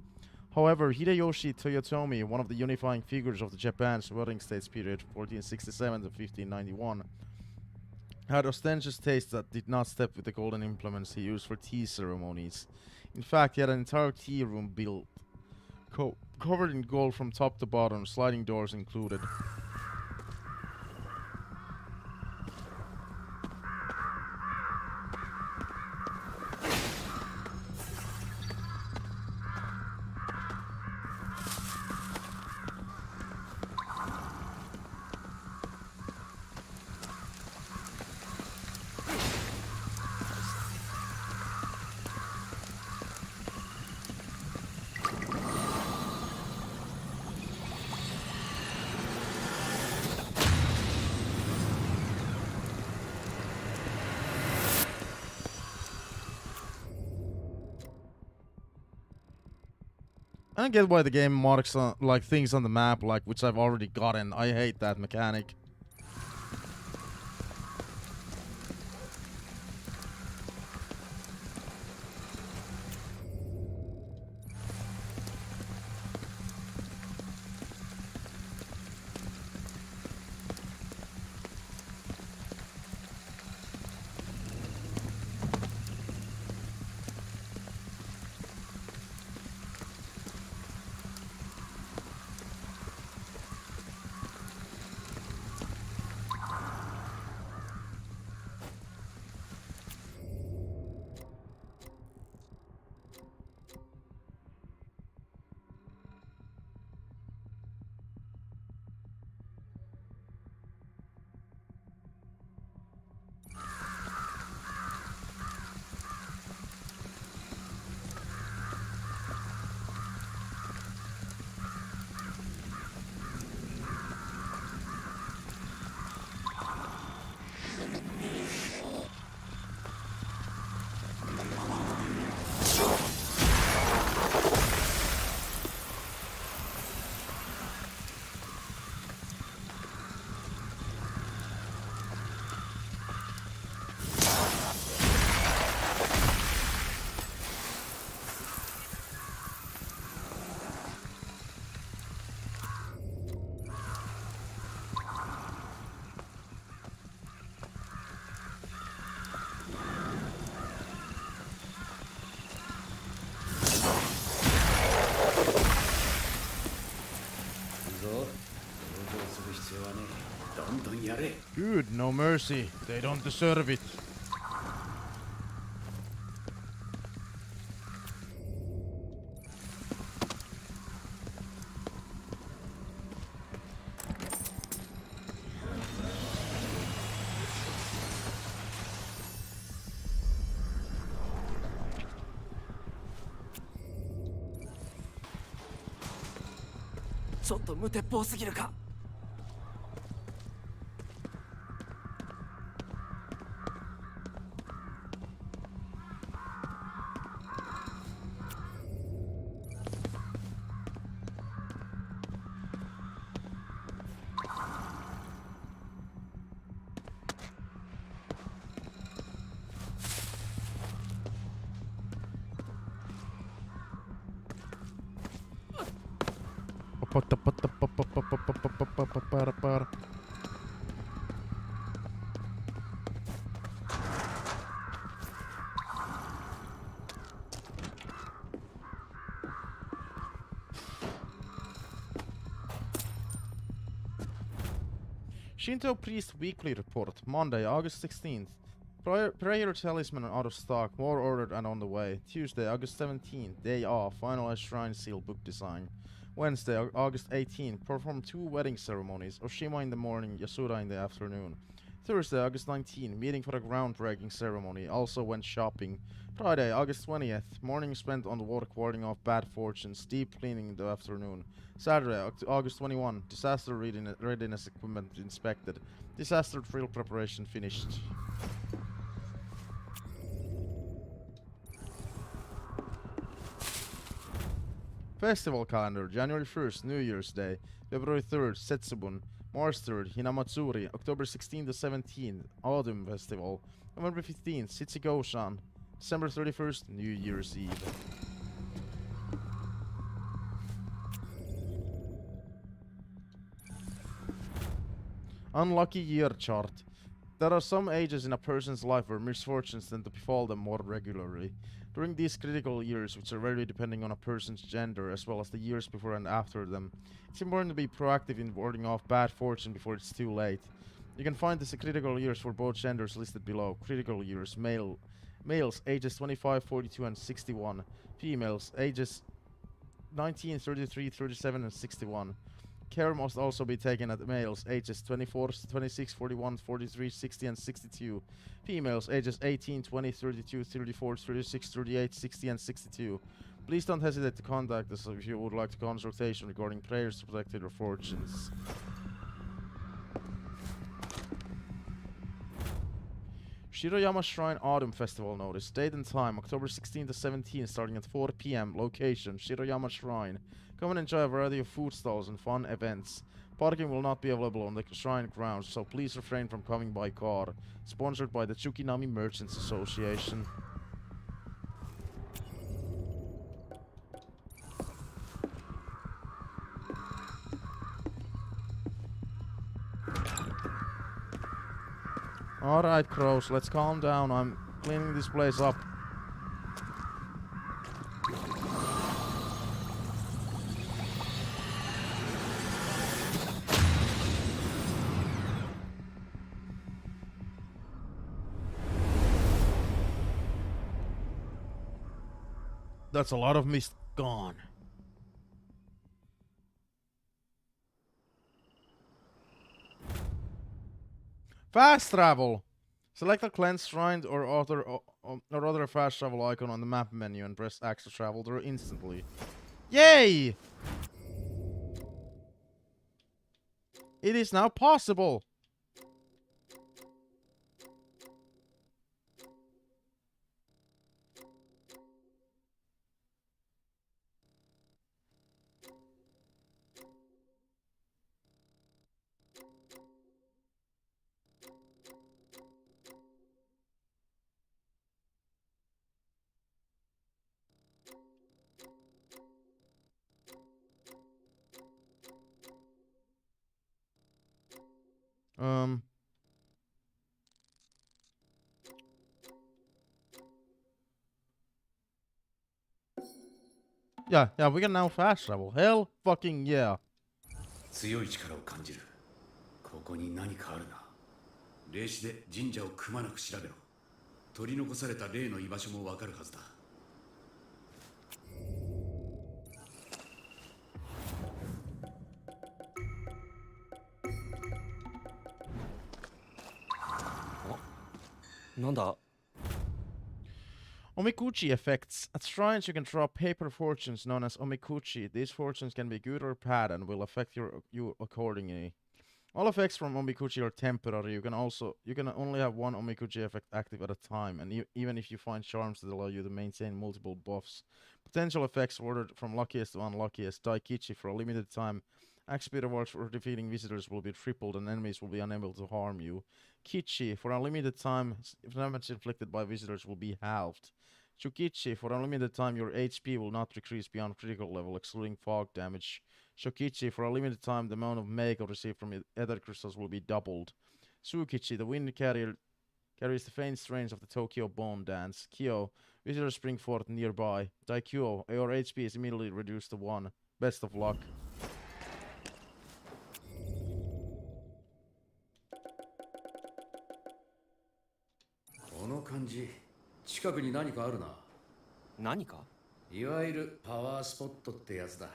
However, Hideyoshi Toyotomi, one of the unifying figures of the Japan's wedding states period 1467 to 1591, had ostentatious tastes that did not step with the golden implements he used for tea ceremonies. In fact, he had an entire tea room built, covered in gold from top to bottom, sliding doors included. I don't get why the game marks like things on the map, like which I've already gotten. I hate that mechanic. Good, no mercy. They don't deserve it. Shinto Priest Weekly Report, Monday, August 16th. Prayer talisman out of stock, more ordered and on the way. Tuesday, August 17th, day off, finalized shrine seal book design. Wednesday, August 18th, perform 2 wedding ceremonies, Oshima in the morning, Yasuda in the afternoon. Thursday, August 19th, meeting for a groundbreaking ceremony, also went shopping. Friday, August 20th, morning spent on the work warding off bad fortunes, deep cleaning in the afternoon. Saturday, August 21, disaster readiness equipment inspected. Disaster drill preparation finished. Festival calendar, January 1st, New Year's Day, February 3rd, Setsubun, March 3rd, Hinamatsuri, October 16th to 17th, Autumn Festival, November 15th, Shichigoshan, December 31st, New Year's Eve. Unlucky year chart. There are some ages in a person's life where misfortunes tend to befall them more regularly. During these critical years, which are vary depending on a person's gender, as well as the years before and after them, it's important to be proactive in warding off bad fortune before it's too late. You can find the critical years for both genders listed below. Critical years, males ages 25, 42 and 61. Females ages 19, 33, 37 and 61. Care must also be taken at males ages 24, 26, 41, 43, 60 and 62. Females ages 18, 20, 32, 34, 36, 38, 60 and 62. Please don't hesitate to contact us if you would like a consultation regarding prayers to protect your fortunes. Shiroyama Shrine Autumn Festival notice. Date and time, October 16 to 17, starting at 4 p.m. Location, Shiroyama Shrine. Come and enjoy a variety of food stalls and fun events. Parking will not be available on the shrine grounds, so please refrain from coming by car. Sponsored by the Chukinami Merchants Association. Alright, crows, let's calm down. I'm cleaning this place up. That's a lot of mist gone. Fast travel. Select a cleansed shrine or other fast travel icon on the map menu and press X to travel there instantly. Yay! It is now possible. Yeah, we can now fast travel. Hell fucking yeah. 強い力を感じる。ここに何かあるな。霊視で神社をくまなく調べろ。取り残された霊の居場所もわかるはずだ。なんだ Omikuchi effects. At shrines you can draw paper fortunes known as omikuchi. These fortunes can be good or bad and will affect you accordingly. All effects from omikuchi are temporary. You can only have one omikuchi effect active at a time, and even if you find charms that allow you to maintain multiple buffs. Potential effects ordered from luckiest to unluckiest. Daikichi for a limited time. XP rewards for defeating visitors will be tripled and enemies will be unable to harm you. Kichi for a limited time, damage inflicted by visitors will be halved. Chukichi for a limited time, your HP will not decrease beyond critical level, excluding fog damage. Shokichi, for a limited time, the amount of Meiko received from ether crystals will be doubled. Tsukichi, the wind carrier, carries the faint strains of the Tokyo Bone Dance. Kyo, visitors spring forth nearby. Daikyo, your HP is immediately reduced to 1. Best of luck. この感じ、近くに何かあるな。何か？いわゆるパワースポットってやつだ。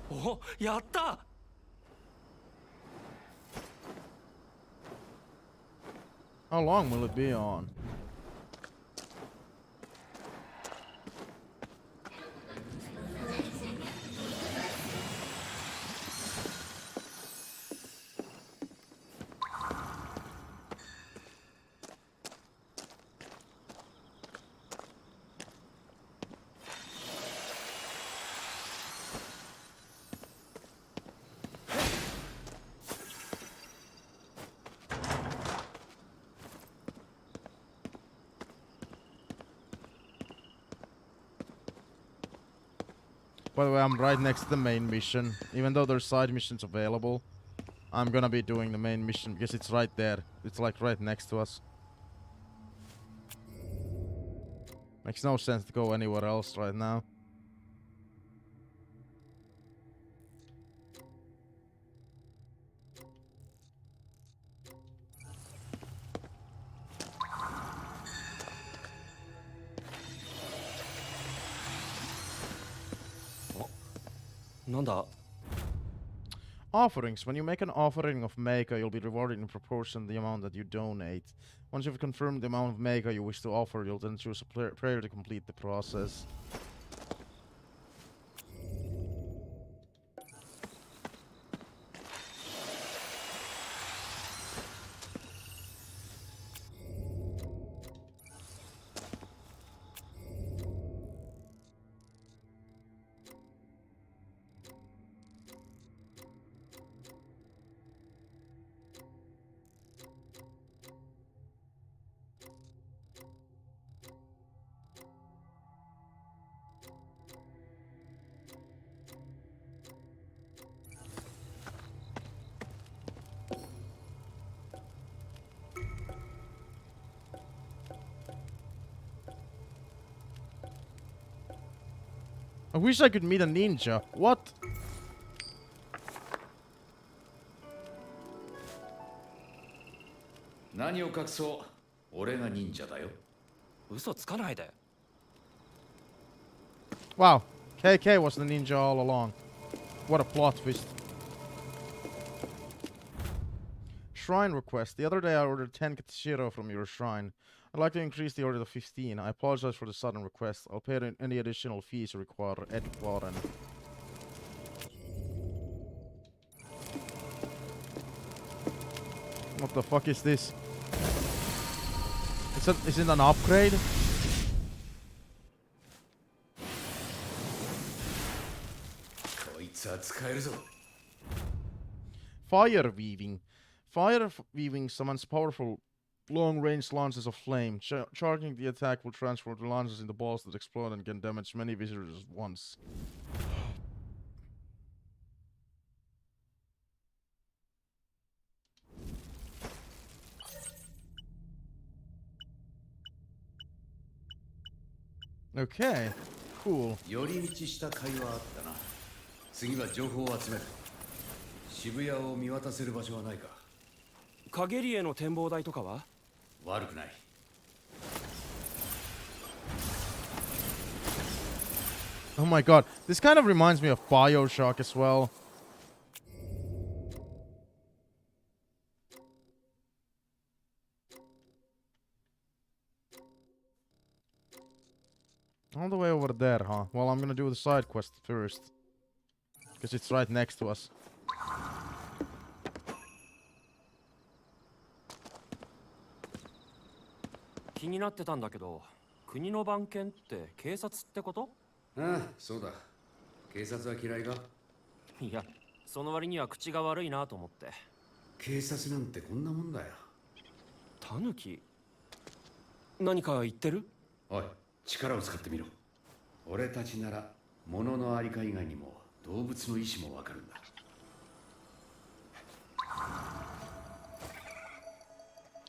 お、やった！ How long will it be on? By the way, I'm right next to the main mission. Even though there's side missions available, I'm gonna be doing the main mission because it's right there. It's like right next to us. Makes no sense to go anywhere else right now. Offerings. When you make an offering of Meiko, you'll be rewarded in proportion to the amount that you donate. Once you've confirmed the amount of Meiko you wish to offer, you'll then choose a prayer to complete the process. I wish I could meet a ninja. What? Wow, KK was the ninja all along. What a plot twist. Shrine request. The other day I ordered 10 Katashiro from your shrine. I'd like to increase the order to 15. I apologize for the sudden request. I'll pay any additional fees required. Ed Warren. What the fuck is this? Is it an upgrade? Fire weaving. Fire weaving summons powerful long-range launches of flame. Charging the attack will transform the launches into balls that explode and can damage many visitors at once. Okay, cool. 寄り道した甲斐はあったな。次は情報を集める。渋谷を見渡せる場所はないか。影リエの展望台とかは？悪くない。Oh my god, this kind of reminds me of BioShock as well. All the way over there, huh? Well, I'm gonna do the side quest first. Because it's right next to us. 気になってたんだけど、国の番犬って警察ってこと？ああ、そうだ。警察は嫌いか？いや、その割には口が悪いなと思って。警察なんてこんなもんだよ。タヌキ？何か言ってる？おい、力を使ってみろ。俺たちなら物のありか以外にも動物の意志もわかるんだ。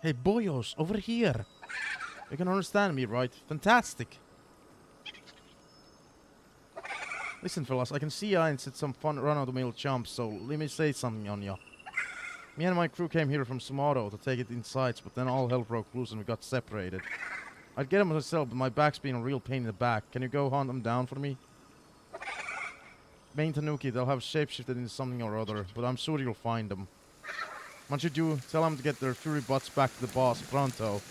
Hey, boyos, over here. You can understand me, right? Fantastic. Listen, fellas, I can see Ainz at some fun run-of-the-mill jumps, so let me say something on ya. Me and my crew came here from Sumato to take it in sights, but then all hell broke loose and we got separated. I'd get them myself, but my back's been a real pain in the back. Can you go hunt them down for me? Main Tanuki, they'll have shapeshifted into something or other, but I'm sure you'll find them. Once you do, tell them to get their fury butts back to the boss pronto.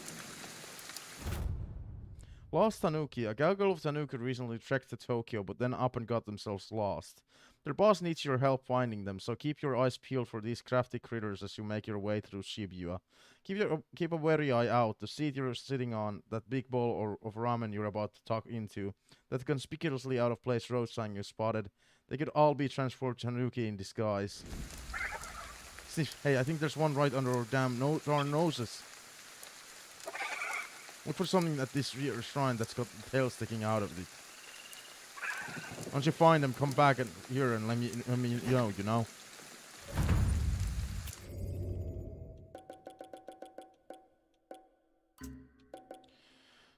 Lost Tanuki. A gaggle of Tanuki recently trekked to Tokyo, but then up and got themselves lost. Their boss needs your help finding them, so keep your eyes peeled for these crafty critters as you make your way through Shibuya. Keep a wary eye out. The seat you're sitting on, that big bowl of ramen you're about to talk into, that conspicuously out of place road sign you spotted, they could all be transformed Tanuki in disguise. Hey, I think there's one right under our damn our noses. Look for something at this shrine that's got the tail sticking out of it. Once you find them, come back here and let me know, you know?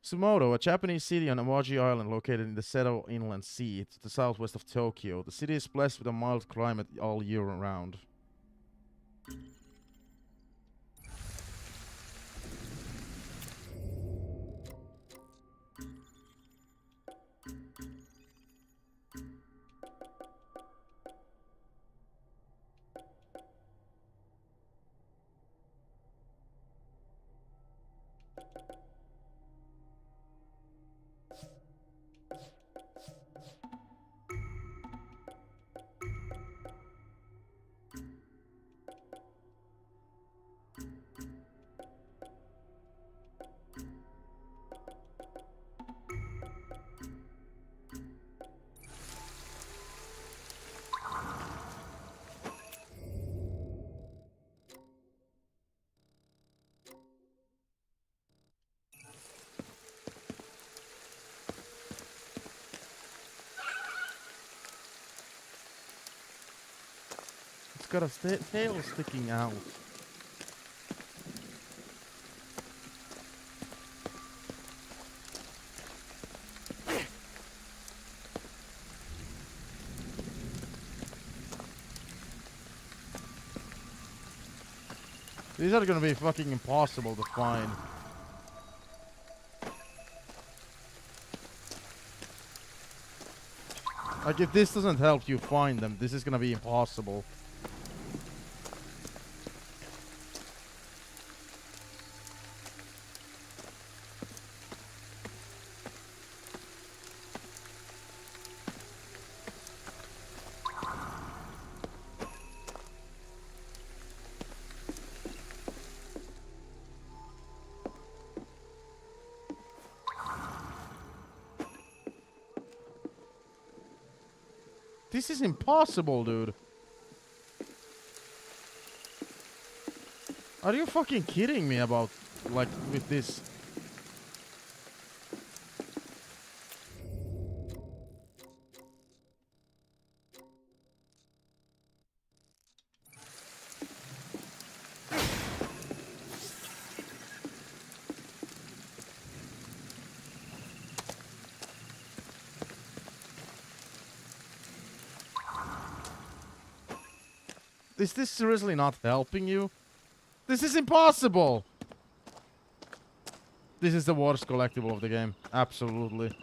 Sumoto, a Japanese city on Awaji Island located in the Seto Inland Sea, to the southwest of Tokyo. The city is blessed with a mild climate all year round. Got a tail sticking out. These are gonna be fucking impossible to find. Like, if this doesn't help you find them, this is gonna be impossible. This is impossible, dude. Are you fucking kidding me about, like, with this? Is this seriously not helping you? This is impossible! This is the worst collectible of the game. Absolutely.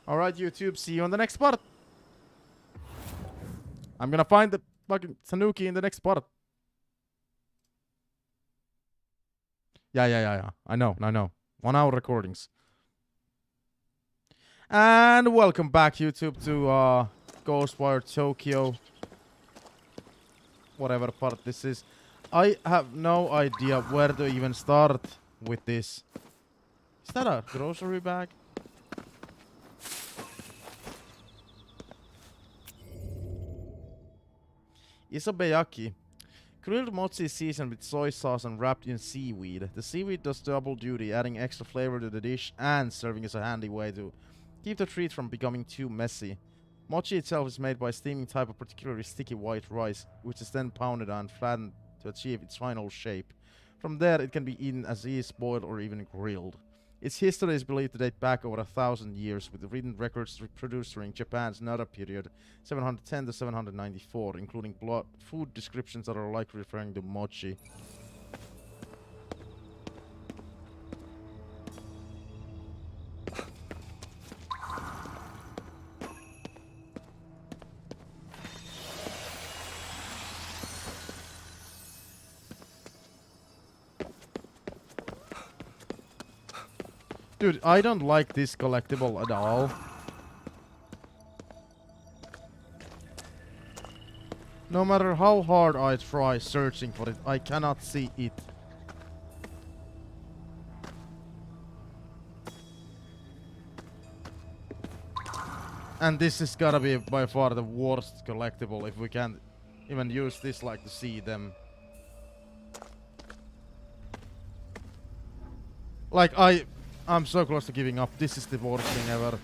Alright, YouTube, see you on the next part. I'm gonna find the fucking Tanuki in the next part. Yeah. I know. 1 hour recordings. And welcome back, YouTube, to GhostWire Tokyo. Whatever part this is. I have no idea where to even start with this. Is that a grocery bag? Isobayaki. Grilled mochi seasoned with soy sauce and wrapped in seaweed. The seaweed does double duty, adding extra flavor to the dish and serving as a handy way to keep the treat from becoming too messy. Mochi itself is made by steaming type of particularly sticky white rice, which is then pounded and flattened to achieve its final shape. From there, it can be eaten as is, boiled, or even grilled. Its history is believed to date back over 1,000 years, with written records reproduced during Japan's Nara period, 710 to 794, including food descriptions that are likely referring to mochi. Dude, I don't like this collectible at all. No matter how hard I try searching for it, I cannot see it. And this is gotta be by far the worst collectible if we can't even use this like to see them. Like, I'm so close to giving up. This is the worst thing ever.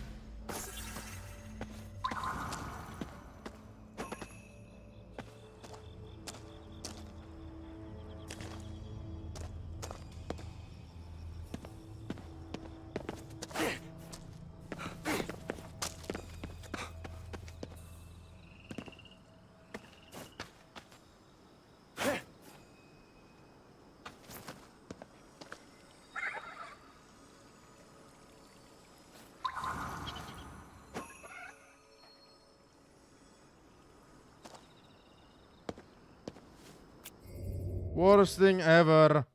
Worst thing ever.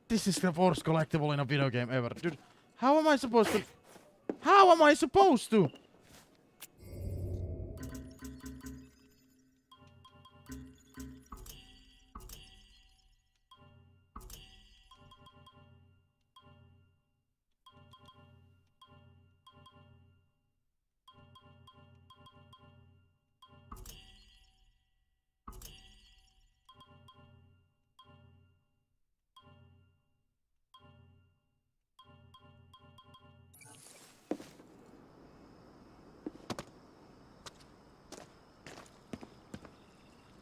This is the worst collectible in a video game ever. Dude, how am I supposed to... How am I supposed to?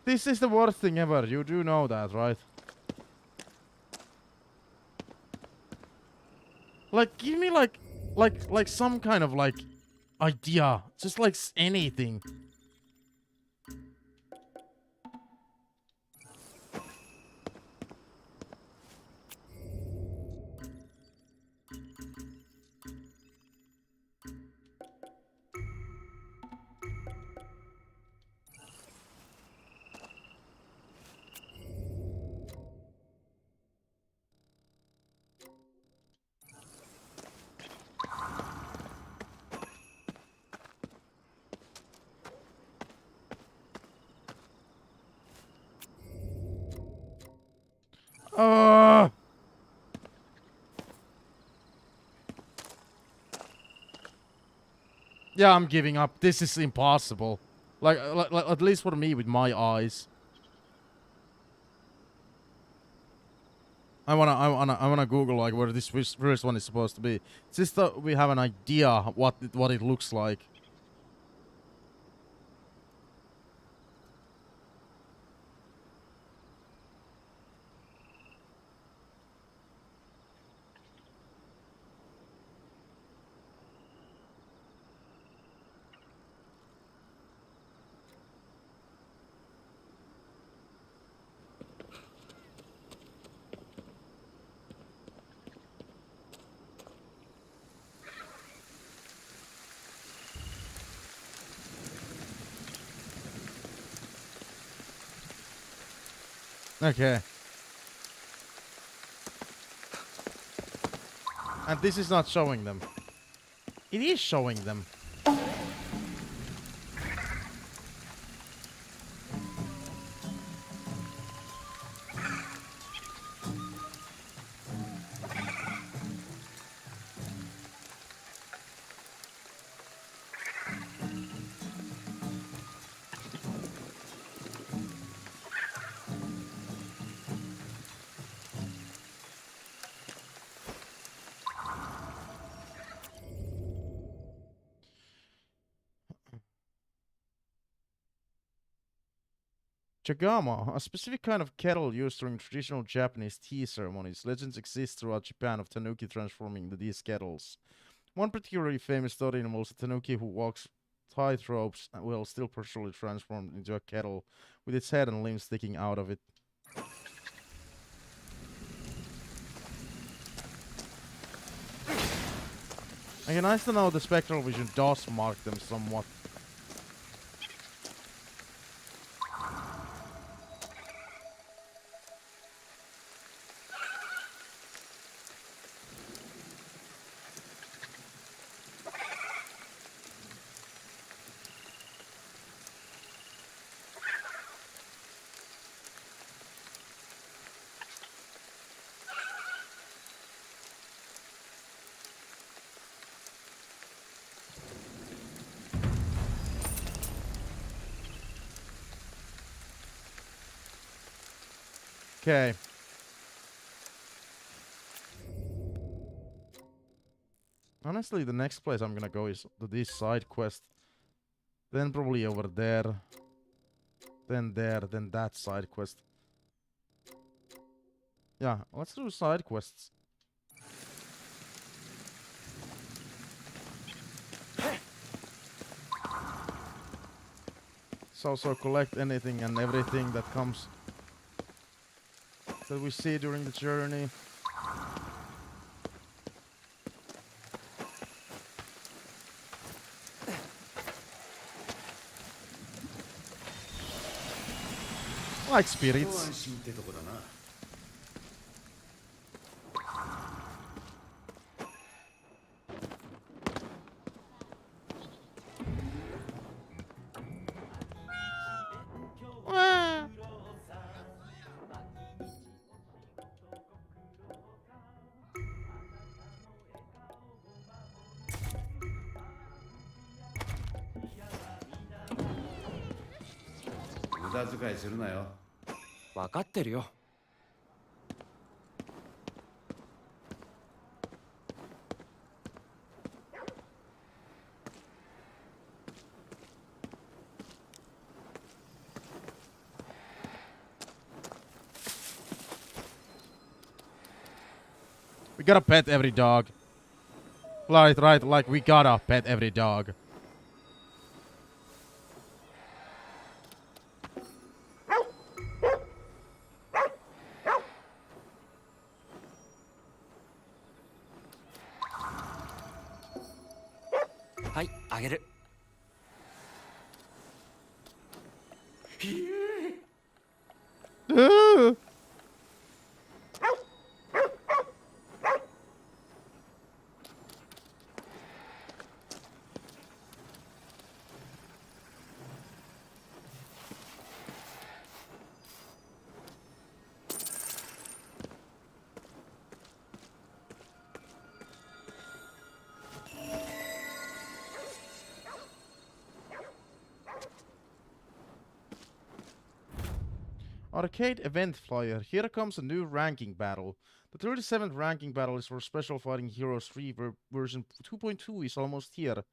This is the worst thing ever. You do know that, right? Like, give me like some kind of like idea. Just like anything. Yeah, I'm giving up. This is impossible. Like at least for me with my eyes. I wanna Google like where this first one is supposed to be. Just so we have an idea what it looks like. Okay. And this is not showing them. It is showing them. Jagama, a specific kind of kettle used during traditional Japanese tea ceremonies. Legends exist throughout Japan of tanuki transforming into these kettles. One particularly famous story involves a tanuki who walks tight ropes while still partially transformed into a kettle, with its head and limbs sticking out of it. Okay, nice to know the spectral vision does mark them somewhat. Okay. Honestly, the next place I'm gonna go is to this side quest. Then probably over there. Then there, then that side quest. Yeah, let's do side quests. So collect anything and everything that comes that we see during the journey. Like spirits. We gotta pet every dog. Right, like we gotta pet every dog. Hi, あげる。Arcade event flyer. Here comes a new ranking battle. The 37th ranking battle is for Special Fighting Heroes 3 version 2.2 is almost here.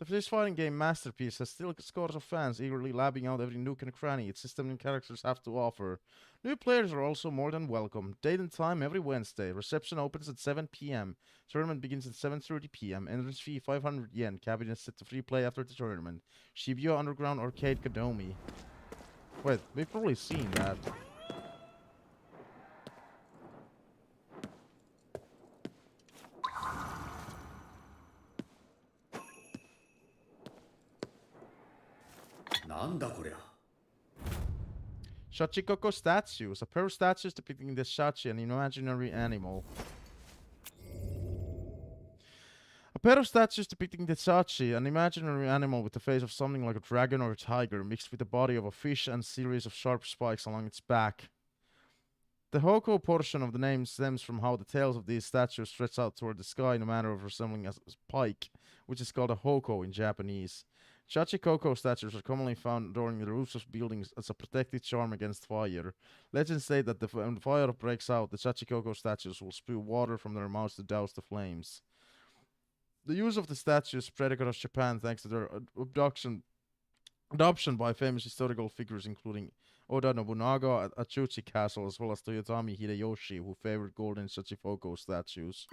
This fighting game masterpiece has still scores of fans eagerly lapping out every nook and cranny its system and characters have to offer. New players are also more than welcome. Date and time every Wednesday. Reception opens at 7 p.m. Tournament begins at 7:30 p.m. Entrance fee 500 yen. Cabinet set to free play after the tournament. Shibuya Underground Arcade Kodomi. Wait, we've probably seen that. Shachikoko statues. A pair of statues depicting the Shachi, an imaginary animal. A pair of statues depicting the Shachi, an imaginary animal with the face of something like a dragon or a tiger, mixed with the body of a fish and series of sharp spikes along its back. The Hoko portion of the name stems from how the tails of these statues stretch out toward the sky in a manner of resembling a pike, which is called a Hoko in Japanese. Shachikoko statues are commonly found adorning the roofs of buildings as a protective charm against fire. Legends say that when the fire breaks out, the Shachikoko statues will spew water from their mouths to douse the flames. The use of the statues spread across Japan thanks to their adoption by famous historical figures including Oda Nobunaga at Chuchi Castle, as well as Toyotomi Hideyoshi, who favored golden Shachikoko statues.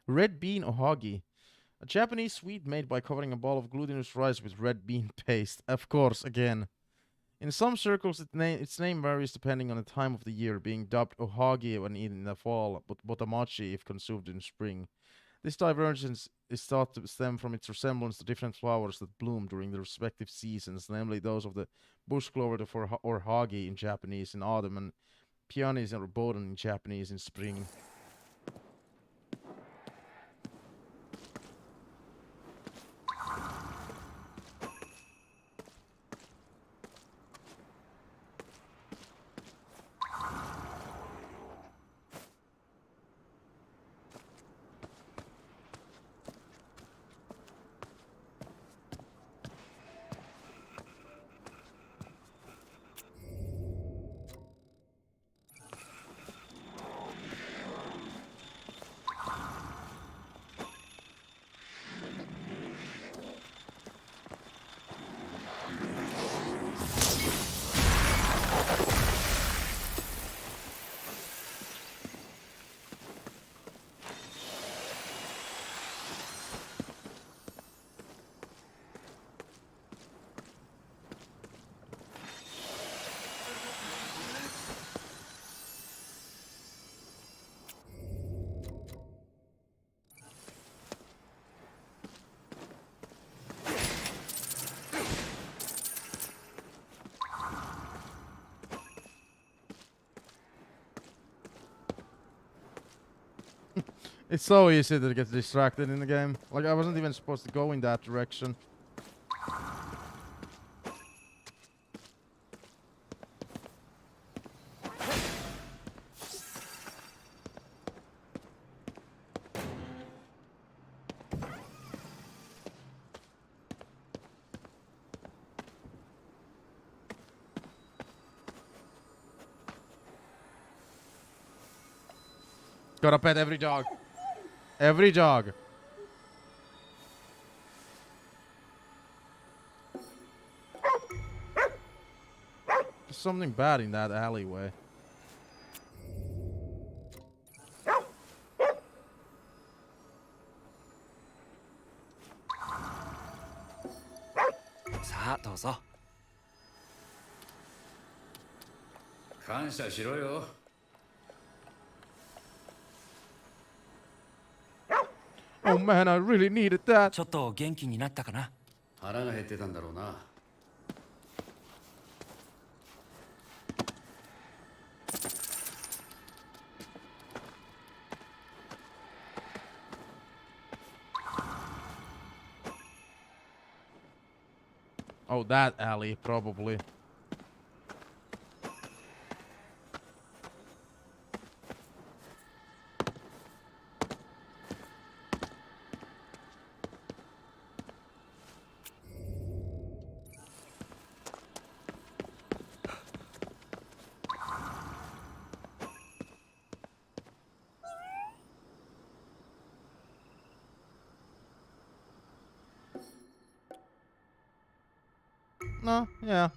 Red bean ohagi. A Japanese sweet made by covering a ball of glutinous rice with red bean paste. Of course, again. In some circles, its name varies depending on the time of the year, being dubbed ohagi when eaten in the fall, but botamachi if consumed in spring. This divergence is thought to stem from its resemblance to different flowers that bloom during the respective seasons, namely those of the bush clover or hagi in Japanese in autumn and peonies or boden in Japanese in spring. It's so easy to get distracted in the game. Like, I wasn't even supposed to go in that direction. Gotta pet every dog. Every dog. There's something bad in that alleyway. Oh man, I really needed that. ちょっと元気になったかな。腹が減ってたんだろうな。Oh, that alley, probably. No, yeah.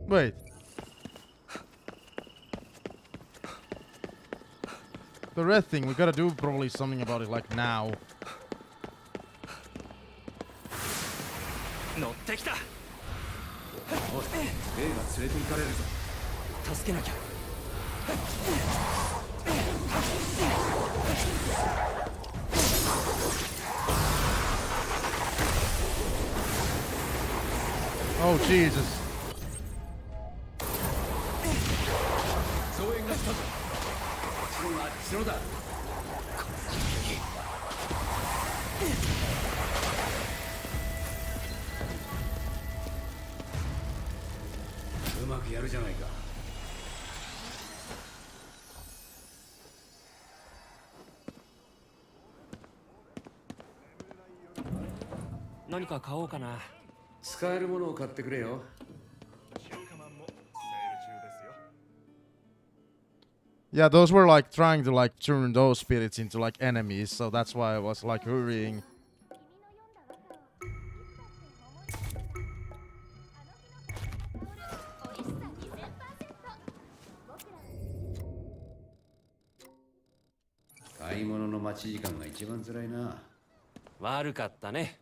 Wait. The red thing, we gotta do probably something about it like now. 乗ってきた。おい、レイが連れて行かれるぞ。助けなきゃ。Oh Jesus. 増援が来たぞ。あっちのがあっちのだ。うまくやるじゃないか。何か買おうかな。使えるものを買ってくれよ。Yeah, those were like trying to like turn those spirits into like enemies, so that's why I was like hurrying. 買い物の待ち時間が一番辛いな。悪かったね。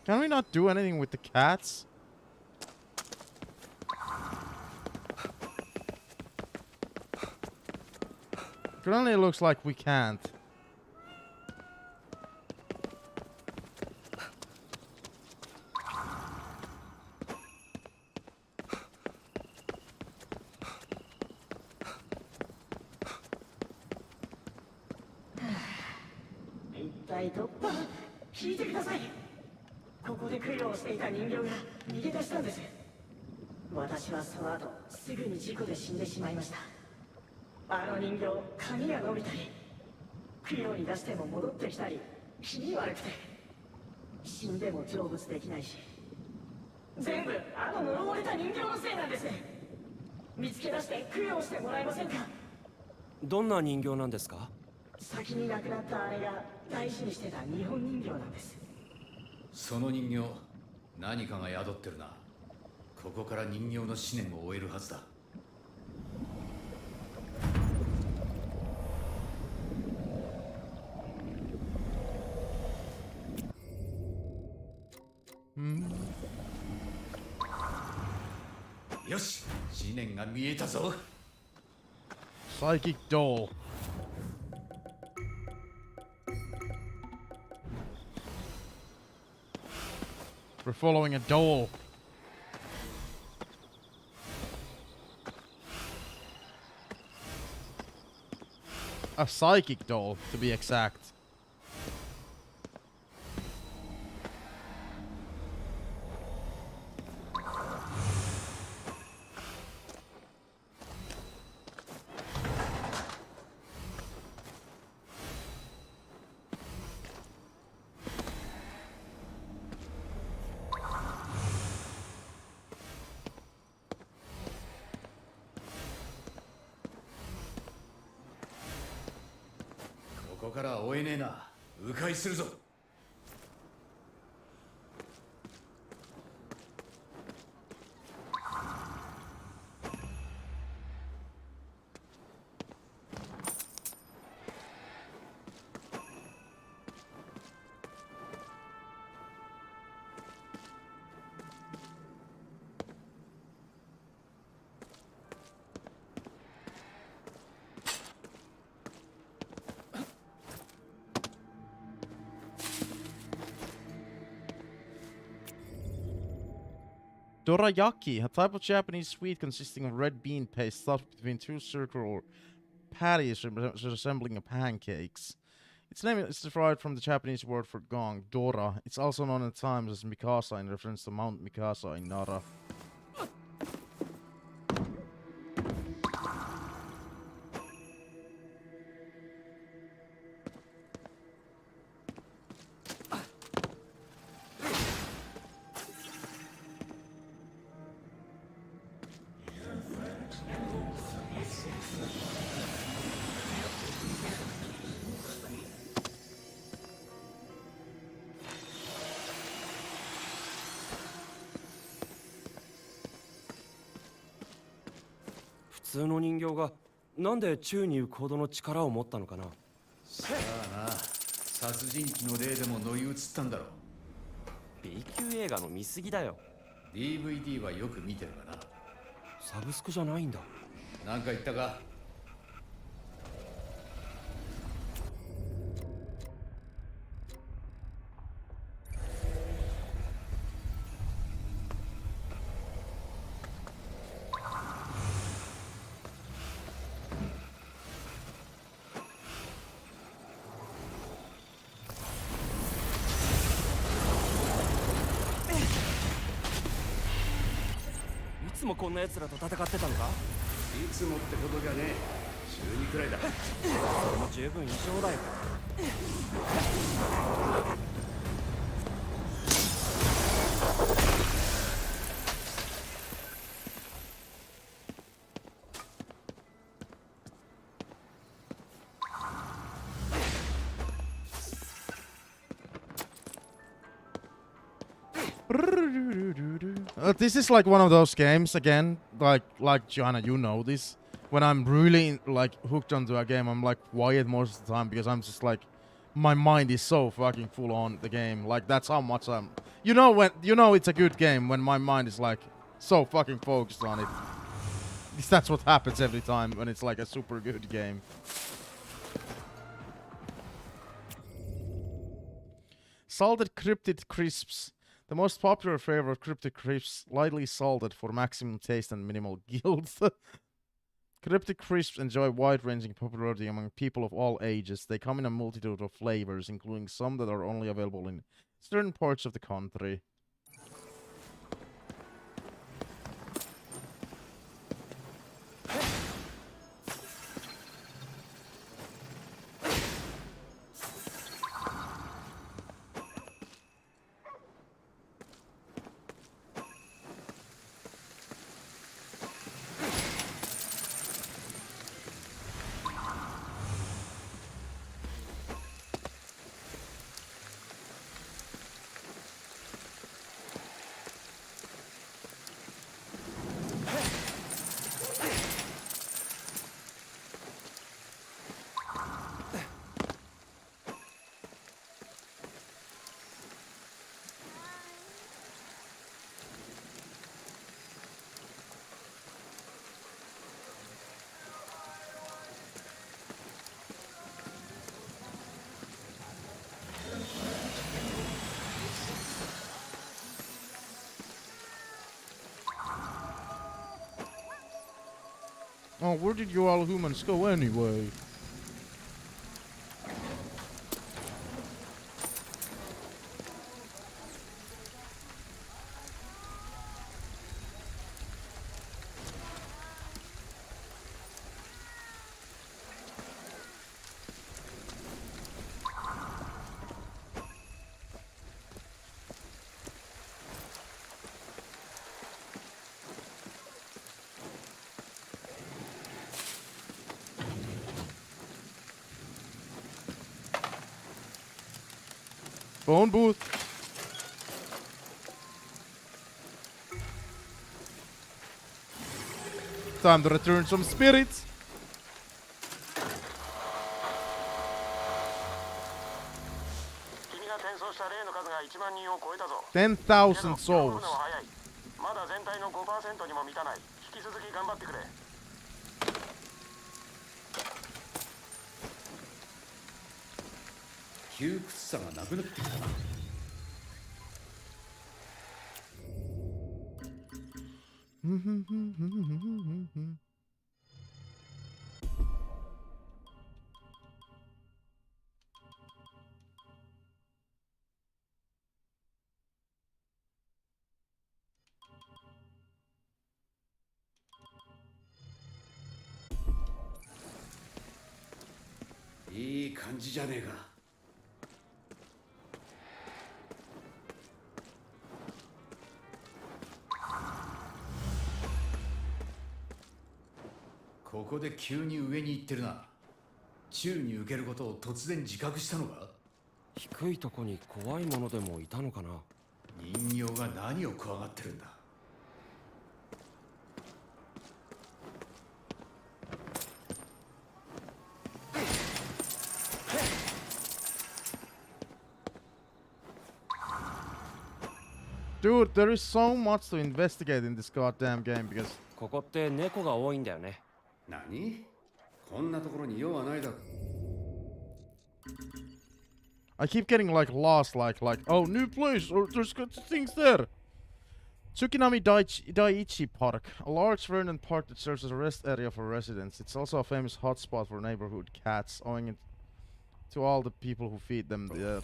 Can we not do anything with the cats? Currently it looks like we can't. Please, ここで供養していた人形が逃げ出したんです。私はその後すぐに事故で死んでしまいました。あの人形、髪が伸びたり、供養に出しても戻ってきたり、気味悪くて、死んでも成仏できないし、全部あの呪われた人形のせいなんです。見つけ出して供養してもらえませんか？どんな人形なんですか？先に亡くなったあれが大事にしてた日本人形なんです。その人形、何かが宿ってるな。ここから人形の思念を終えるはずだ。よし、思念が見えたぞ。Psychic doll. We're following a doll. A psychic doll, to be exact.ここからは追えねえな。迂回するぞ。Dorayaki, a type of Japanese sweet consisting of red bean paste stuffed between two circular patties resembling pancakes. Its name is derived from the Japanese word for gong, Dora. It's also known at times as Mikasa in reference to Mount Mikasa in Nara. 通の人形がなんで宙に浮くほどの力を持ったのかな。さあな、殺人鬼の霊でも乗り移ったんだろう。 B 級映画の見過ぎだよ。 DVD はよく見てるかな。サブスクじゃないんだ。なんか言ったか。いつもこんな奴らと戦ってたのか。いつもってことじゃねえ。週2くらいだ。それも十分異常だよ。This is like one of those games again, like Joanna, you know this. When I'm really like hooked onto a game, I'm like quiet most of the time because I'm just like, my mind is so fucking full on the game. Like that's how much I'm. You know it's a good game when my mind is like so fucking focused on it. That's what happens every time when it's like a super good game. Salted cryptid crisps. The most popular flavor of cryptic crisps, lightly salted for maximum taste and minimal guilt. Cryptic crisps enjoy wide-ranging popularity among people of all ages. They come in a multitude of flavors, including some that are only available in certain parts of the country. Oh, where did you all humans go anyway? Phone booth. Time to return some spirits. 10,000 souls. まだ全体の 5% にも満たない。引き続き頑張ってくれ。窮屈さがなくなってきたな。いい感じじゃねえか。ここで急に上に行ってるな。宙に浮けることを突然自覚したのか。低いとこに怖いものでもいたのかな。人形が何を怖がってるんだ。Dude, there is so much to investigate in this goddamn game because ここって猫が多いんだよね。何？こんなところに用はないだろ。I keep getting like lost, like oh, new place, or there's good things there. Tsukinami Daiichi Park, a large verdant park that serves as a rest area for residents. It's also a famous hotspot for neighborhood cats, owing it to all the people who feed them there.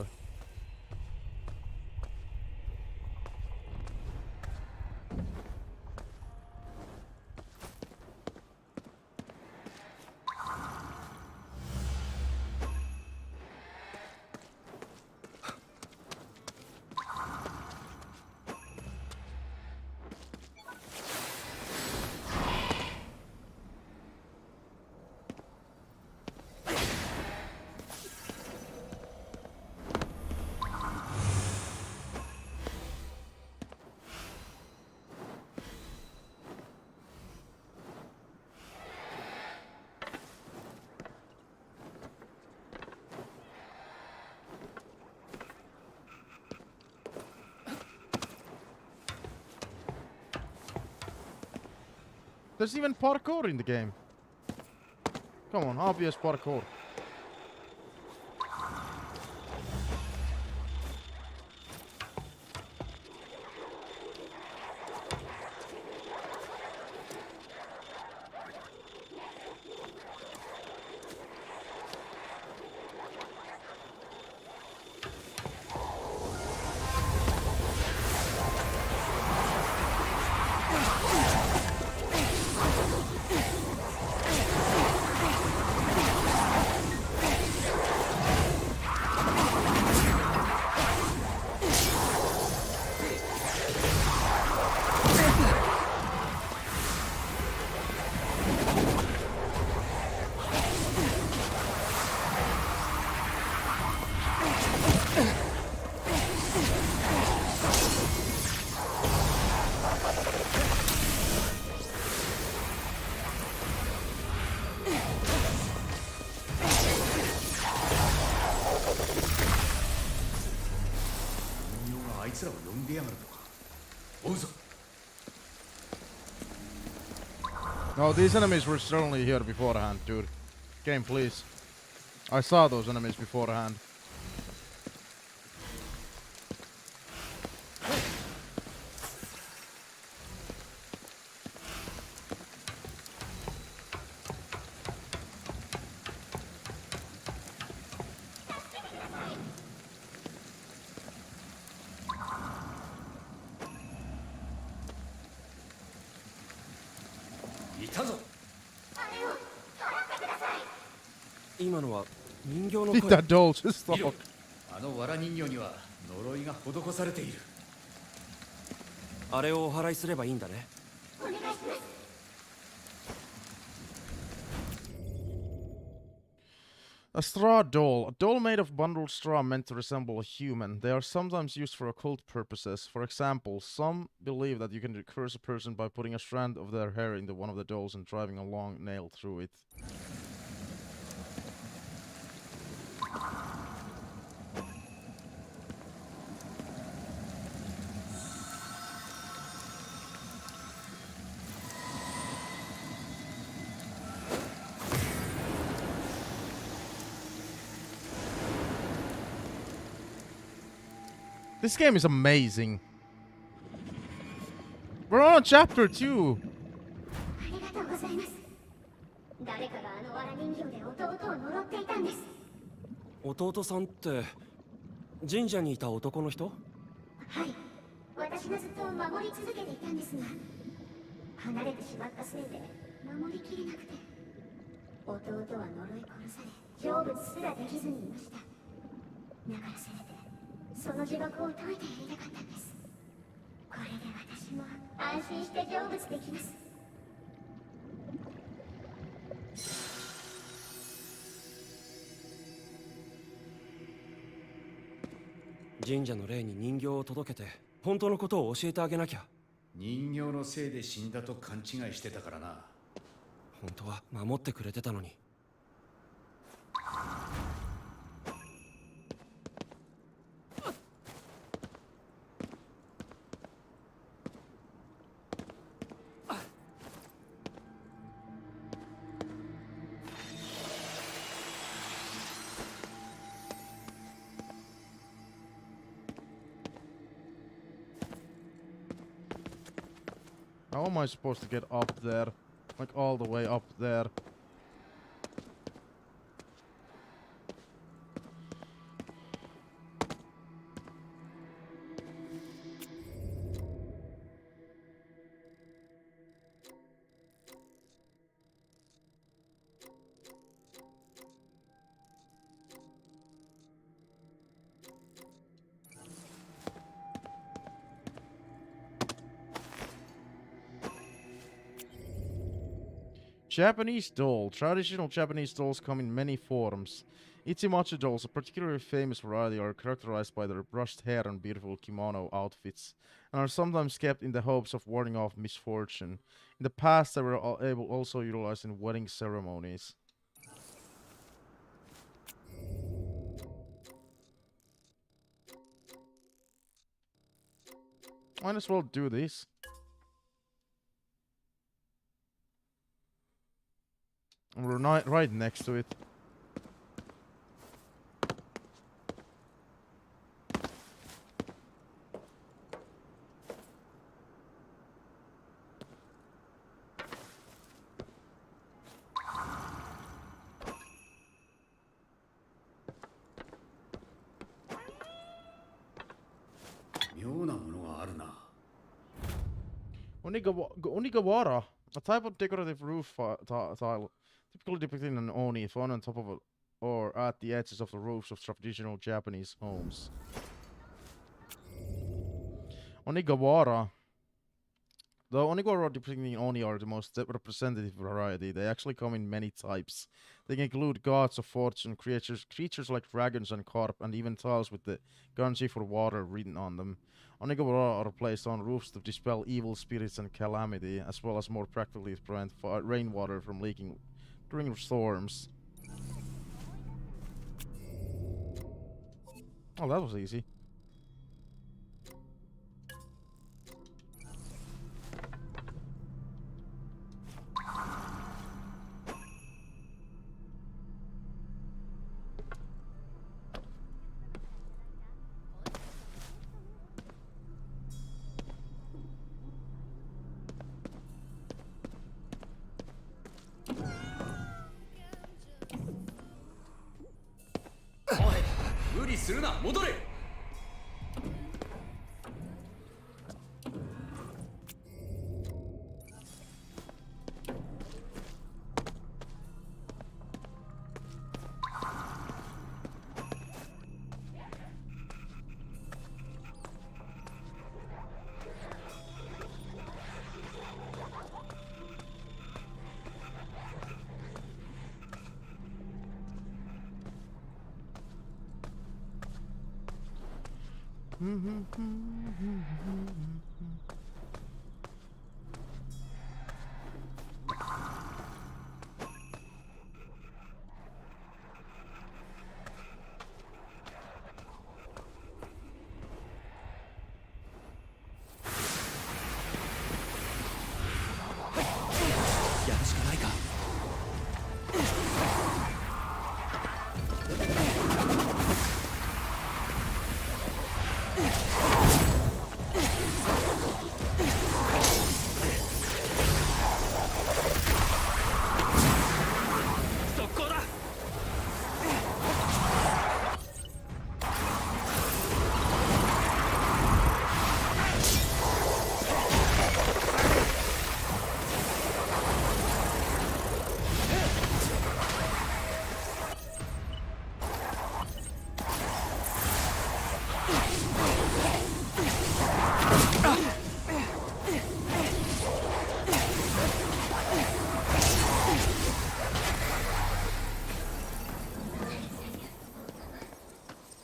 There's even parkour in the game. Come on, obvious parkour. No, these enemies were certainly here beforehand, dude. Game, please. I saw those enemies beforehand. Did that doll just talk? あの藁人形には呪いが施されている。あれをお祓いすればいいんだね。お願いします。A straw doll. A doll made of bundled straw meant to resemble a human. They are sometimes used for occult purposes. For example, some believe that you can curse a person by putting a strand of their hair into one of the dolls and driving a long nail through it. This game is amazing. We're on chapter 2. ありがとうございます。誰かがあの藁人形で弟を呪っていたんです。弟さんって神社にいた男の人？はい。私がずっと守り続けていたんですが、離れてしまったせいで守りきれなくて、弟は呪い殺され、成仏すらできずにいました。だからせめてその呪縛を解いてやりたかったんです。これで私も安心して成仏できます。神社の霊に人形を届けて本当のことを教えてあげなきゃ。人形のせいで死んだと勘違いしてたからな。本当は守ってくれてたのに。How am I supposed to get up there? Like all the way up there. Japanese doll. Traditional Japanese dolls come in many forms. Ichimachi dolls, a particularly famous variety, are characterized by their brushed hair and beautiful kimono outfits, and are sometimes kept in the hopes of warding off misfortune. In the past, they were also utilized in wedding ceremonies. Might as well do this. We're not right next to it. Onigawara, a type of decorative roof tile, typically depicting an oni found on top of it or at the edges of the roofs of traditional Japanese homes. Onigawara. The Onigawara depicting oni are the most representative variety. They actually come in many types. They include gods of fortune, creatures like dragons and carp, and even tiles with the kanji for water written on them. Onigawara are placed on roofs to dispel evil spirits and calamity, as well as more practically to prevent rainwater from leaking during storms. Oh, that was easy.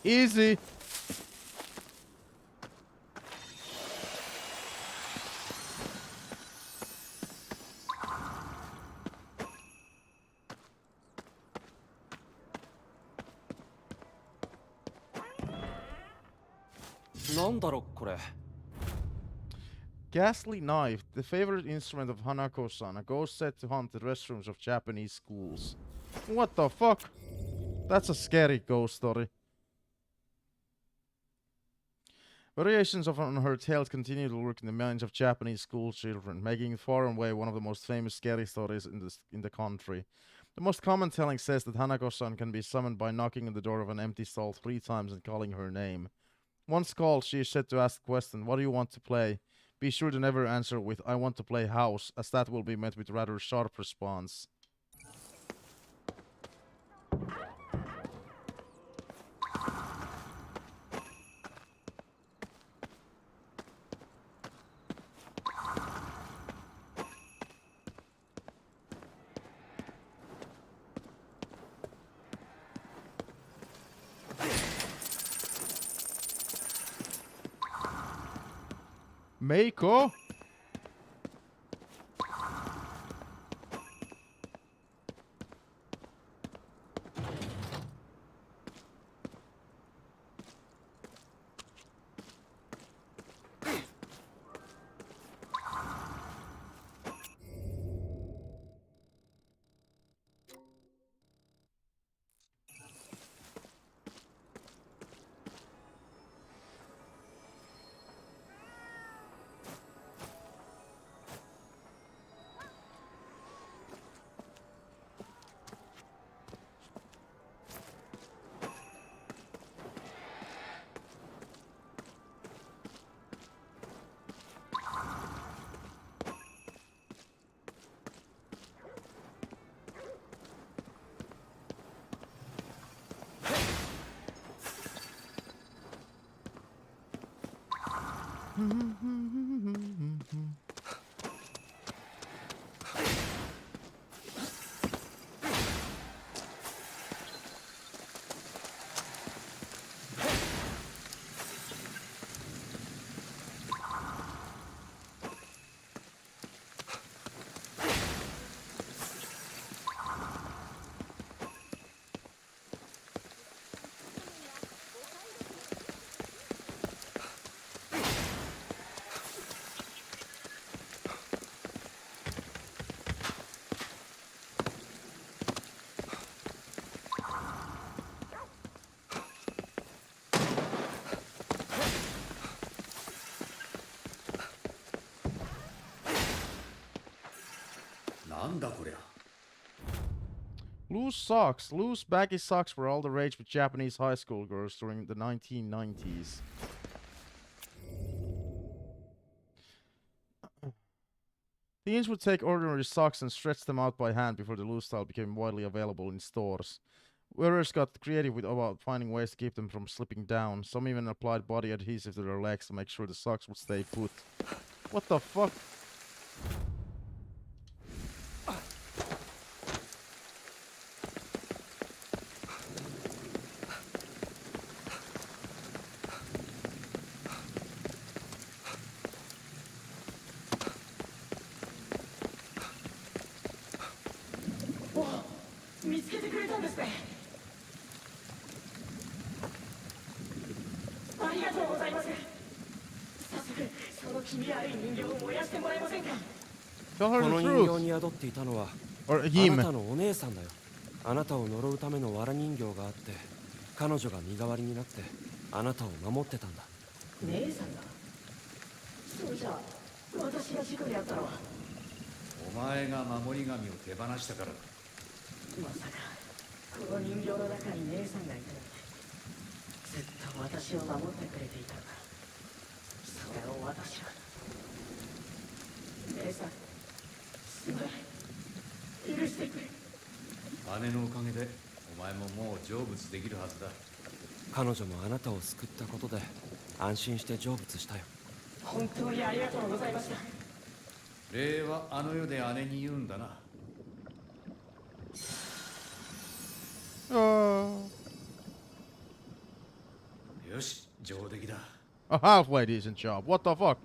Easy. Ghastly knife, the favorite instrument of Hanako-san, a ghost said to haunt the restrooms of Japanese schools. What the fuck? That's a scary ghost story. Variations on her tales continue to lurk in the minds of Japanese school children, making it far and away one of the most famous scary stories in the country. The most common telling says that Hanako-san can be summoned by knocking on the door of an empty stall 3 times and calling her name. Once called, she is said to ask the question, "What do you want to play?" Be sure to never answer with, "I want to play house," as that will be met with rather sharp response. Meiko? Loose socks. Loose baggy socks were all the rage with Japanese high school girls during the 1990s. Teens would take ordinary socks and stretch them out by hand before the loose style became widely available in stores. Wearers got creative about finding ways to keep them from slipping down. Some even applied body adhesive to their legs to make sure the socks would stay put. What the fuck? Tell her the truth. Or him. あなたのお姉さんだよ。あなたを呪うための藁人形があって、彼女が身代わりになってあなたを守ってたんだ。姉さんだ。そうじゃ、私が事故でやったのは。お前が守り神を手放したからだ。まさかこの人形の中に姉さんがいたなんて。ずっと私を守ってくれていたんだ。それを私は。姉さん、すまない。許してくれ。姉のおかげでお前ももう成仏できるはずだ。彼女もあなたを救ったことで安心して成仏したよ。本当にありがとうございました。礼はあの世で姉に言うんだな。よし、上出来だ。A halfway decent job. What the fuck?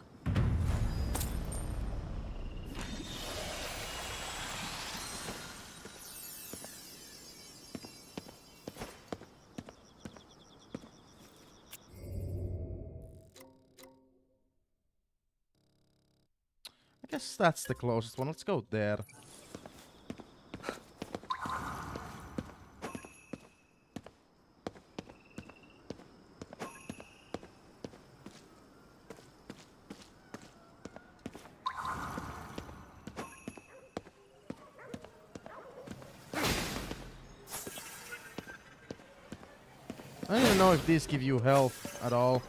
I guess that's the closest one. Let's go there. I don't even know if these give you health at all.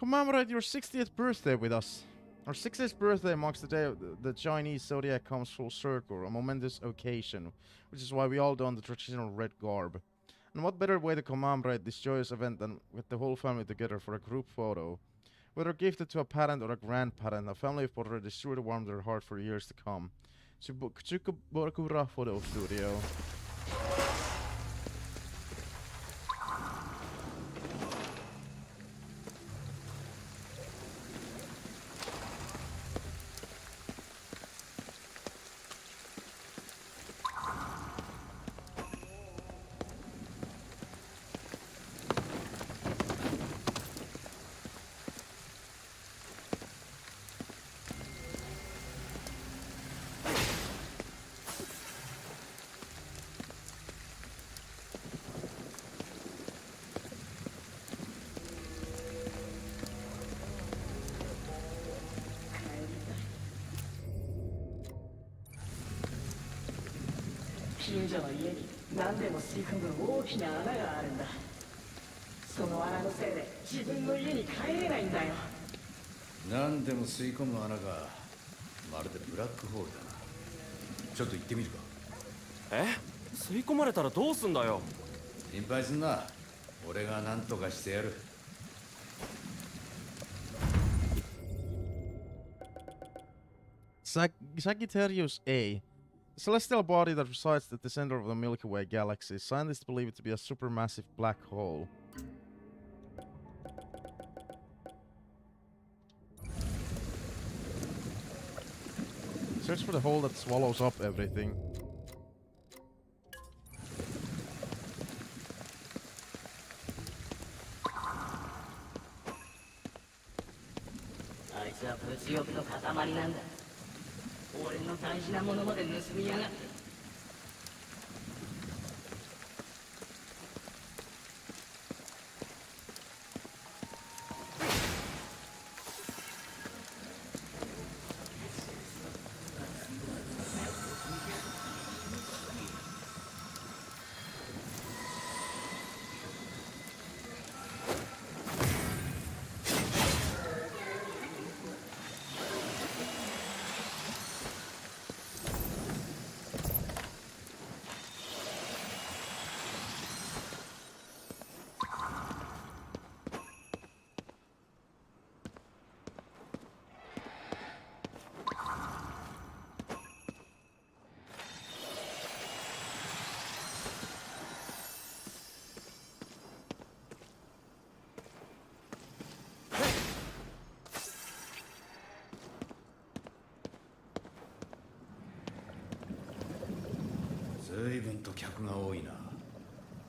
Commemorate your 60th birthday with us. Our 60th birthday marks the day the Chinese zodiac comes full circle, a momentous occasion, which is why we all don the traditional red garb. And what better way to commemorate this joyous event than with the whole family together for a group photo? Whether gifted to a parent or a grandparent, a family portrait is sure to warm their heart for years to come. Tsukubokura Photo Studio. Sagittarius A. A celestial body that resides at the center of the Milky Way galaxy. Scientists believe it to be a supermassive black hole. Search for the hole that swallows up everything.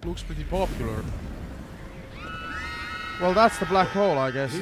Looks pretty popular. Well, that's the black hole, I guess.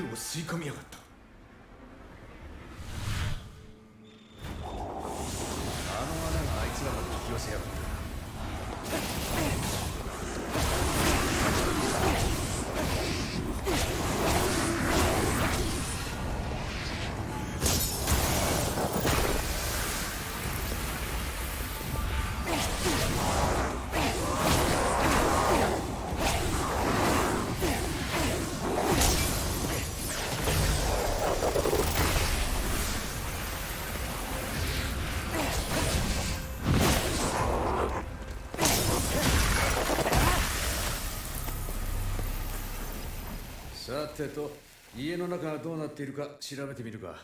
てと家の中がどうなっているか調べてみるか。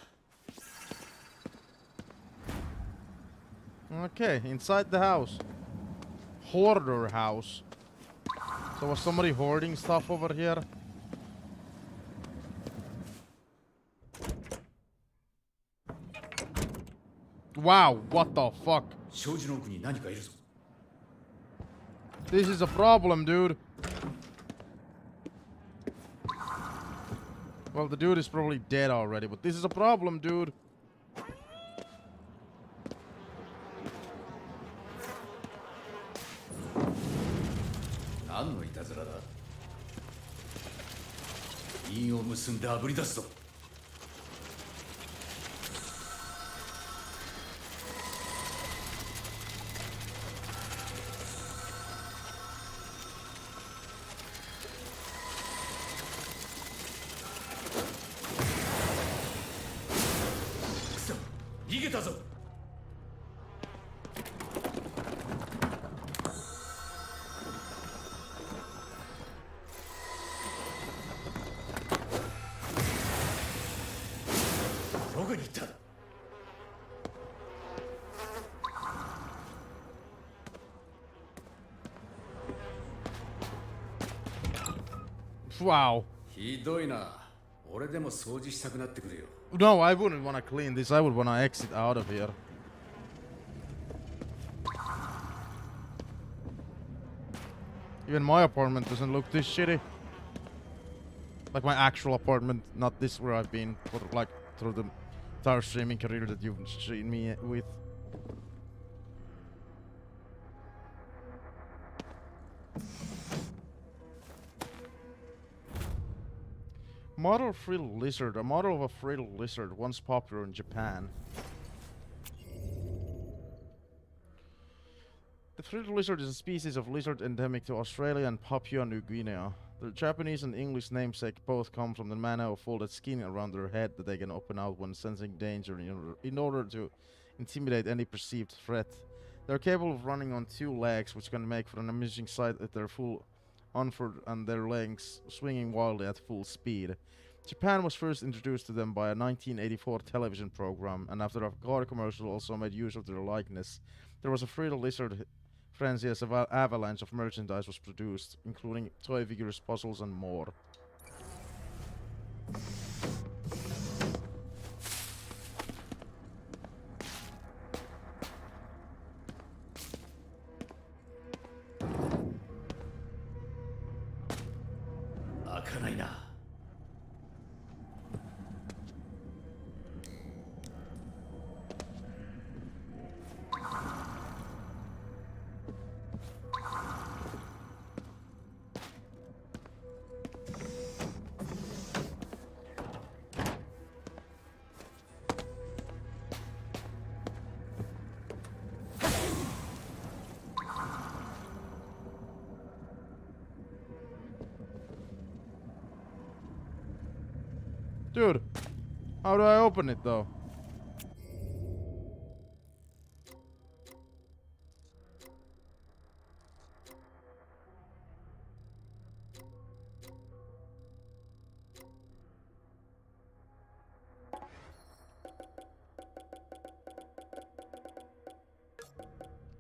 Okay, inside the house. Hoarder house. So was somebody hoarding stuff over here? Wow, what the fuck? 障子の奥に何かいるぞ。 This is a problem, dude. Well, the dude is probably dead already, but this is a problem, dude. What is this? 韻を結んで炙り出すぞ。 逃げたぞ。 どこに行った？ Wow. ひどいな。俺でも掃除したくなってくるよ。 No, I wouldn't want to clean this. I would want to exit out of here. Even my apartment doesn't look this shitty. Like my actual apartment, not this where I've been for like through the entire streaming career that you've seen me with. Model frill lizard, a model of a frill lizard once popular in Japan. The frill lizard is a species of lizard endemic to Australia and Papua New Guinea. The Japanese and English namesake both come from the manner of folded skin around their head that they can open out when sensing danger in order to intimidate any perceived threat. They are capable of running on two legs, which can make for an amusing sight at their full onward and their legs swinging wildly at full speed. Japan was first introduced to them by a 1984 television program, and after a car commercial also made use of their likeness. There was a frill lizard frenzy as an avalanche of merchandise was produced, including toy figures, puzzles, and more. Dude, how do I open it though?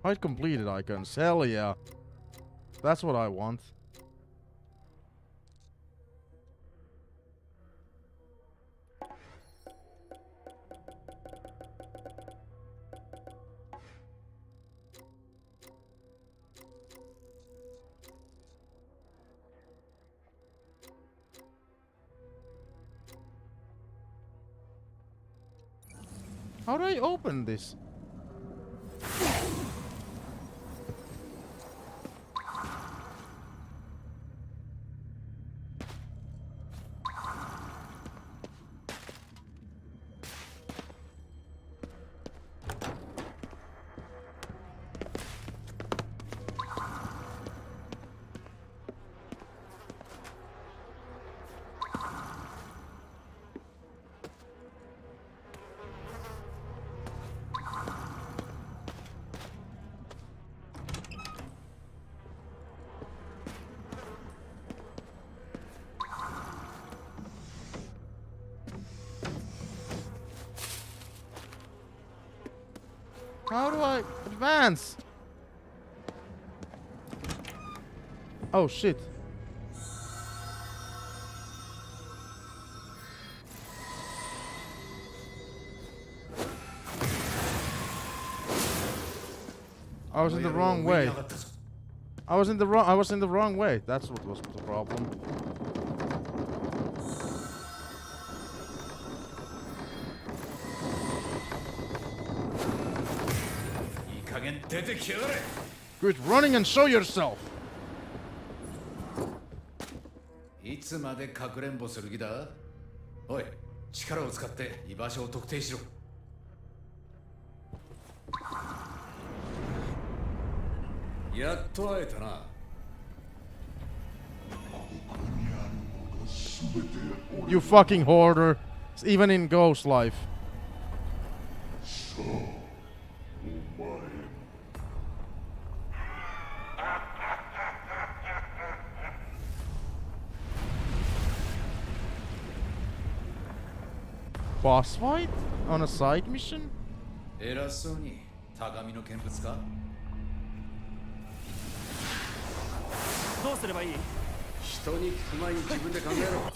Hide completed icons. Hell yeah. That's what I want. How do I open this? How do I advance? Oh shit. I was in the wrong way. I was in the wrong way. That's what was the problem. Quit running and show yourself. いつまでかくれんぼする気だ？おい、力を使って居場所を特定しろ。やっと会えたな。You fucking hoarder. It's even in Ghost Life. Boss fight? On a side mission? 偉そうに高みの見物か？どうすればいい？人に聞く前に自分で考えろ。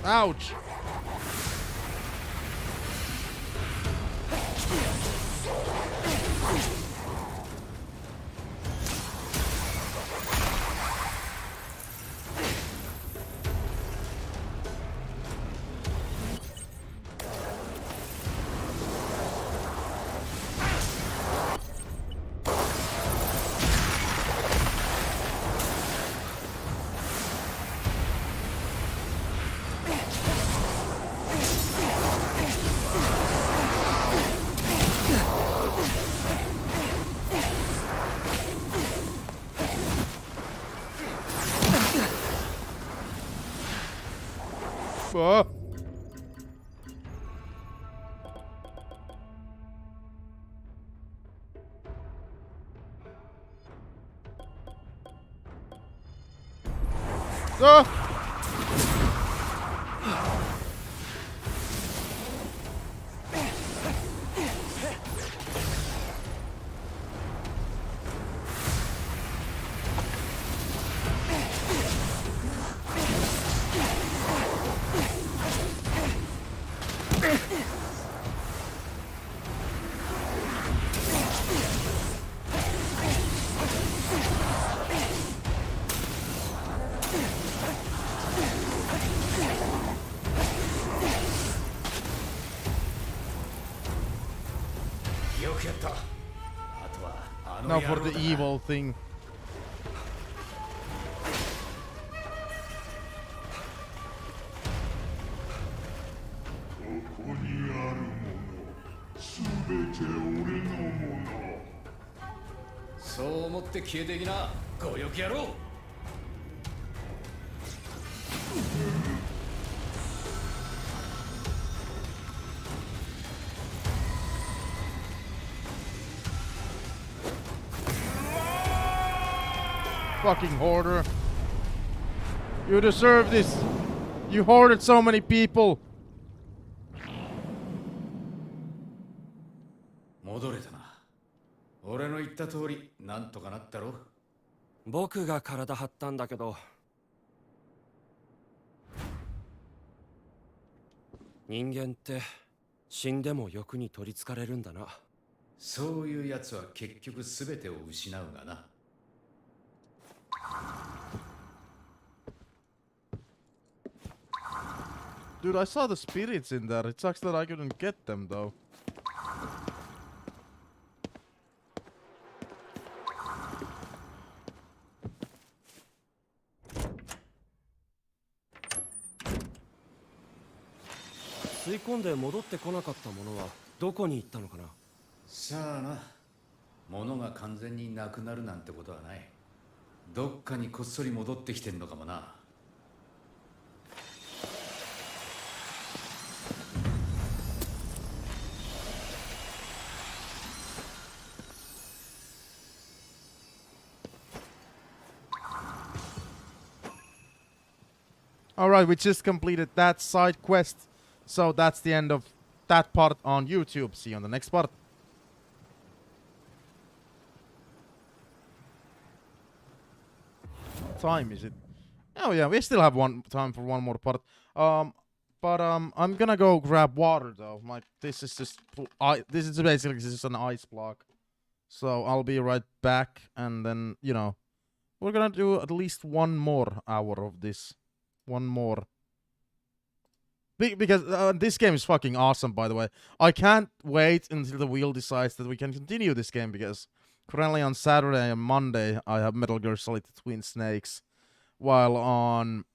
Ouch! Fuck. Now for the evil thing. Fucking hoarder. You deserve this. You hoarded so many people. 戻れたな。俺の言った通り、なんとかなったろ。僕が体張ったんだけど。人間って死んでも欲に取りつかれるんだな。そういうやつは結局全てを失うがな。Dude, I saw the spirits in there. It sucks that I couldn't get them though.「吸い込んで戻ってこなかったものはどこに行ったのかな?」さあな。物が完全になくなるなんてことはない。どっかにこっそり戻ってきてんのかもな。Alright, we just completed that side quest. So that's the end of that part on YouTube. See you on the next part. What time is it? Oh yeah, we still have time for one more part. I'm gonna go grab water though. This is just this is basically just an ice block. So I'll be right back, and then we're gonna do at least one more hour of this. One more. Because this game is fucking awesome, by the way. I can't wait until the wheel decides that we can continue this game, because currently on Saturday and Monday I have Metal Gear Solid Twin Snakes, while on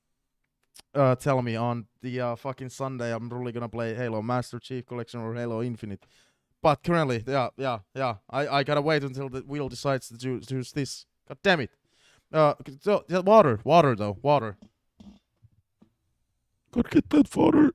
on the fucking Sunday I'm really gonna play Halo Master Chief Collection or Halo Infinite. But currently, yeah, I gotta wait until the wheel decides to choose this. God damn it. So, water though, water. Gotta get that water.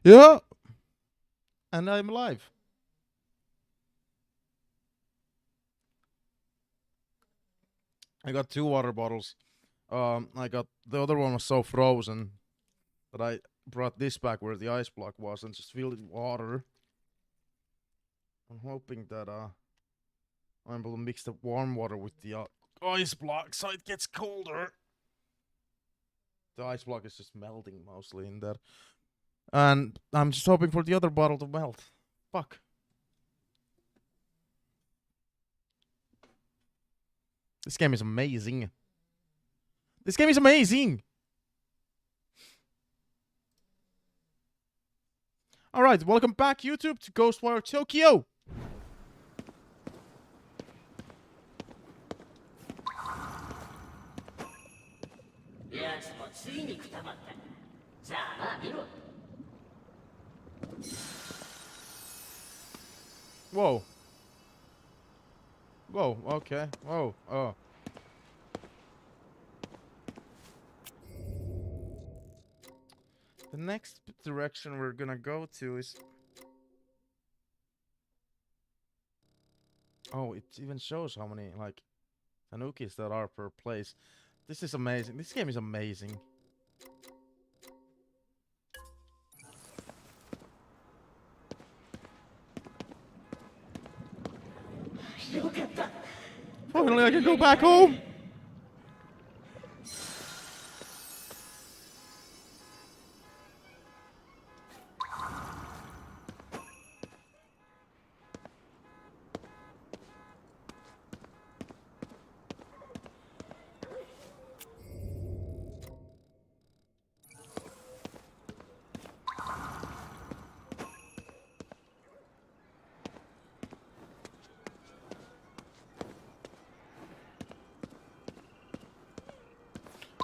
Yeah. And I'm alive. I got 2 water bottles. I got the other one was so frozen that I brought this back where the ice block was and just filled it with water. I'm hoping that I'm able to mix the warm water with the ice block so it gets colder. The ice block is just melting mostly in there. And I'm just hoping for the other bottle to melt. Fuck. This game is amazing. This game is amazing! Alright, welcome back YouTube to GhostWire Tokyo! Whoa. Whoa, okay. Whoa, oh. The next direction we're gonna go to is... Oh, it even shows how many, like, tanukis there are per place. This is amazing. This game is amazing. Finally, I can go back home.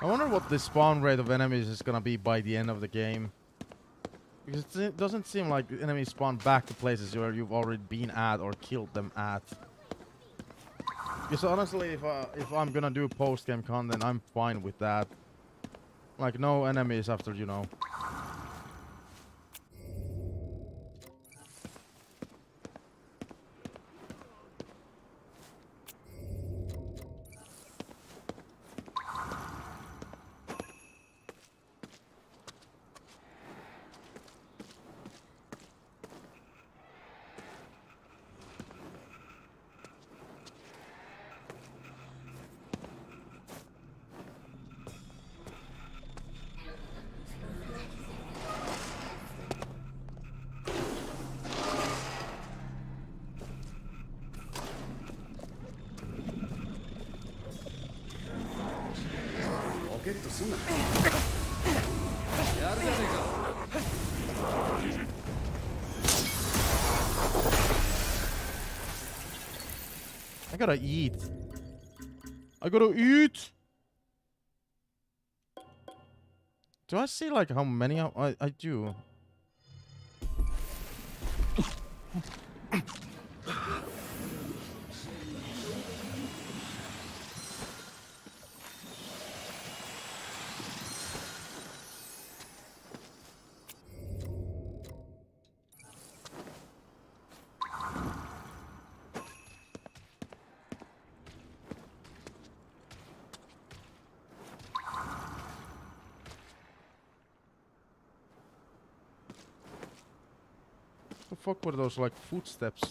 I wonder what the spawn rate of enemies is gonna be by the end of the game. Because it doesn't seem like enemies spawn back to places where you've already been at or killed them at. Because honestly, if I'm gonna do post-game content, I'm fine with that. Like, no enemies after, you know. I gotta eat. I gotta eat. Do I see like how many I do? The fuck were those like footsteps?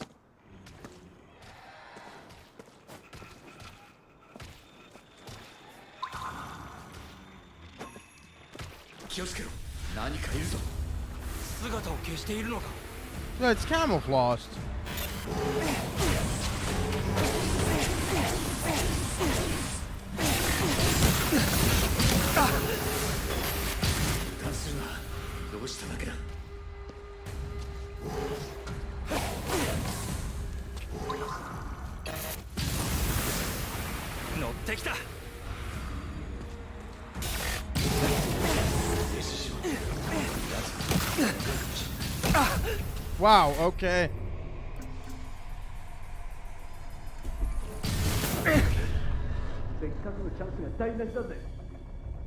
Yeah, it's camouflaged. Wow, okay.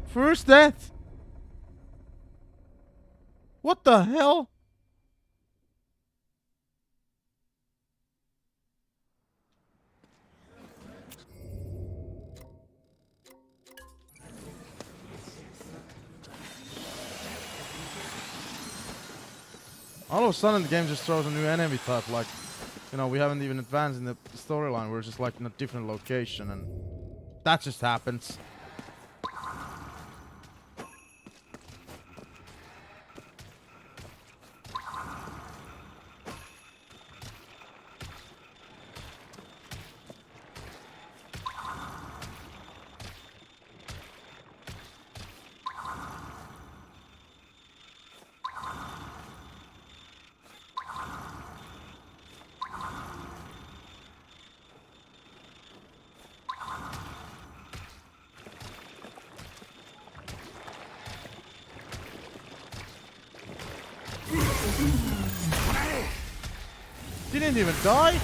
First death? What the hell? All of a sudden the game just throws a new enemy type, like, you know, we haven't even advanced in the storyline, we're just like in a different location, and that just happens. Didn't even die?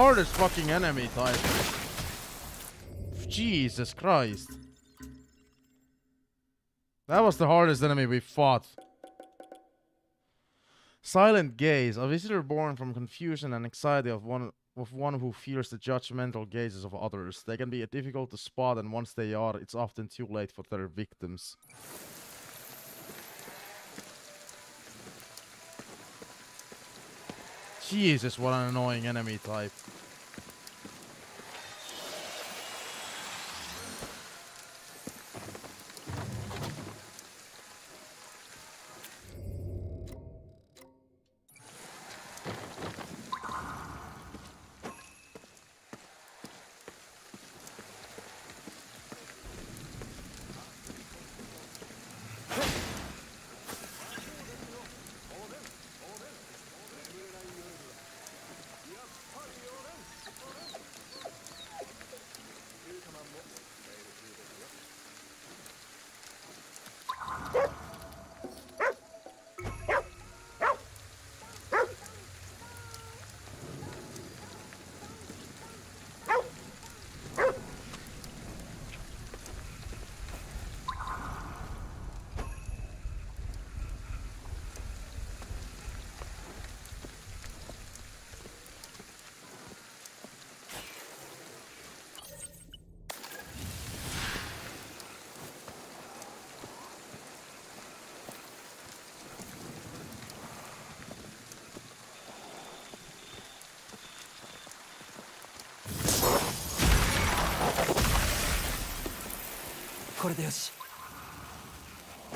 hardest fucking enemy type. Jesus Christ. That was the hardest enemy we fought. Silent gaze, a visitor born from confusion and anxiety of one who fears the judgmental gazes of others. They can be difficult to spot, and once they are, it's often too late for their victims. Jesus, what an annoying enemy type.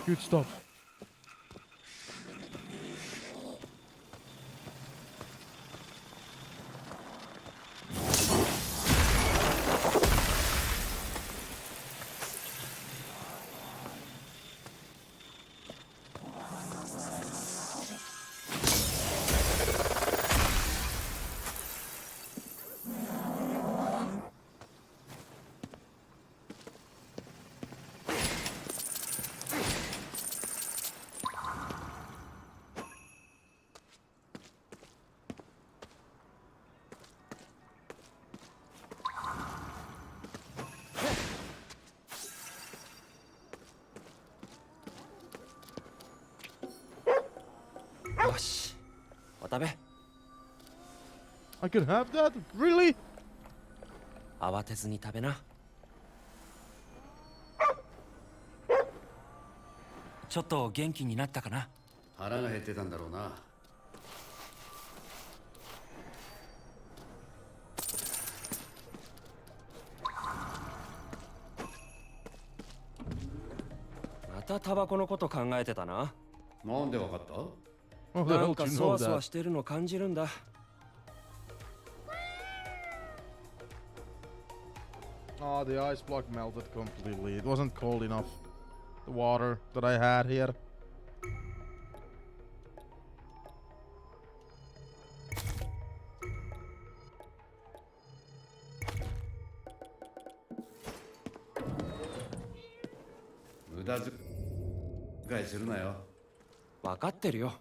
Good stuff. I can have that? Really? 慌てずに食べな。ちょっと元気になったかな。腹が減ってたんだろうな。またタバコのこと考えてたな。なんでわかった？なんかそわそわしてるの感じるんだ。Oh, the ice block melted completely. It wasn't cold enough. The water that I had here. Muda遣いするなよ。分かってるよ。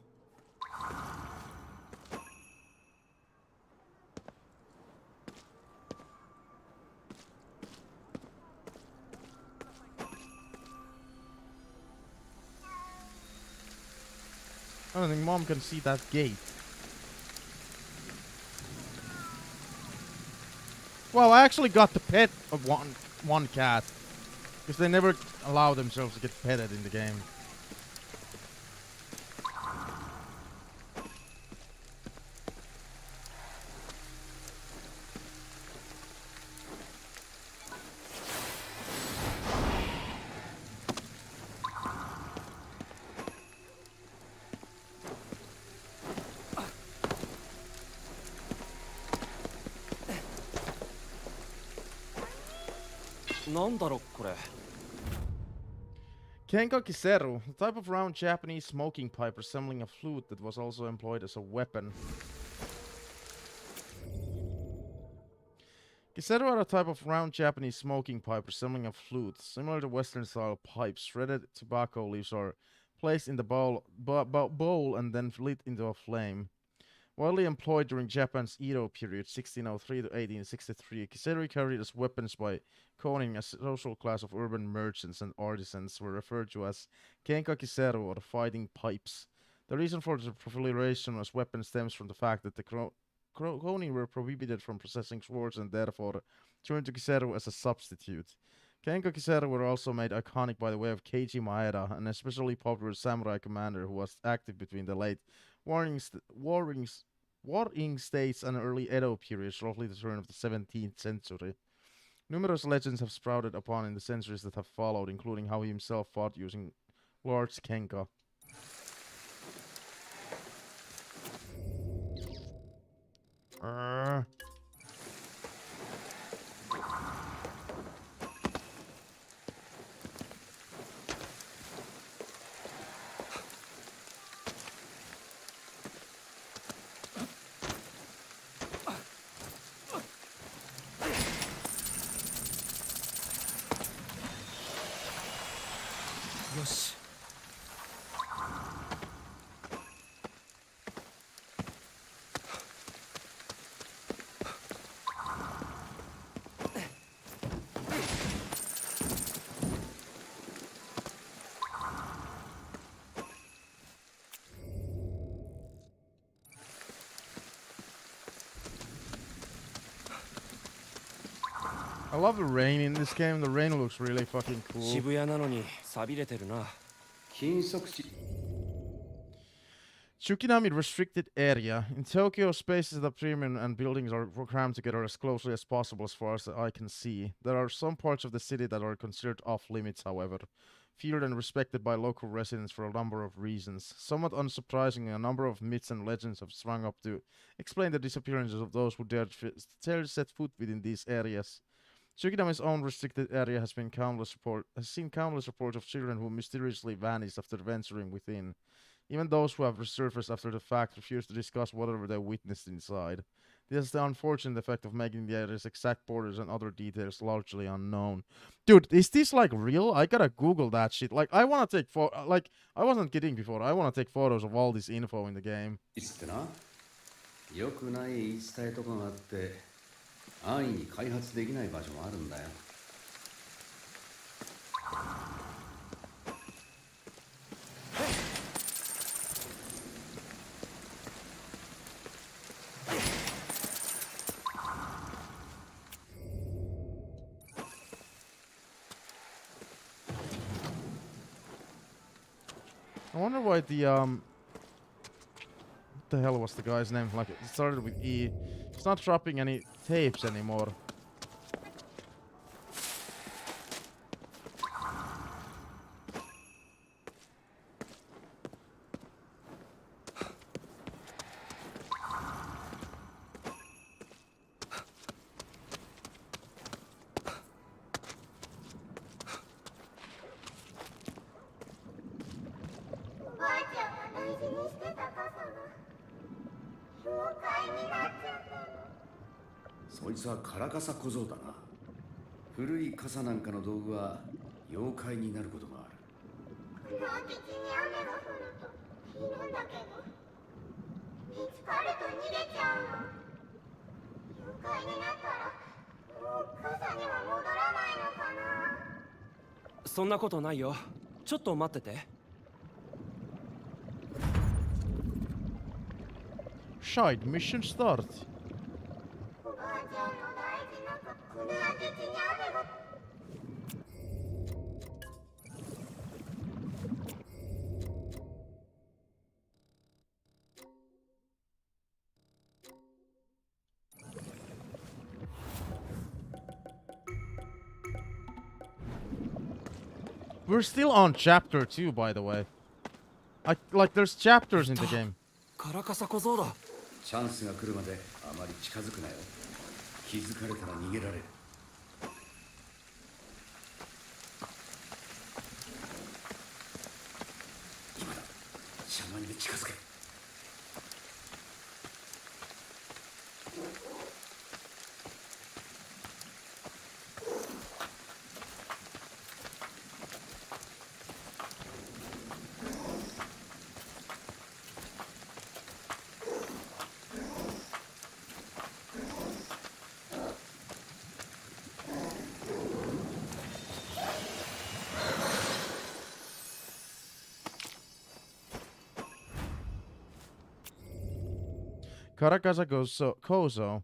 I don't think Mom can see that gate. Well, I actually got the pet of one cat. Because they never allow themselves to get petted in the game. Kenka Kiseru, a type of round Japanese smoking pipe resembling a flute that was also employed as a weapon. Kiseru are a type of round Japanese smoking pipe resembling a flute, similar to Western-style pipes. Shredded tobacco leaves are placed in the bowl and then lit into a flame. Widely employed during Japan's Edo period, 1603 to 1863, kiseru carried as weapons by Konin, a social class of urban merchants and artisans, were referred to as kenka kiseru or fighting pipes. The reason for the proliferation as weapons stems from the fact that the Konin were prohibited from possessing swords and therefore turned to kiseru as a substitute. Kenka kiseru were also made iconic by the way of Keiji Maeda, an especially popular samurai commander who was active between the late Warring States and early Edo periods, roughly the turn of the 17th century. Numerous legends have sprouted upon in the centuries that have followed, including how he himself fought using large kenka. I love the rain in this game. The rain looks really fucking cool. 渋谷なのに寂れてるな。禁足地 Tsukinami restricted area. In Tokyo, spaces at premium and buildings are crammed together as closely as possible as far as the eye can see. There are some parts of the city that are considered off limits, however, feared and respected by local residents for a number of reasons. Somewhat unsurprisingly, a number of myths and legends have sprung up to explain the disappearances of those who dared set foot within these areas. Tsukinami's own restricted area has seen countless reports of children who mysteriously vanished after venturing within. Even those who have resurfaced after the fact refuse to discuss whatever they witnessed inside. This is the unfortunate effect of making the area's exact borders and other details largely unknown. Dude, is this like real? I gotta Google that shit. Like, I wanna take I wasn't kidding before. I wanna take photos of all this info in the game. 良くない言い伝えとかがあって安易に開発できない場所もあるんだよ。I wonder why what the hell was the guy's name? Like, it started with E. It's not dropping any tapes anymore.そいつはカラカサ小僧だな。古い傘なんかの道具は妖怪になることがある。基本的に雨が降るといるんだけど、見つかると逃げちゃうの。妖怪になったらもう傘には戻らないのかな。そんなことないよ。ちょっと待ってて。Shite, mission start. We're still on chapter 2, by the way. There's chapters in the game. カラカサ小僧だ。チャンスが来るまであまり近づくなよ。気づかれたら逃げられる。今だ。シャマに近づけ。Karakasa Kozo.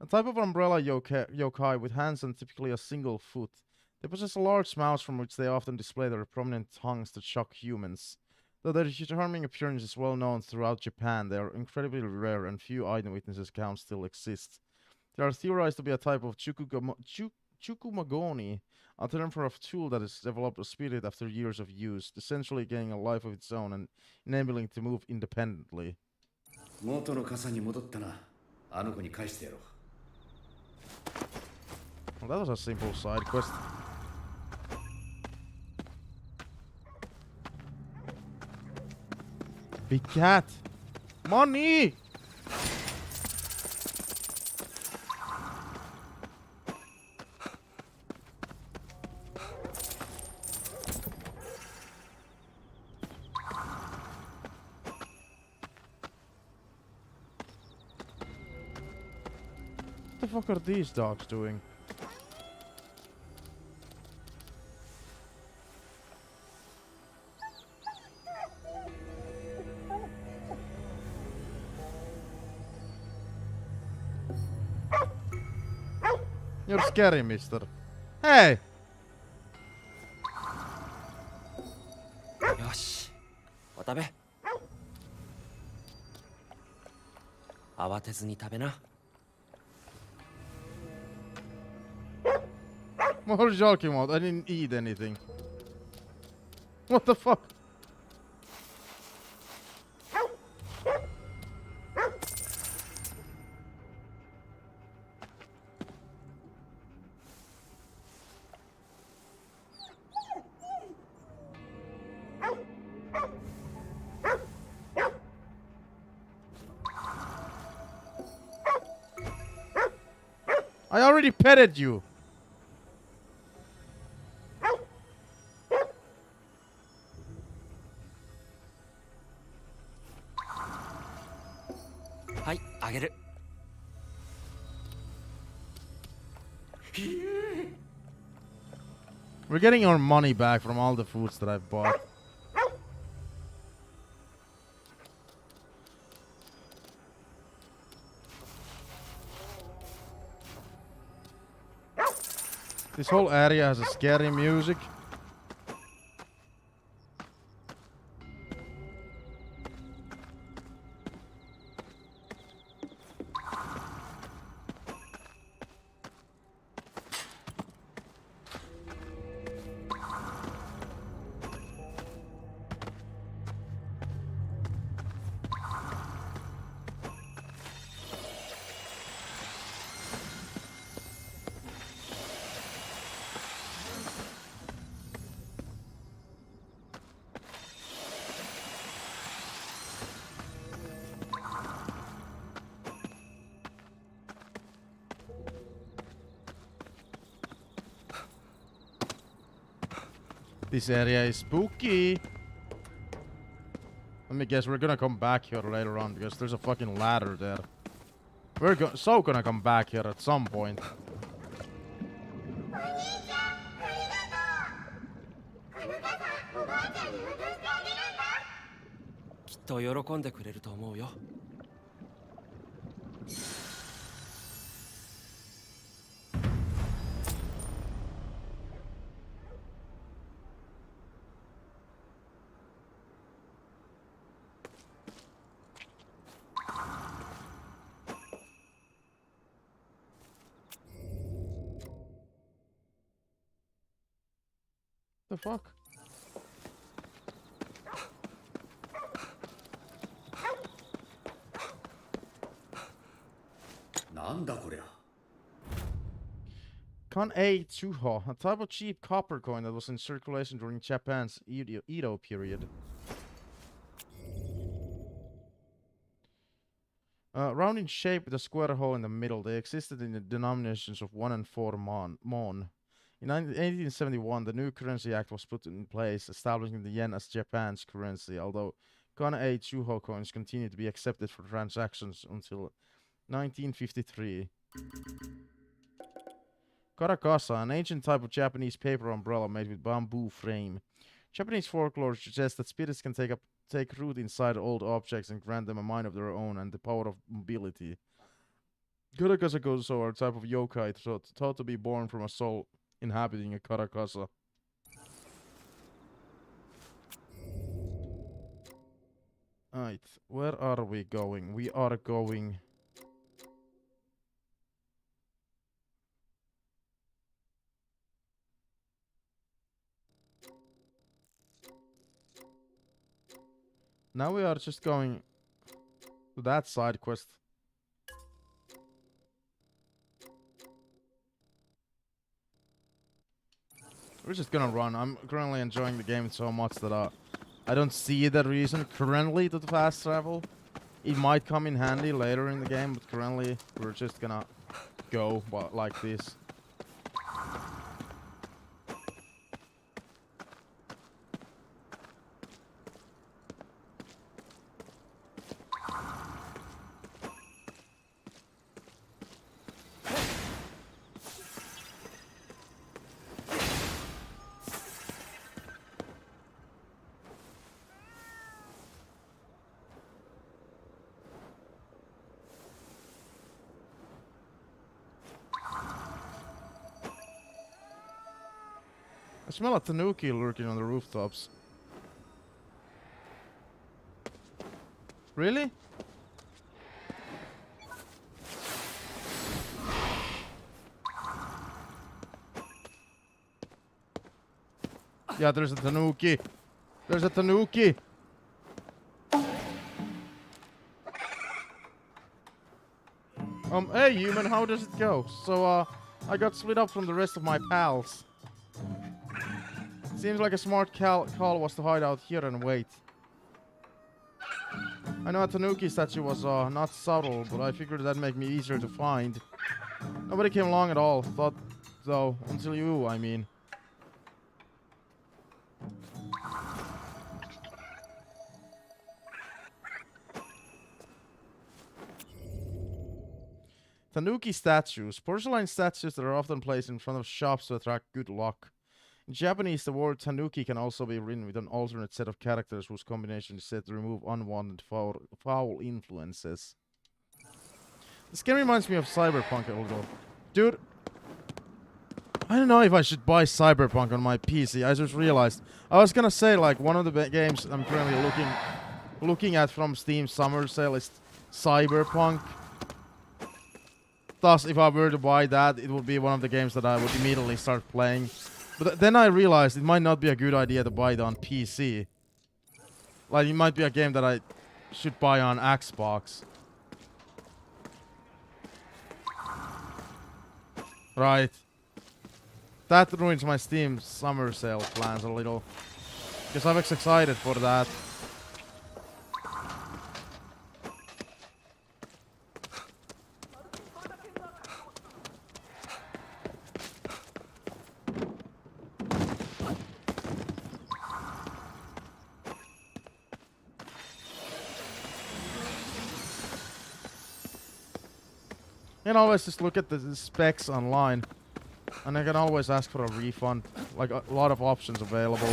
A type of umbrella yokai with hands and typically a single foot. They possess large mouths from which they often display their prominent tongues to shock humans. Though their charming appearance is well known throughout Japan, they are incredibly rare and few eyewitness accounts still exist. They are theorized to be a type of chukumagoni, a term for a tool that has developed a spirit after years of use, essentially gaining a life of its own and enabling it to move independently. 元の傘に戻ったな。あの子に返してやろう。 Well, that was a simple side quest. Big cat! Money! What the fuck are these dogs doing? You're scary, mister. Hey! よし、お食べ。慌てずに食べな。 What are you talking about? I didn't eat anything. What the fuck? I already petted you. We're getting our money back from all the foods that I've bought. This whole area has a scary music. This area is spooky. Let me guess, we're gonna come back here later on because there's a fucking ladder there. We're gonna come back here at some point. きっと喜んでくれると思うよ。 The fuck? Kan A Chuho, a type of cheap copper coin that was in circulation during Japan's Edo period. Round in shape with a square hole in the middle, they existed in the denominations of 1 and 4 mon. In 1871, the new Currency Act was put in place, establishing the yen as Japan's currency, although Kan-A Chuho coins continued to be accepted for transactions until 1953. Karakasa, an ancient type of Japanese paper umbrella made with bamboo frame. Japanese folklore suggests that spirits can take up take root inside old objects and grant them a mind of their own and the power of mobility. Karakasa Gozo are a type of yokai thought to be born from a soul inhabiting a Karakasa. Alright, where are we going? We are going... Now we are just going to that side quest. We're just gonna run. I'm currently enjoying the game so much that I don't see the reason currently to fast travel. It might come in handy later in the game, but currently we're just gonna go like this. I smell a tanuki lurking on the rooftops. Really? Yeah, there's a tanuki. There's a tanuki. Hey human, how does it go? So, I got split up from the rest of my pals. Seems like a smart call was to hide out here and wait. I know a tanuki statue was not subtle, but I figured that'd make me easier to find. Nobody came along at all, thought though, until you, I mean. Tanuki statues. Porcelain statues that are often placed in front of shops to attract good luck. In Japanese, the word tanuki can also be written with an alternate set of characters whose combination is said to remove unwanted foul influences. This game reminds me of Cyberpunk a little. Dude, I don't know if I should buy Cyberpunk on my PC. I just realized. I was gonna say, like, one of the games I'm currently looking at from Steam Summer Sale is Cyberpunk. Thus, if I were to buy that, it would be one of the games that I would immediately start playing. But then I realized it might not be a good idea to buy it on PC. Like, it might be a game that I should buy on Xbox. Right. That ruins my Steam Summer Sale plans a little. Because I was excited for that. I can always just look at the specs online, and I can always ask for a refund. Like, a lot of options available.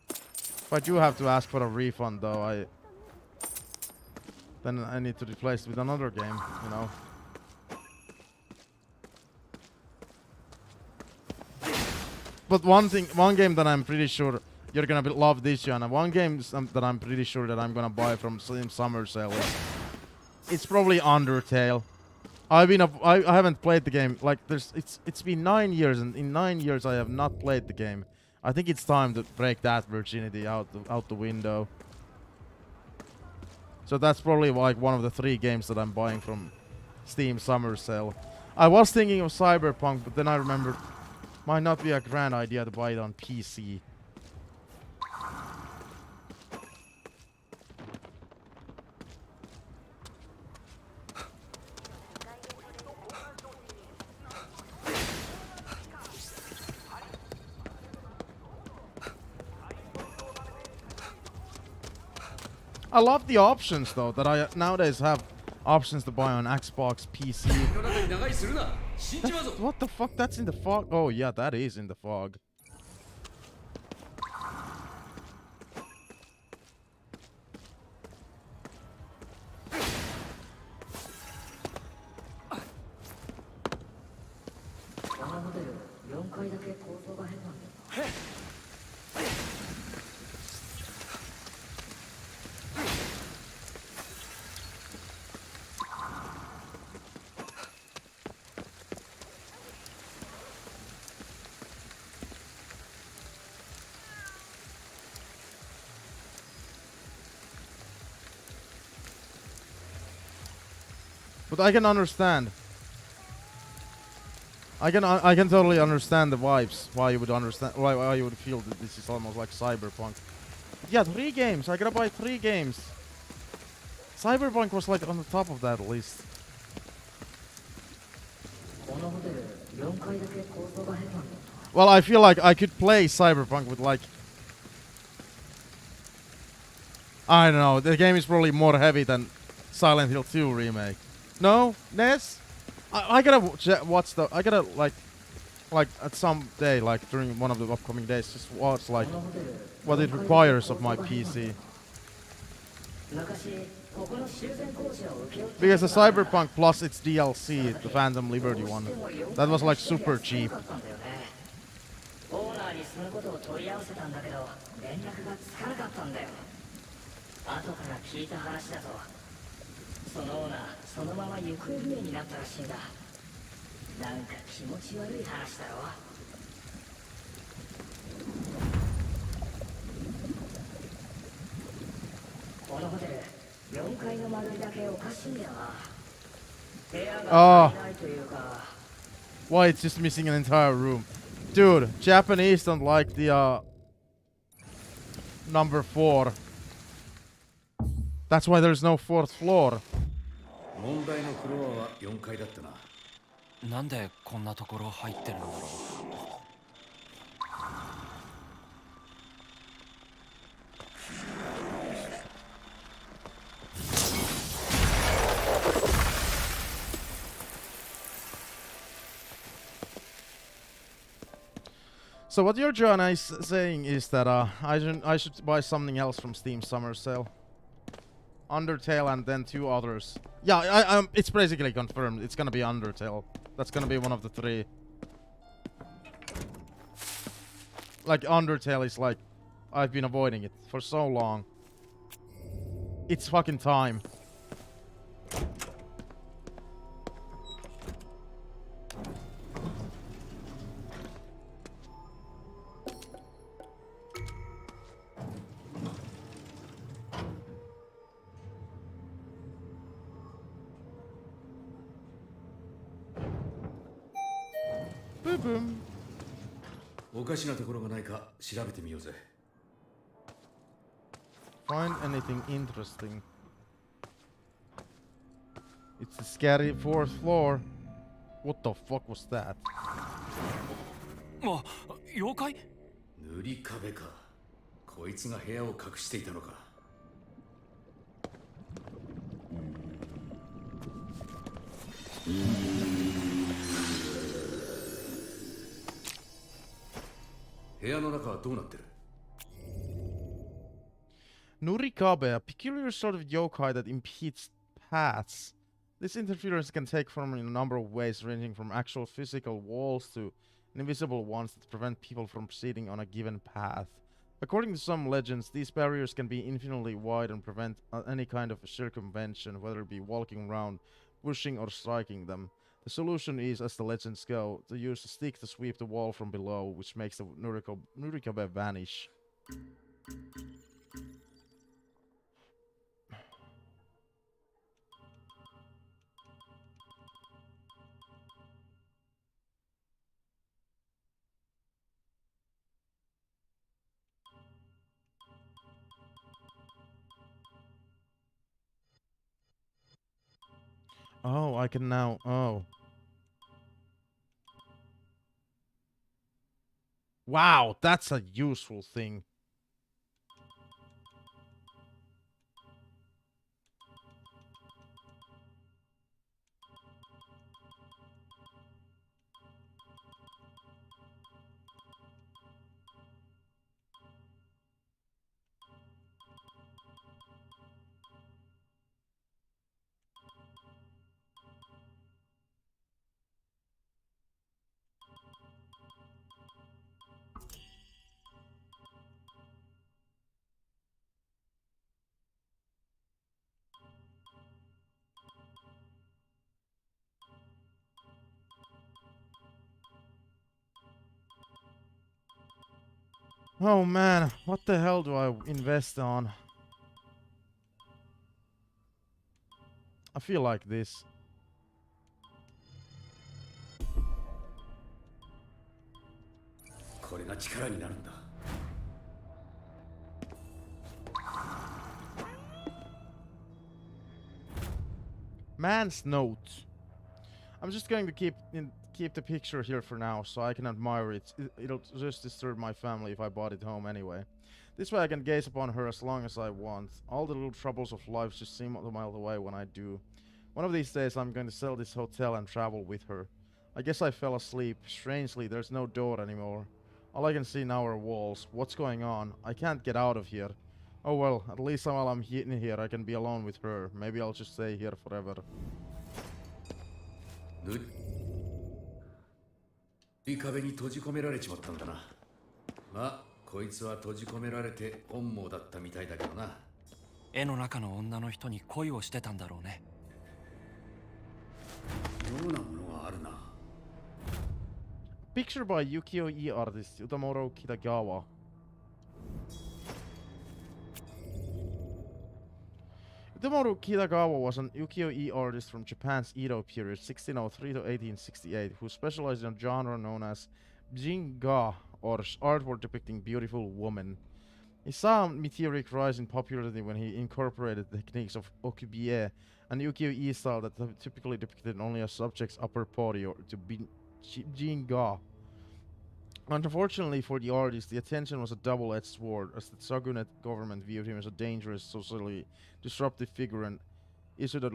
If I do have to ask for a refund, though, then I need to replace it with another game, you know. But one game that I'm pretty sure you're gonna love this, Jana. One game that I'm pretty sure that I'm gonna buy from Steam Summer Sale is... It's probably Undertale. I haven't played the game. Like, it's been 9 years, and in 9 years I have not played the game. I think it's time to break that virginity out the window. So that's probably like one of the 3 games that I'm buying from Steam Summer Sale. I was thinking of Cyberpunk, but then I remembered might not be a grand idea to buy it on PC. I love the options, though, that I nowadays have options to buy on Xbox, PC. What the fuck? That's in the fog? Oh, yeah, that is in the fog. But I can understand. I can totally understand the vibes. Why you would understand? Why you would feel that this is almost like Cyberpunk. Yeah, 3 games. I gotta buy 3 games. Cyberpunk was like on the top of that list. Well, I feel like I could play Cyberpunk with like... I don't know, the game is probably more heavy than Silent Hill 2 remake. No? Ness? I gotta watch the... I gotta like at some day, like during one of the upcoming days, just watch like what it requires of my PC. Because the Cyberpunk plus its DLC, the Phantom Liberty one, that was like super cheap. Oh. Why it's just missing an entire room. Dude, Japanese don't like the number 4. That's why there's no 4th floor. 問題のフロアは4階だったな。なんでこんなところ入ってるんだろう。So what your John is saying is that I should buy something else from Steam Summer Sale. Undertale and then 2 others. Yeah, it's basically confirmed. It's gonna be Undertale. That's gonna be one of the 3. Like Undertale is like, I've been avoiding it for so long. It's fucking time. Boom. おかしなところがないか調べてみようぜ。Find anything interesting. It's the scary 4th floor. What the fuck was that? あ、妖怪？塗り壁か。こいつが部屋を隠していたのか。部屋の中はどうなってる？ Nurikabe, a peculiar sort of yokai that impedes paths. This interference can take form in a number of ways, ranging from actual physical walls to invisible ones that prevent people from proceeding on a given path. According to some legends, these barriers can be infinitely wide and prevent any kind of circumvention, whether it be walking around, pushing, or striking them. The solution is, as the legends go, to use a stick to sweep the wall from below, which makes the Nurikabe vanish. Oh, I can now... Oh. Wow, that's a useful thing. Oh man, what the hell do I invest on? I feel like this. Man's note. I'm just going to keep the picture here for now, so I can admire it. It'll just disturb my family if I brought it home anyway. This way I can gaze upon her as long as I want. All the little troubles of life just seem a mile away when I do. One of these days I'm going to sell this hotel and travel with her. I guess I fell asleep. Strangely, there's no door anymore. All I can see now are walls. What's going on? I can't get out of here. Oh well, at least while I'm in here I can be alone with her. Maybe I'll just stay here forever. いい壁に閉じ込められちまったんだな。まあ、こいつは閉じ込められて本望だったみたいだけどな。絵の中の女の人に恋をしてたんだろうね。妙なものがあるな。Picture by Ukiyo-e artist Utamaro Kitagawa. Utamaro Kitagawa was an ukiyo-e artist from Japan's Edo period, 1603 to 1868, who specialized in a genre known as Jinga, or artwork depicting beautiful women. He saw a meteoric rise in popularity when he incorporated the techniques of okubie, an ukiyo-e style that typically depicted only a subject's upper body, or to be Jinga. Unfortunately for the artist, the attention was a double-edged sword, as the Shogunate government viewed him as a dangerous, socially disruptive figure and issued a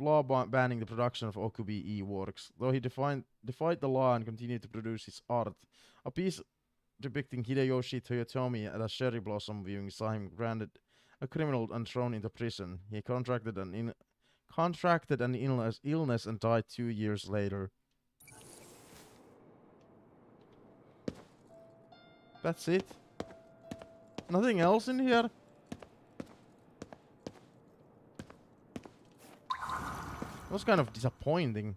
law banning the production of okubi-e works. Though he defied the law and continued to produce his art, a piece depicting Hideyoshi Toyotomi at a cherry blossom viewing saw him branded a criminal and thrown into prison. He contracted an illness and died 2 years later. That's it? Nothing else in here? It was kind of disappointing.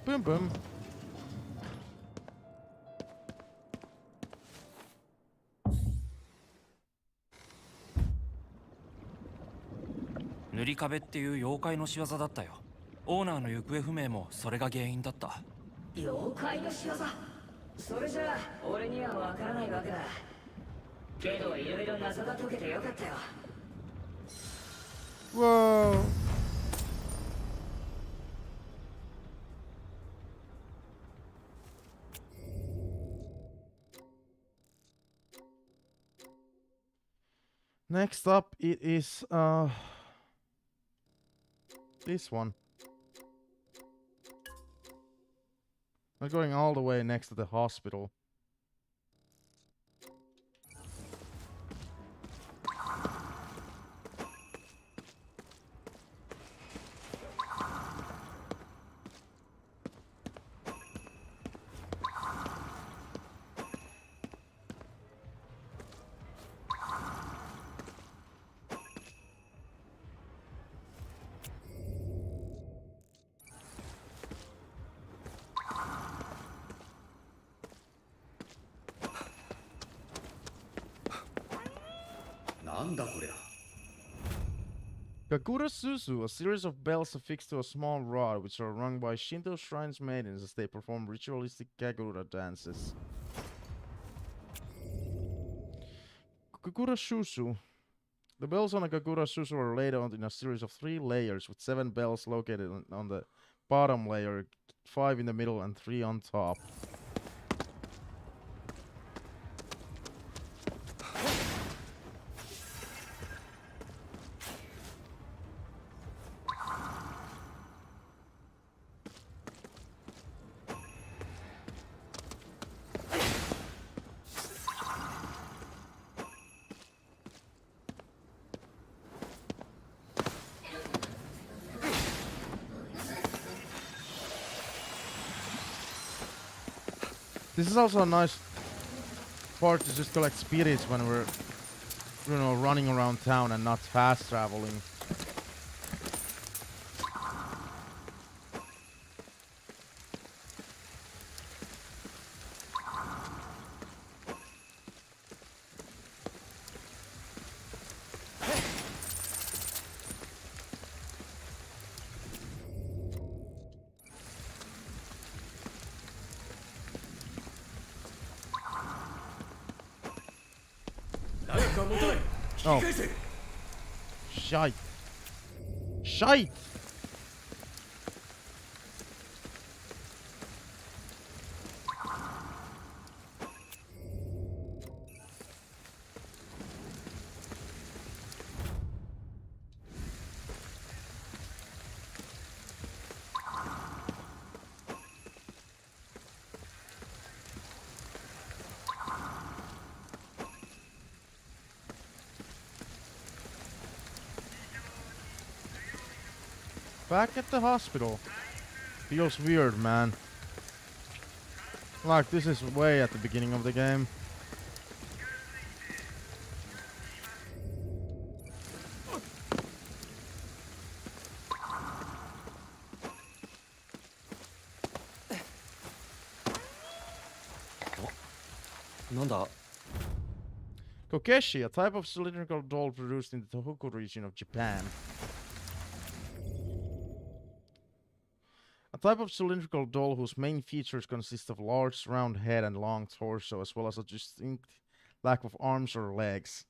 Boom boom.塗り壁っていう妖怪の仕業だったよ。オーナーの行方不明もそれが原因だった。妖怪の仕業？それじゃあ俺にはわからないわけだ。けどいろいろ謎が解けてよかったよ。Whoa. Next up, it is this one. We're going all the way next to the hospital. Kagura Susu, a series of bells affixed to a small rod which are rung by Shinto shrines maidens as they perform ritualistic Kagura dances. Kagura Susu. The bells on a Kagura Susu are laid out in a series of 3 layers with 7 bells located on the bottom layer, 5 in the middle and 3 on top. This is also a nice part to just collect spirits when we're, you know, running around town and not fast traveling. Oh. Shite. Shite! Back at the hospital. Feels weird, man. Like, this is way at the beginning of the game. Kokeshi, a type of cylindrical doll produced in the Tohoku region of Japan. A type of cylindrical doll whose main features consist of large round head and long torso, as well as a distinct lack of arms or legs.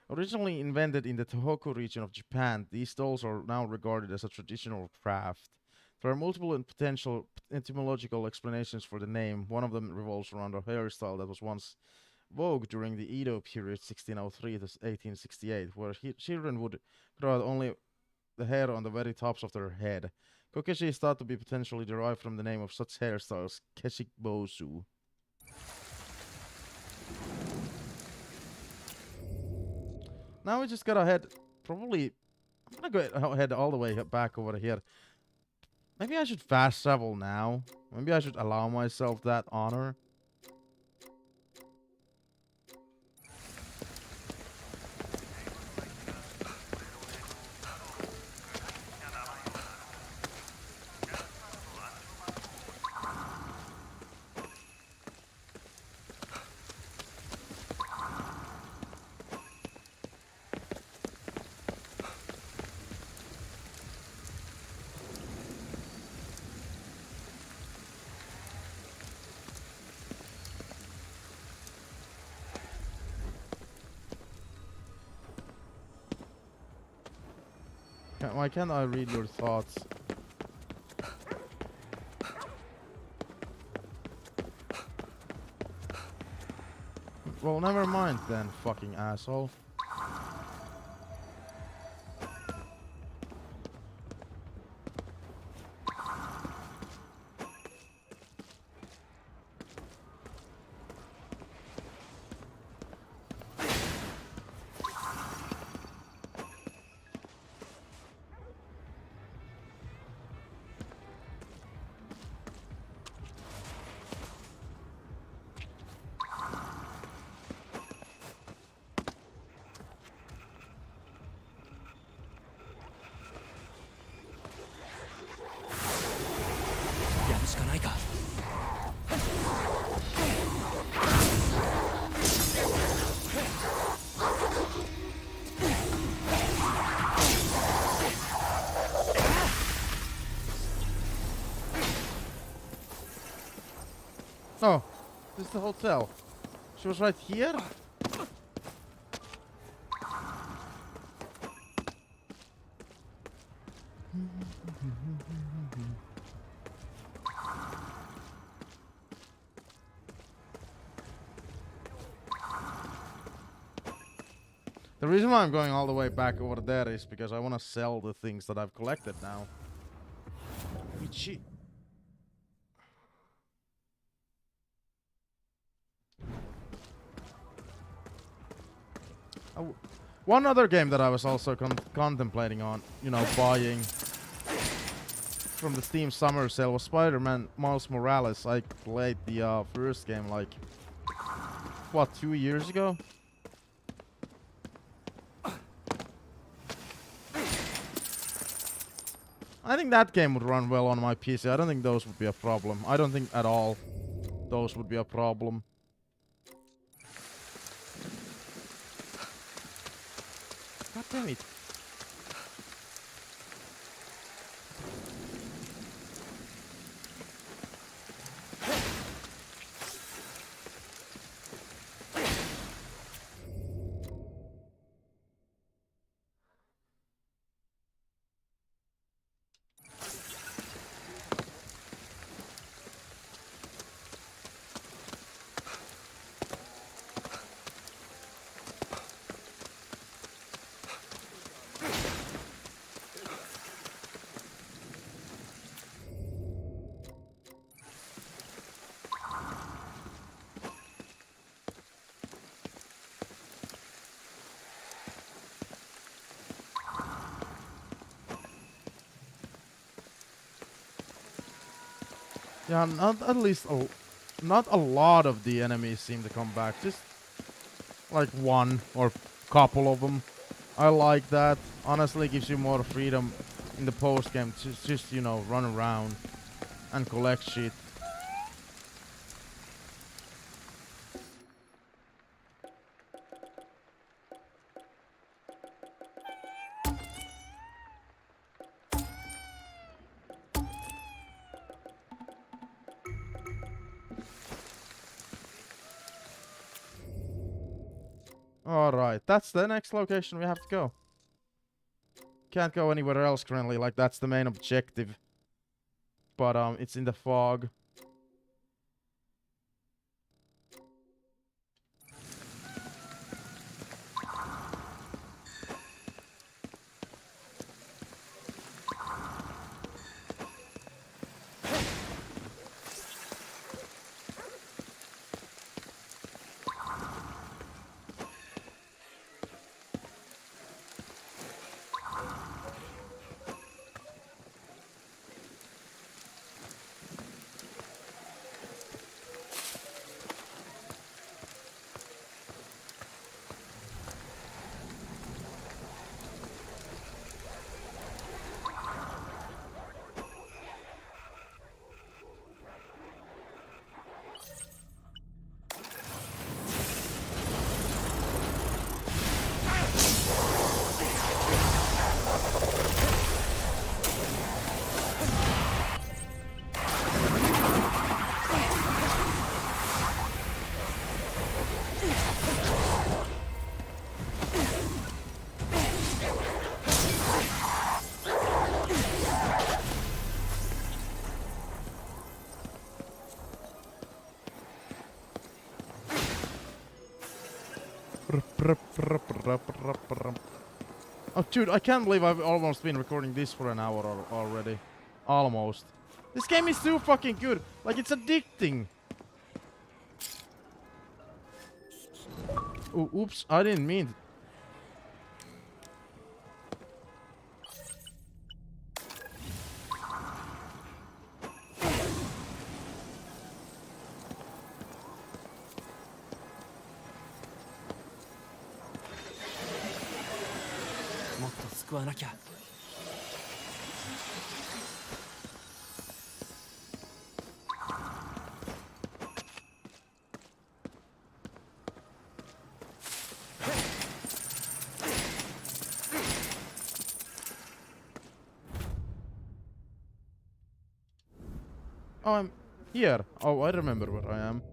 Originally invented in the Tohoku region of Japan, these dolls are now regarded as a traditional craft. There are multiple and potential etymological explanations for the name. One of them revolves around a hairstyle that was once vogue during the Edo period 1603 to 1868, where children would grow out only the hair on the very tops of their head. Kokeshi is thought to be potentially derived from the name of such hairstyles, Keshibosu. Now we just gotta head, probably, I'm gonna go head all the way back over here. Maybe I should fast travel now. Maybe I should allow myself that honor. Why can't I read your thoughts? Well, never mind then, fucking asshole. Oh, this is the hotel. She was right here? The reason why I'm going all the way back over there is because I want to sell the things that I've collected now. Ichi. One other game that I was also contemplating on, you know, buying from the Steam Summer Sale was Spider-Man Miles Morales. I played the first game like what, 2 years ago? I think that game would run well on my PC. I don't think those would be a problem. I don't think at all those would be a problem. God damn it. Yeah, not at least not a lot of the enemies seem to come back. Just like one or couple of them. I like that. Honestly, it gives you more freedom in the post game to just, you know, run around and collect shit. Alright, that's the next location we have to go. Can't go anywhere else currently, like that's the main objective. But it's in the fog. Oh, dude, I can't believe I've almost been recording this for an hour already. Almost. This game is too fucking good. Like, it's addicting. Oh, oops, I didn't mean... Oh, I'm here. Oh, I remember where I am.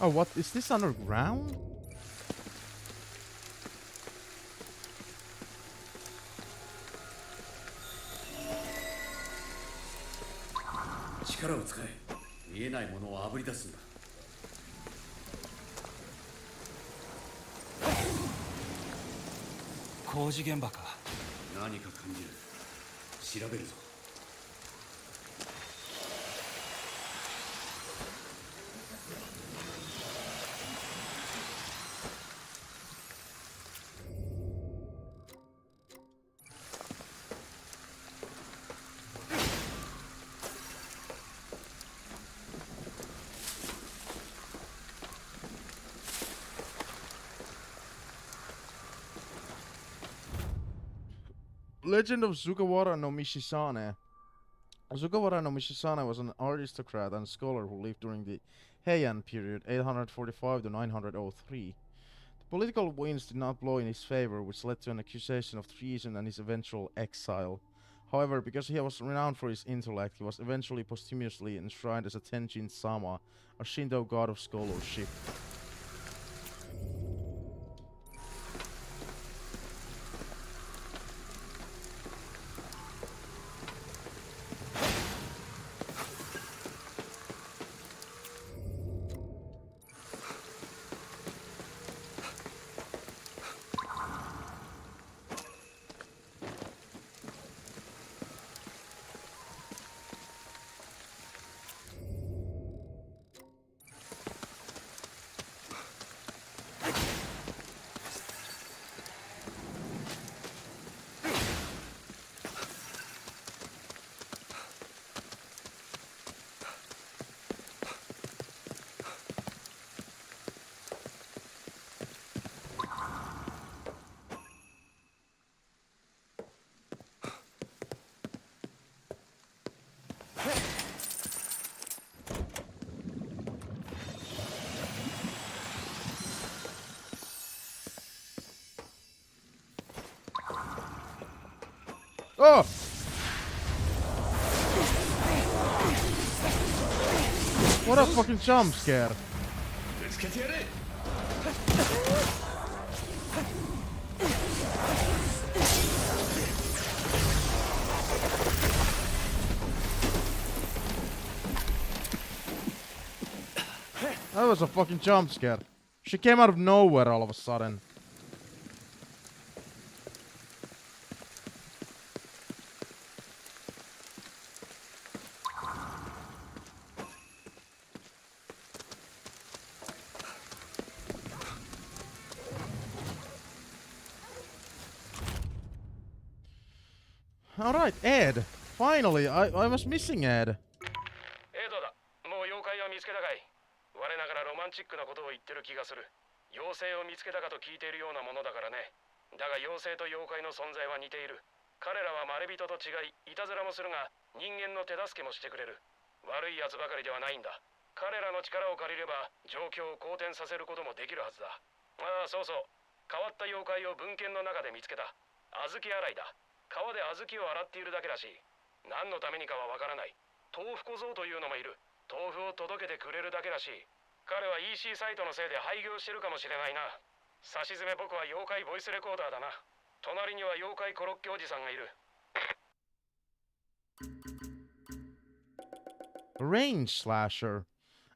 Oh, what? Is this underground? 力を使え。見えないものをあぶり出すんだ。工事現場か。何か感じる。調べるぞ。Legend of Sugawara no Mishisane. Sugawara no Mishisane was an aristocrat and scholar who lived during the Heian period, 845 to 903. The political winds did not blow in his favor, which led to an accusation of treason and his eventual exile. However, because he was renowned for his intellect, he was eventually posthumously enshrined as a Tenjin Sama, a Shinto god of scholarship. Oh! What a fucking jump scare! That was a fucking jump scare. She came out of nowhere all of a sudden. Alright, Ed. Finally, I was missing Ed. どうだ。もう妖怪は見つけたかい。我ながらロマンチックなことを言ってる気がする。妖精を見つけたかと聞いているようなものだからね。だが妖精と妖怪の存在は似ている。彼らはまれびとと違い、いたずらもするが、人間の手助けもしてくれる。悪い奴ばかりではないんだ。彼らの力を借りれば、状況を好転させることもできるはずだ。ああ、そうそう。変わった妖怪を文献の中で見つけた。小豆洗いだ。川で小豆を洗っているだけらしい。何のためにかはわからない。豆腐小僧というのもいる。豆腐を届けてくれるだけらしい。彼は EC サイトのせいで廃業してるかもしれないな。さしずめ僕は妖怪ボイスレコーダーだな。隣には妖怪コロッケおじさんがいる。Range slasher.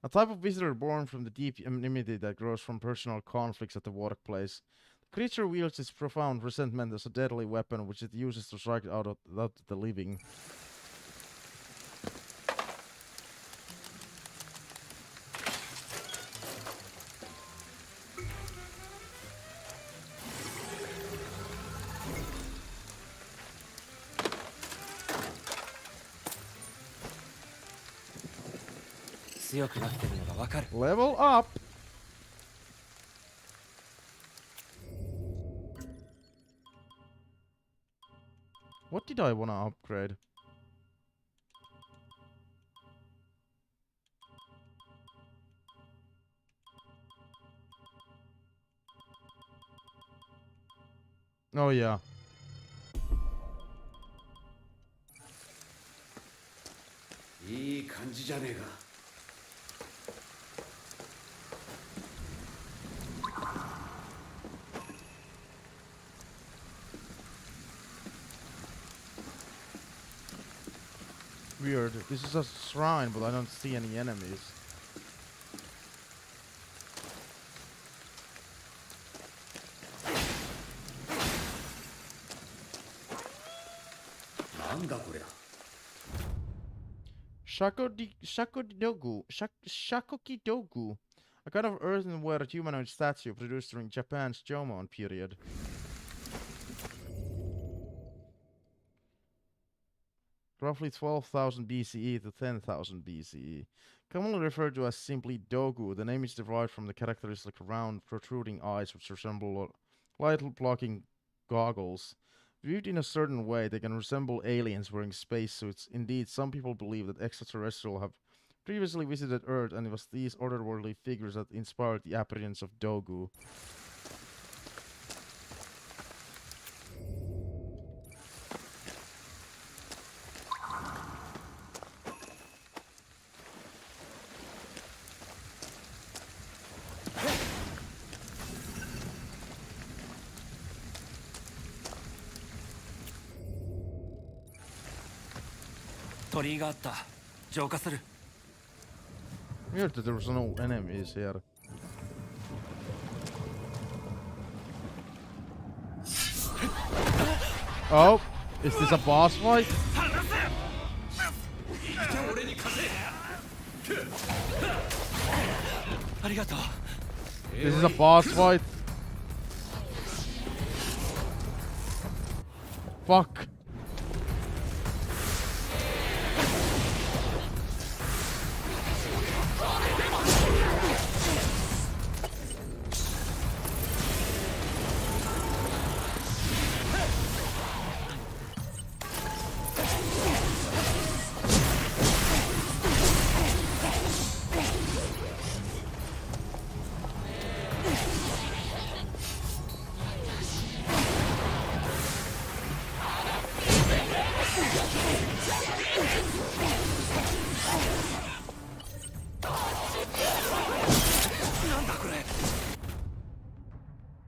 A type of visitor born from the deep anonymity that grows from personal conflicts at the workplace. The creature wields its profound resentment as a deadly weapon which it uses to strike out the living. Level up! What did I want to upgrade? Oh yeah. weird. This is a shrine, but I don't see any enemies. Shakokidogu. A kind of earthenware humanoid statue produced during Japan's Jomon period. Roughly 12,000 BCE to 10,000 BCE. Commonly referred to as simply Dogu, the name is derived from the characteristic round, protruding eyes which resemble light blocking goggles. Viewed in a certain way, they can resemble aliens wearing spacesuits. Indeed, some people believe that extraterrestrials have previously visited Earth, and it was these otherworldly figures that inspired the appearance of Dogu. Weird that there was no enemies here. Oh, is this a boss fight? This is a boss fight. Fuck.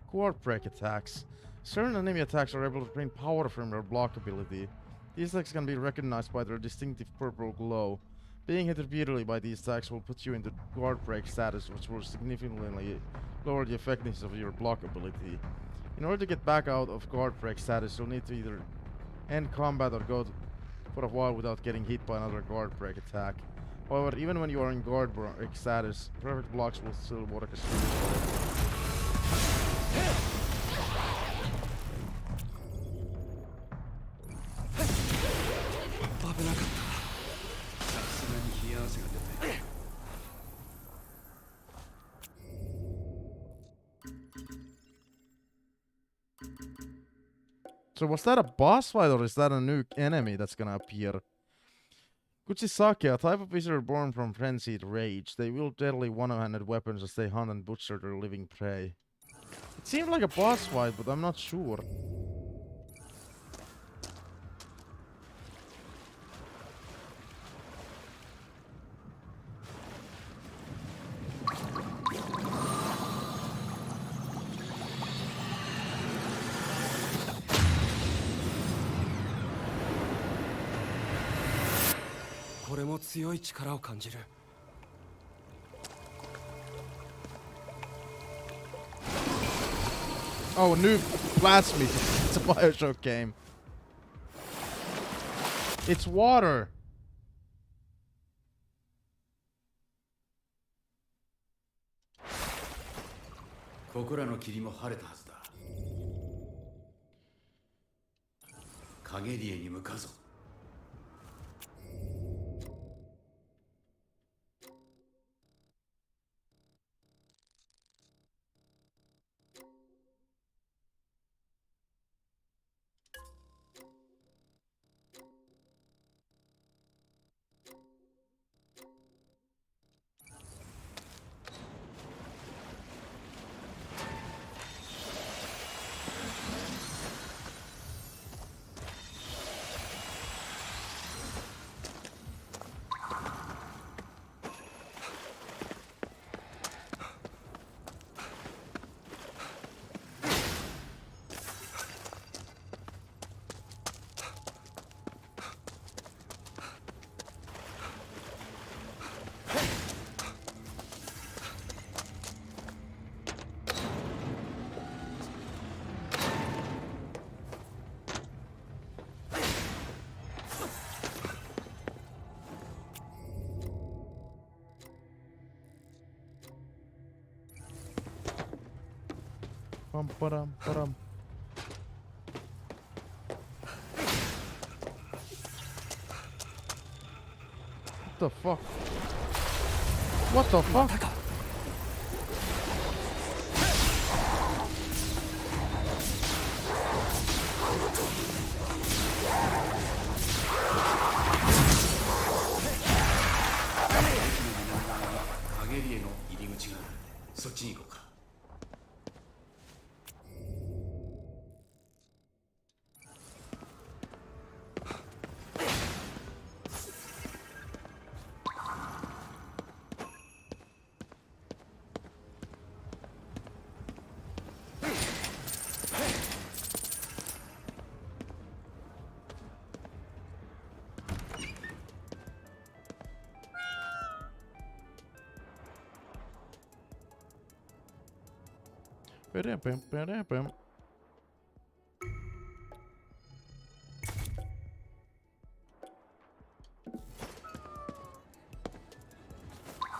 Guard break attacks. Certain enemy attacks are able to drain power from their block ability. These attacks can be recognized by their distinctive purple glow. Being hit repeatedly by these attacks will put you into guard break status, which will significantly lower the effectiveness of your block ability. In order to get back out of guard break status, you'll need to either end combat or go for a while without getting hit by another guard break attack. However, even when you are in guard break status, perfect blocks will still work as usual. So was that a boss fight or is that a new enemy that's gonna appear? Kuchisake, a type of visitor born from frenzied rage. They wield deadly one-handed weapons as they hunt and butcher their living prey. It seemed like a boss fight, but I'm not sure. Oh, a new blasphemy. It's a Bioshock game. It's water. Pum, ba-dum, ba-dum. What the fuck? What the fuck? Ba-dum, ba-dum.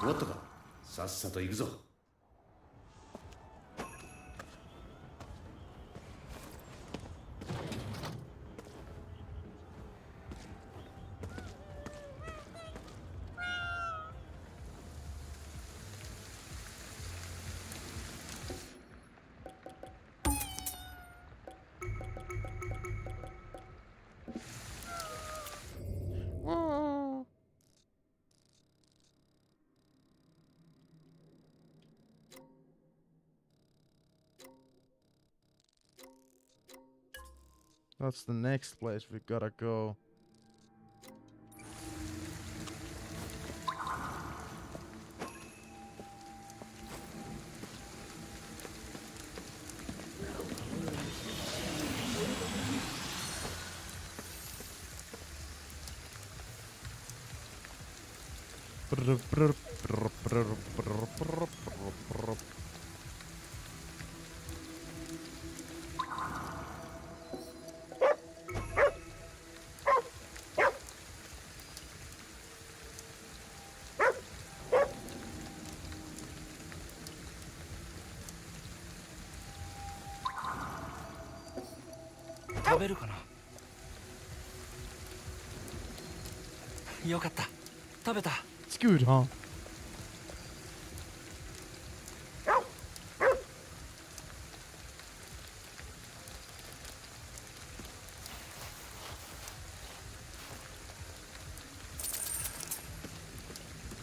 What the? さっさと行くぞ。That's the next place we gotta go.食べるかな。よかった。食べた。It's good, huh?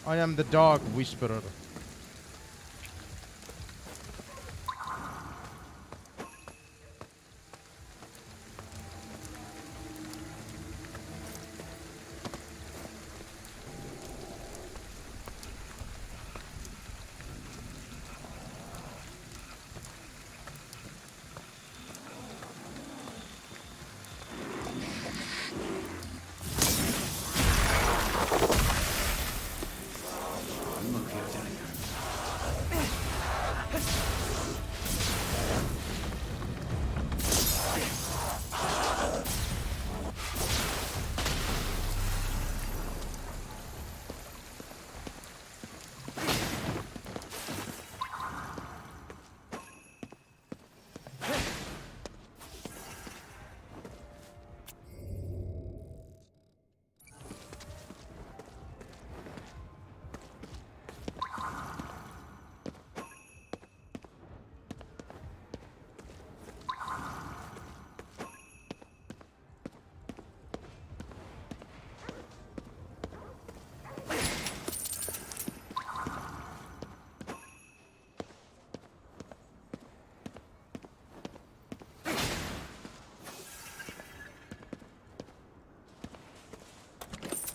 I am the dog whisperer.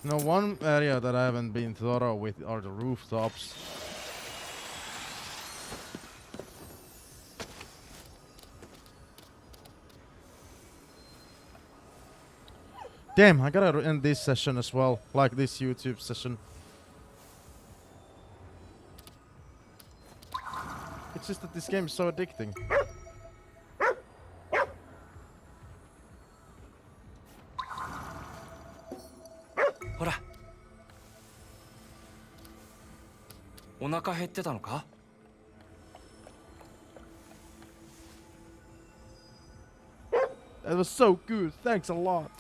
No, one area that I haven't been thorough with are the rooftops. Damn, I gotta end this session as well, like this YouTube session. It's just that this game is so addicting. Hora. お腹減ってたのか？ It was so good. Thanks a lot.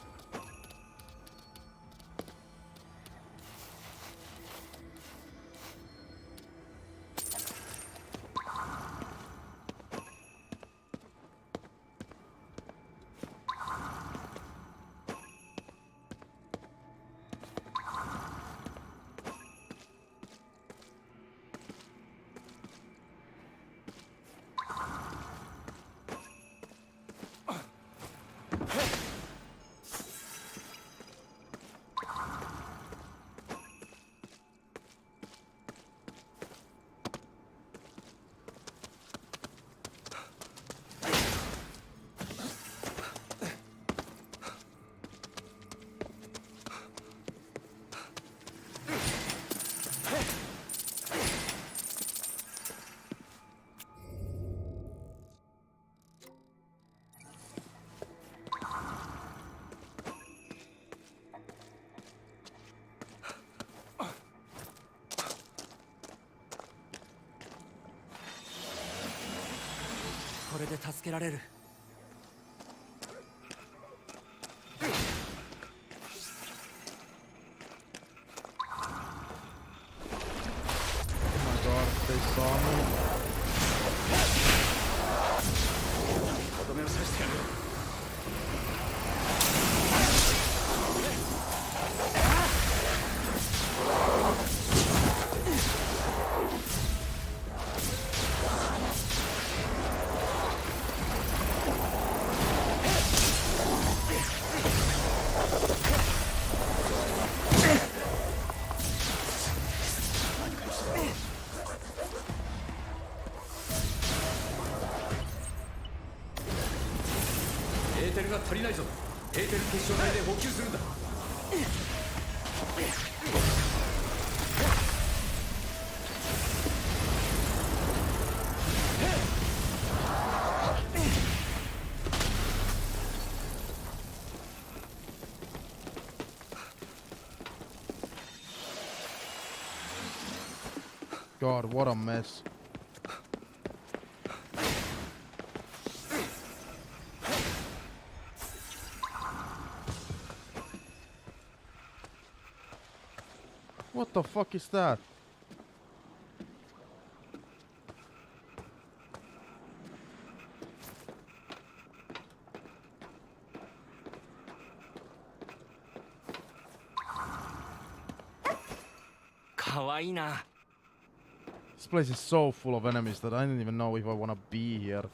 They saw me. God, what a mess. What the fuck is that? This place is so full of enemies that I don't even know if I want to be here.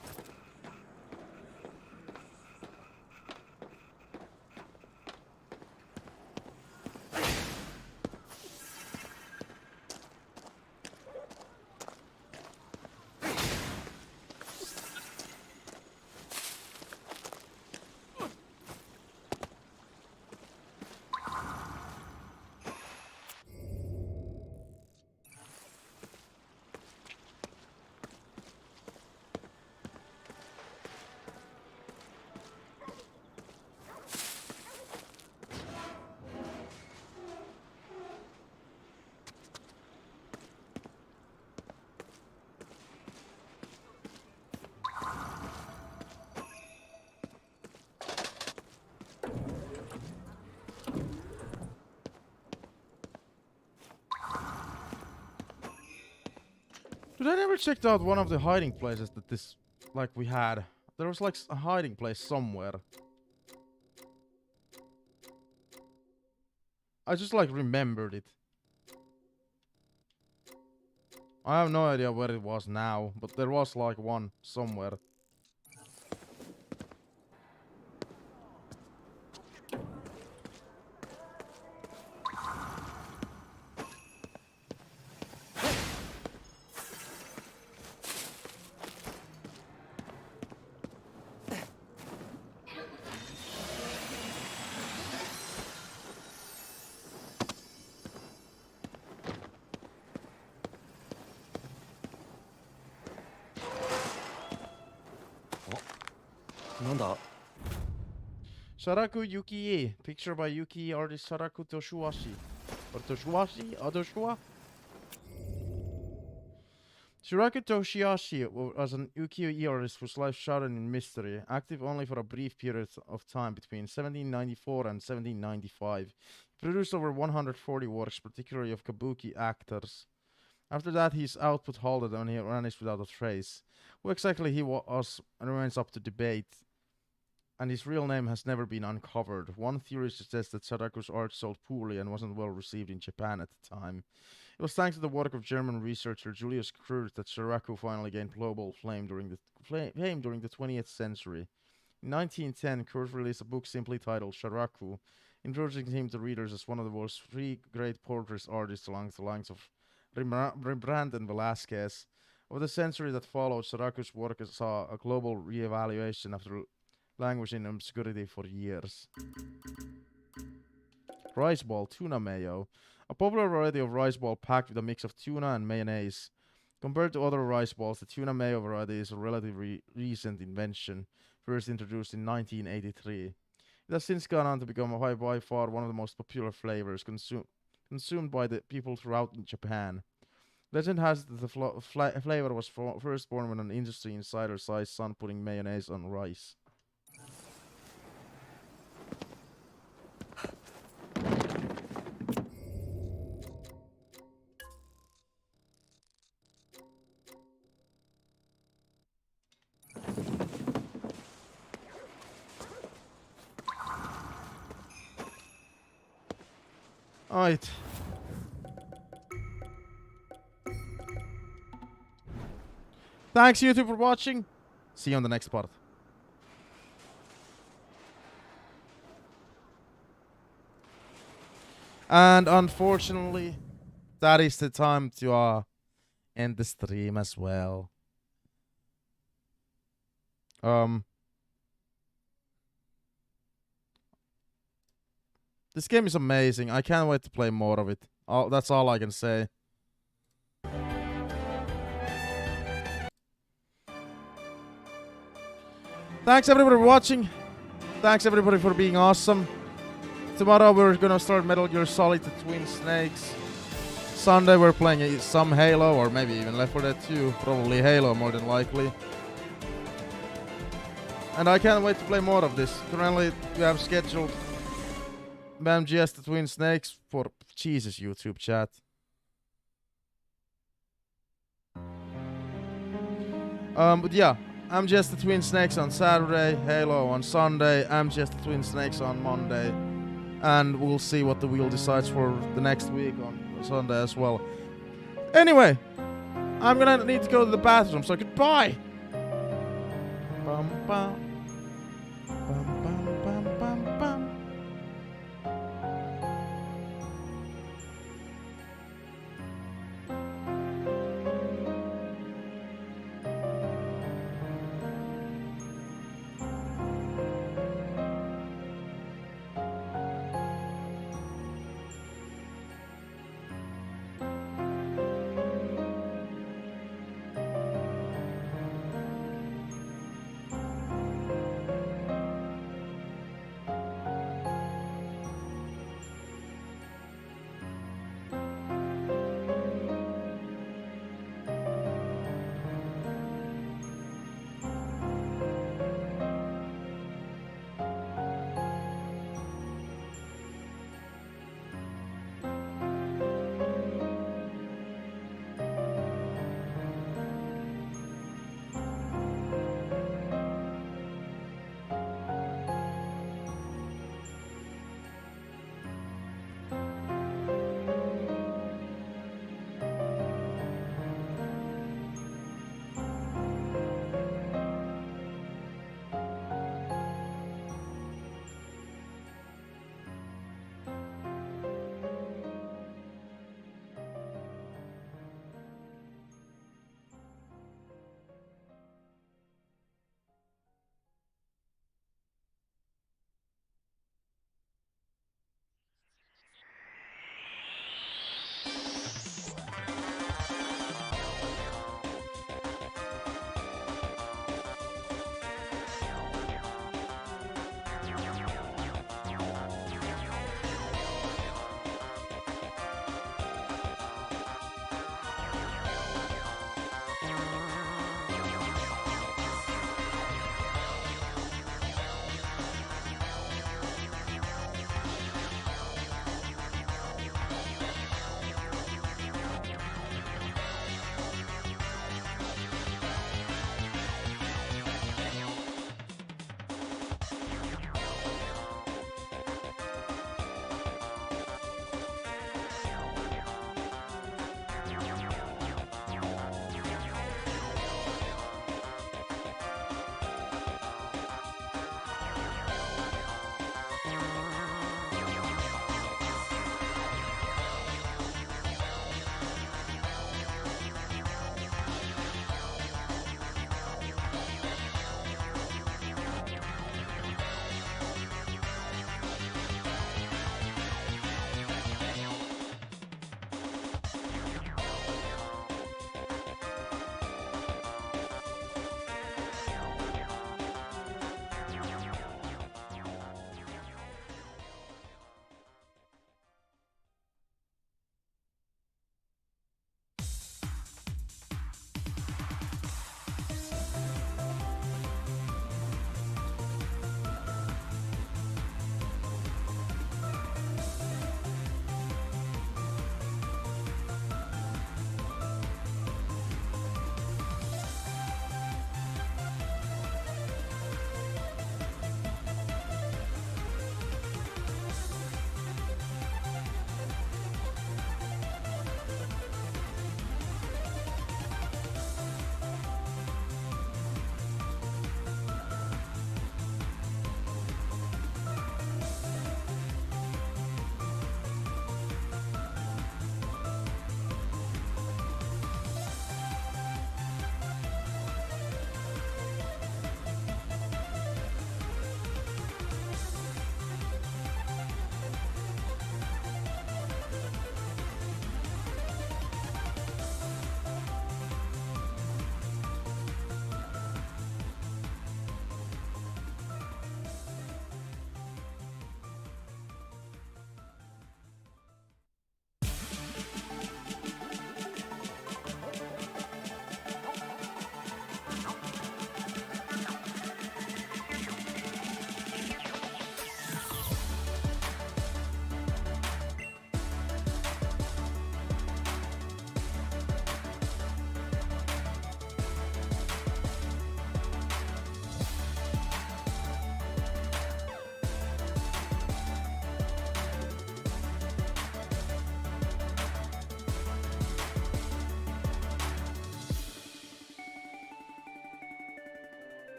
Dude, I never checked out one of the hiding places that this, like, we had. There was, like, a hiding place somewhere. I just, like, remembered it. I have no idea where it was now, but there was, like, one somewhere. Saraku Yukie. Picture by Yuki artist Saraku Toshuashi. Or Toshuashi? Otoshua? Shiraku Toshiyashi was an ukiyo-e artist whose life shrouded in mystery, active only for a brief period of time between 1794 and 1795. He produced over 140 works, particularly of kabuki actors. After that, his output halted and he vanished without a trace. Who exactly he was remains up to debate, and his real name has never been uncovered. One theory suggests that Shiraku's art sold poorly and wasn't well received in Japan at the time. It was thanks to the work of German researcher Julius Krug that Shiraku finally gained global fame during the 20th century. In 1910, Krug released a book simply titled Shiraku, introducing him to readers as one of the world's three great portrait artists along the lines of Rembrandt and Velázquez. Over the century that followed, Shiraku's work saw a global re-evaluation after languishing in obscurity for years. Rice ball tuna mayo. A popular variety of rice ball packed with a mix of tuna and mayonnaise. Compared to other rice balls, the tuna mayo variety is a relatively recent invention, first introduced in 1983. It has since gone on to become by far one of the most popular flavors consumed by the people throughout Japan. Legend has that the flavor was first born when an industry insider-sized son putting mayonnaise on rice. Alright. Thanks YouTube for watching. See you on the next part. And unfortunately, that is the time to end the stream as well. This game is amazing. I can't wait to play more of it. That's all I can say. Thanks everybody for watching. Thanks everybody for being awesome. Tomorrow we're gonna start Metal Gear Solid: The Twin Snakes. Sunday we're playing some Halo, or maybe even Left 4 Dead 2. Probably Halo more than likely. And I can't wait to play more of this. Currently we have scheduled MGS: The Twin Snakes for Jesus YouTube chat. But yeah. MGS: The Twin Snakes on Saturday, Halo on Sunday, MGS: The Twin Snakes on Monday, and we'll see what the wheel decides for the next week on Sunday as well. Anyway, I'm gonna need to go to the bathroom, so goodbye! Bum, bum, bum.